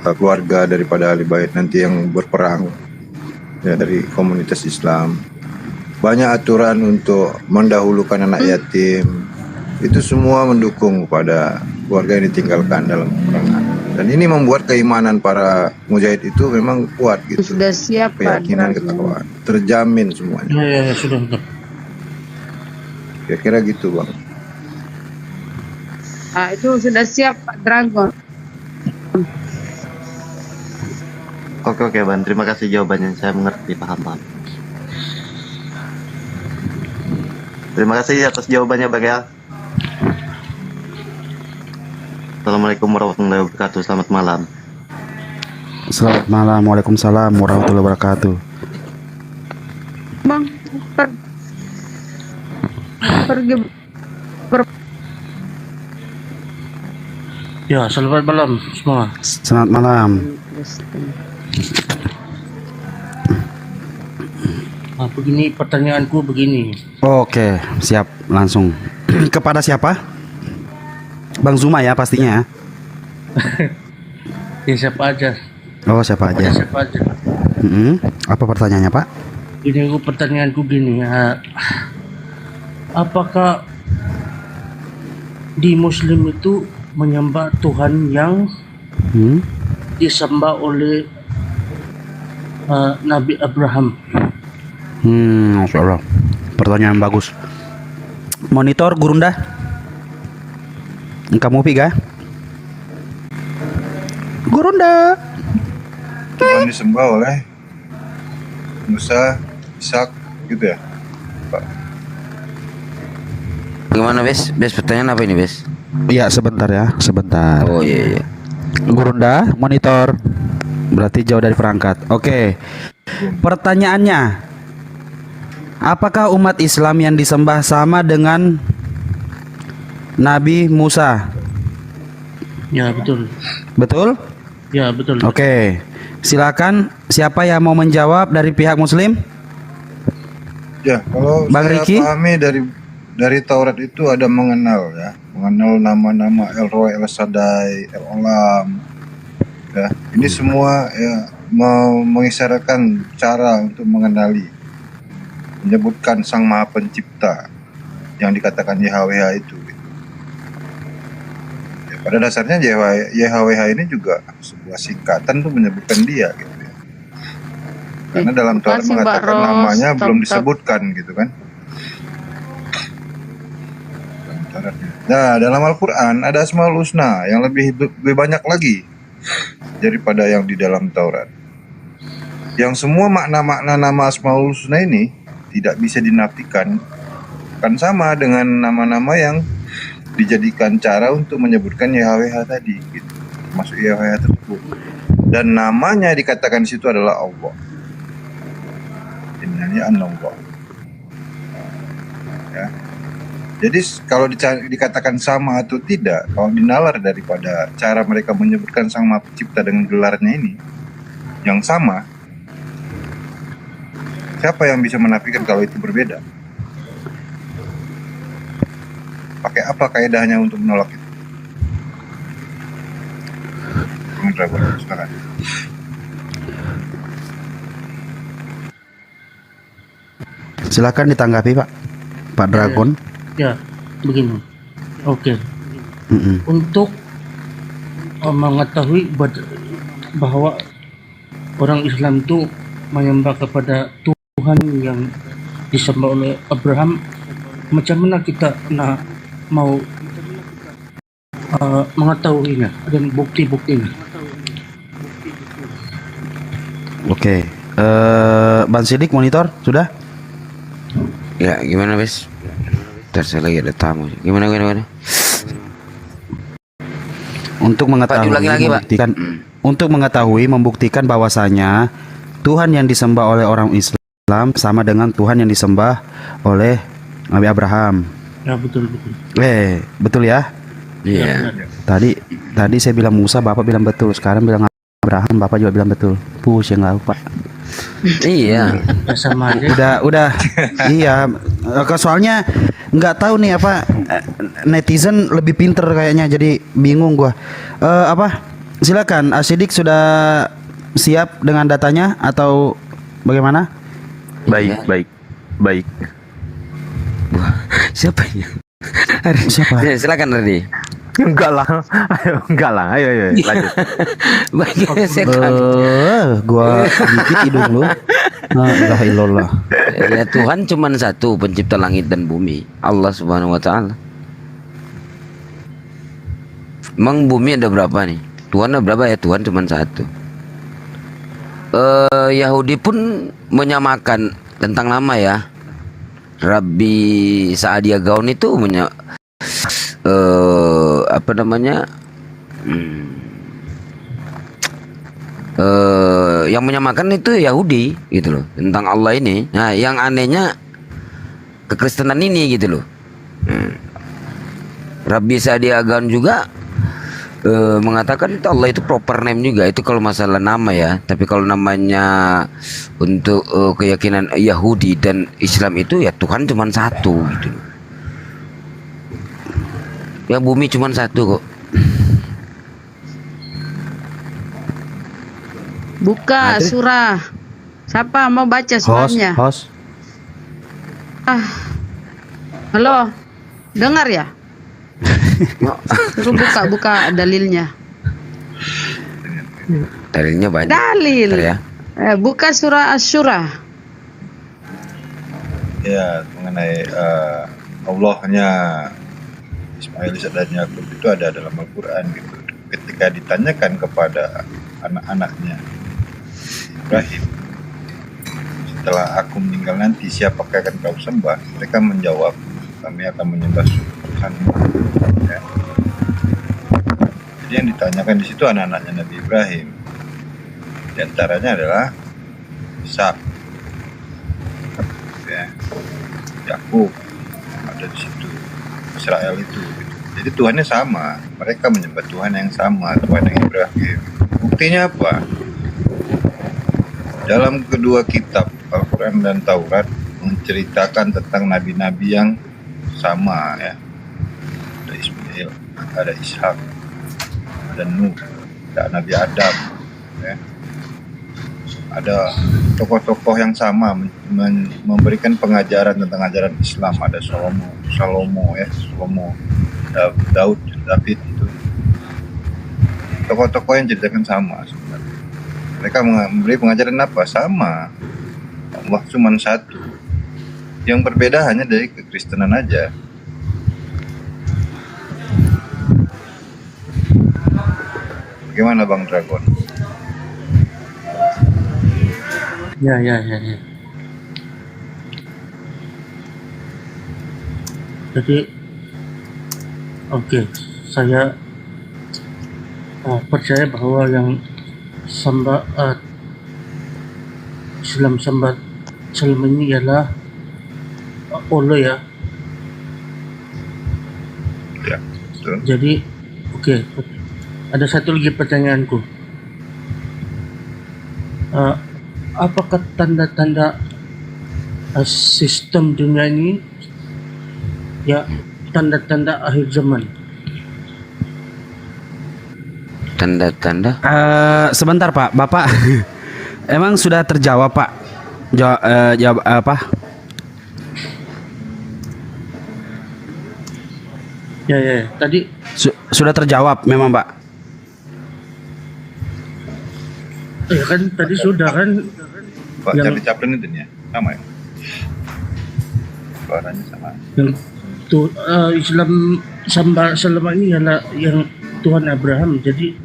keluarga daripada ahli bait nanti yang berperang ya, dari komunitas Islam. Banyak aturan untuk mendahulukan anak yatim. Itu semua mendukung kepada keluarga yang ditinggalkan dalam peperangan. Dan ini membuat keimanan para mujahid itu memang kuat gitu. sudah siap Pak Keyakinan, Dragon. ketakwaan, terjamin semuanya. Ya, sudah. Kira-kira gitu bang. Itu sudah siap Pak Dragon. Oke bang, terima kasih jawabannya, saya mengerti, paham. Terima kasih atas jawabannya bang ya. Assalamualaikum warahmatullahi wabarakatuh. Selamat malam. Selamat malam. Waalaikumsalam warahmatullahi wabarakatuh. Bang, pergi Ya, selamat malam semua. Selamat malam. Nah, begini pertanyaanku begini. Oke, siap, langsung. Kepada siapa? Bang Zuma ya pastinya ya. Ya, siapa aja. Oh, siapa aja. Siapa aja. Apa pertanyaannya Pak? Ini pertanyaanku gini ya. Apakah di Muslim itu menyembah Tuhan yang disembah oleh Nabi Abraham. Masya Allah. Pertanyaan bagus. Monitor Gurunda. Kamu Piga? Gurunda. Tuhan disembah oleh Musa, Ishak, gitu ya, Pak. Gimana Bes? Bes pertanyaan apa ini Bes? Iya sebentar ya, sebentar. Oh iya. Gurunda, monitor. Berarti jauh dari perangkat. Oke. Pertanyaannya, apakah umat Islam yang disembah sama dengan Nabi Musa? Ya betul. Betul? Ya betul. Oke. Silakan, siapa yang mau menjawab dari pihak Muslim? Ya, kalau Bang saya Riki? pahami dari Taurat itu ada mengenal ya, mengenal nama-nama El Roy, El Shaddai, El Olam. Ya, ini semua ya mengisyaratkan cara untuk mengenali, menyebutkan Sang Maha Pencipta yang dikatakan YHWH itu. Ya, pada dasarnya YHWH ini juga sebuah singkatan untuk menyebutkan dia gitu ya. Karena dalam Taurat Makasih, Mbak mengatakan Ros. namanya Stop, belum stop. disebutkan gitu kan. Nah, dalam Al-Quran ada Asmaul Husna yang lebih banyak lagi daripada yang di dalam Taurat. Yang semua makna-makna nama Asmaul Husna ini tidak bisa dinafikan, kan sama dengan nama-nama yang dijadikan cara untuk menyebutkan YHWH tadi, gitu. Masuk YHWH tersebut. Dan namanya dikatakan di situ adalah Allah. Innani Allah. Ya. Jadi kalau dikatakan sama atau tidak, kalau dinalar daripada cara mereka menyebutkan Sang Maha Pencipta dengan gelarnya ini yang sama, siapa yang bisa menafikan kalau itu berbeda? Pakai apa kaedahnya untuk menolak itu? Silakan. Silakan ditanggapi Pak Dragon. Ya, begini. Oke. Mm-mm. Untuk mengetahui bahwa orang Islam itu menyembah kepada Tuhan yang disembah oleh Abraham, macam mana kita mau mengetahuinya dan bukti-buktinya? Oke. Ban Sidik monitor sudah? Ya, gimana Bes? Ntar saya lagi ada tamu. Gimana? Untuk mengetahui, Pak, lagi, Pak. membuktikan, untuk mengetahui, membuktikan bahwasanya Tuhan yang disembah oleh orang Islam sama dengan Tuhan yang disembah oleh Nabi Abraham. Ya betul. Betul ya? Iya. Tadi saya bilang Musa, Bapak bilang betul. Sekarang bilang Abraham, Bapak juga bilang betul. Pusing lah Pak. Iya. Sama aja. Udah. Iya. Soalnya nggak tahu nih apa netizen lebih pinter kayaknya, jadi bingung gua. Silakan Asidik sudah siap dengan datanya atau bagaimana? Baik. Siapa ini? Siapa? Silakan Redi. Enggak lah. Ayo lanjut. Gua gigit hidung lu. La ilaha illallah. Ya, Tuhan cuma satu, pencipta langit dan bumi, Allah Subhanahu wa taala. Emang bumi ada berapa nih? Tuhan ada berapa ya? Tuhan cuma satu. Yahudi pun menyamakan tentang nama ya. Rabbi Saadia Gaon itu yang menyamakan itu Yahudi gitu loh tentang Allah ini. Nah, yang anehnya kekristenan ini gitu loh. Rabbi Saadia Gaon juga mengatakan itu Allah itu proper name juga, itu kalau masalah nama ya. Tapi kalau namanya untuk keyakinan Yahudi dan Islam itu ya Tuhan cuma satu gitu. Ya bumi cuma satu kok. Buka surah. Siapa mau baca surahnya? Host. Halo. Dengar ya? Suruh buka dalilnya. Dalilnya banyak. Dalil. Bentar ya. Buka surah Asy-Syura. Ya, mengenai Allahnya Ismail, Ishak dan Yakub itu ada dalam Al-Quran gitu. Ketika ditanyakan kepada anak-anaknya Ibrahim, setelah aku meninggal nanti siapakah akan kau sembah? Mereka menjawab, kami akan menyembah Tuhanmu. Ya. Jadi yang ditanyakan di situ anak-anaknya Nabi Ibrahim. Di antaranya adalah Ishak, ya, Yakub ada di situ, Israel itu. Gitu. Jadi Tuhannya sama, mereka menyembah Tuhan yang sama, Tuhan yang Ibrahim. Buktinya apa? Dalam kedua kitab Al-Quran dan Taurat menceritakan tentang nabi-nabi yang sama, ya. Ada Ismail, ada Ishak, ada Nuh, ada Nabi Adam, ya. Ada tokoh-tokoh yang sama memberikan pengajaran tentang ajaran Islam. Ada Salomo, ya, Daud, David itu. Tokoh-tokoh yang ceritakan sama sebenarnya. Mereka memberi pengajaran apa? Sama. Allah cuma satu. Yang berbeda hanya dari kekristenan aja. Bagaimana Bang Dragon? Ya. Jadi, oke, saya percaya bahwa yang Islam sambat selama ini ialah Allah, ya. Ya, betul. Jadi, oke, ada satu lagi pertanyaanku. Apakah tanda-tanda sistem dunia ini, ya, tanda-tanda akhir zaman? Tanda-tanda? Sebentar Pak, Bapak emang sudah terjawab Pak? Jawab apa? Ya. Tadi sudah terjawab memang Pak. ya kan tadi sudah kan. Pak Yang- Charlie Chaplin itu ya? Sama ya? Suaranya sama. Yang Islam selama ini adalah yang Tuhan Abraham. Jadi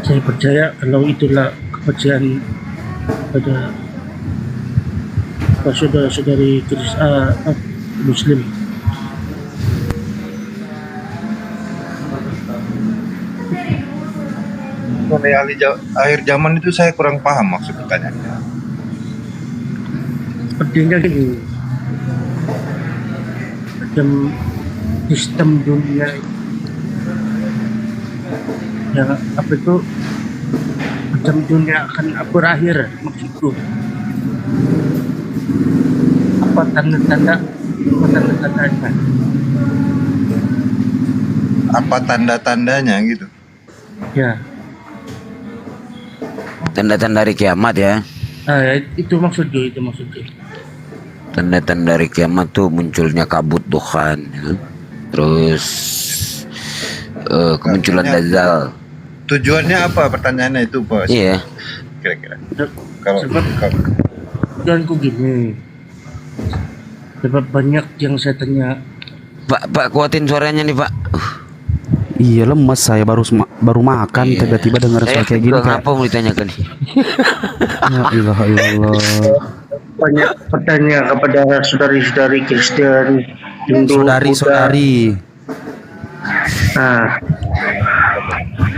saya percaya kalau itulah kepercayaan pada saudara-saudari Muslim. Mengenai akhir zaman itu saya kurang paham maksud pertanyaannya. Sepertinya gini, macam sistem dunia yang apa itu, macam dunia akan berakhir, maksudku. Apa tanda-tandanya? Apa tanda-tandanya gitu? Ya, Tanda-tanda hari kiamat ya. itu maksudku. Tanda-tanda hari kiamat tuh munculnya kabut dukhan, ya. Terus kemunculan dajjal. Tujuannya apa pertanyaannya itu, Bos? Iya. Kira-kira. Kalau Tujuanku gini, sebab banyak yang saya tanya. Pak kuatin suaranya nih Pak. Iya lemes saya baru makan tiba-tiba dengar suara kayak gini. Apa mau ditanyakan? Ya ilah illallah. Banyak pertanyaan kepada saudari-saudari Kristen, Hindu, Saudari-saudari. Nah,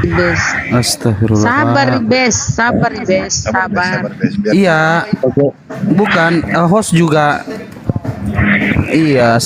Bes. Astagfirullah. Sabar, sabar. Iya. Bukan host juga. Iya,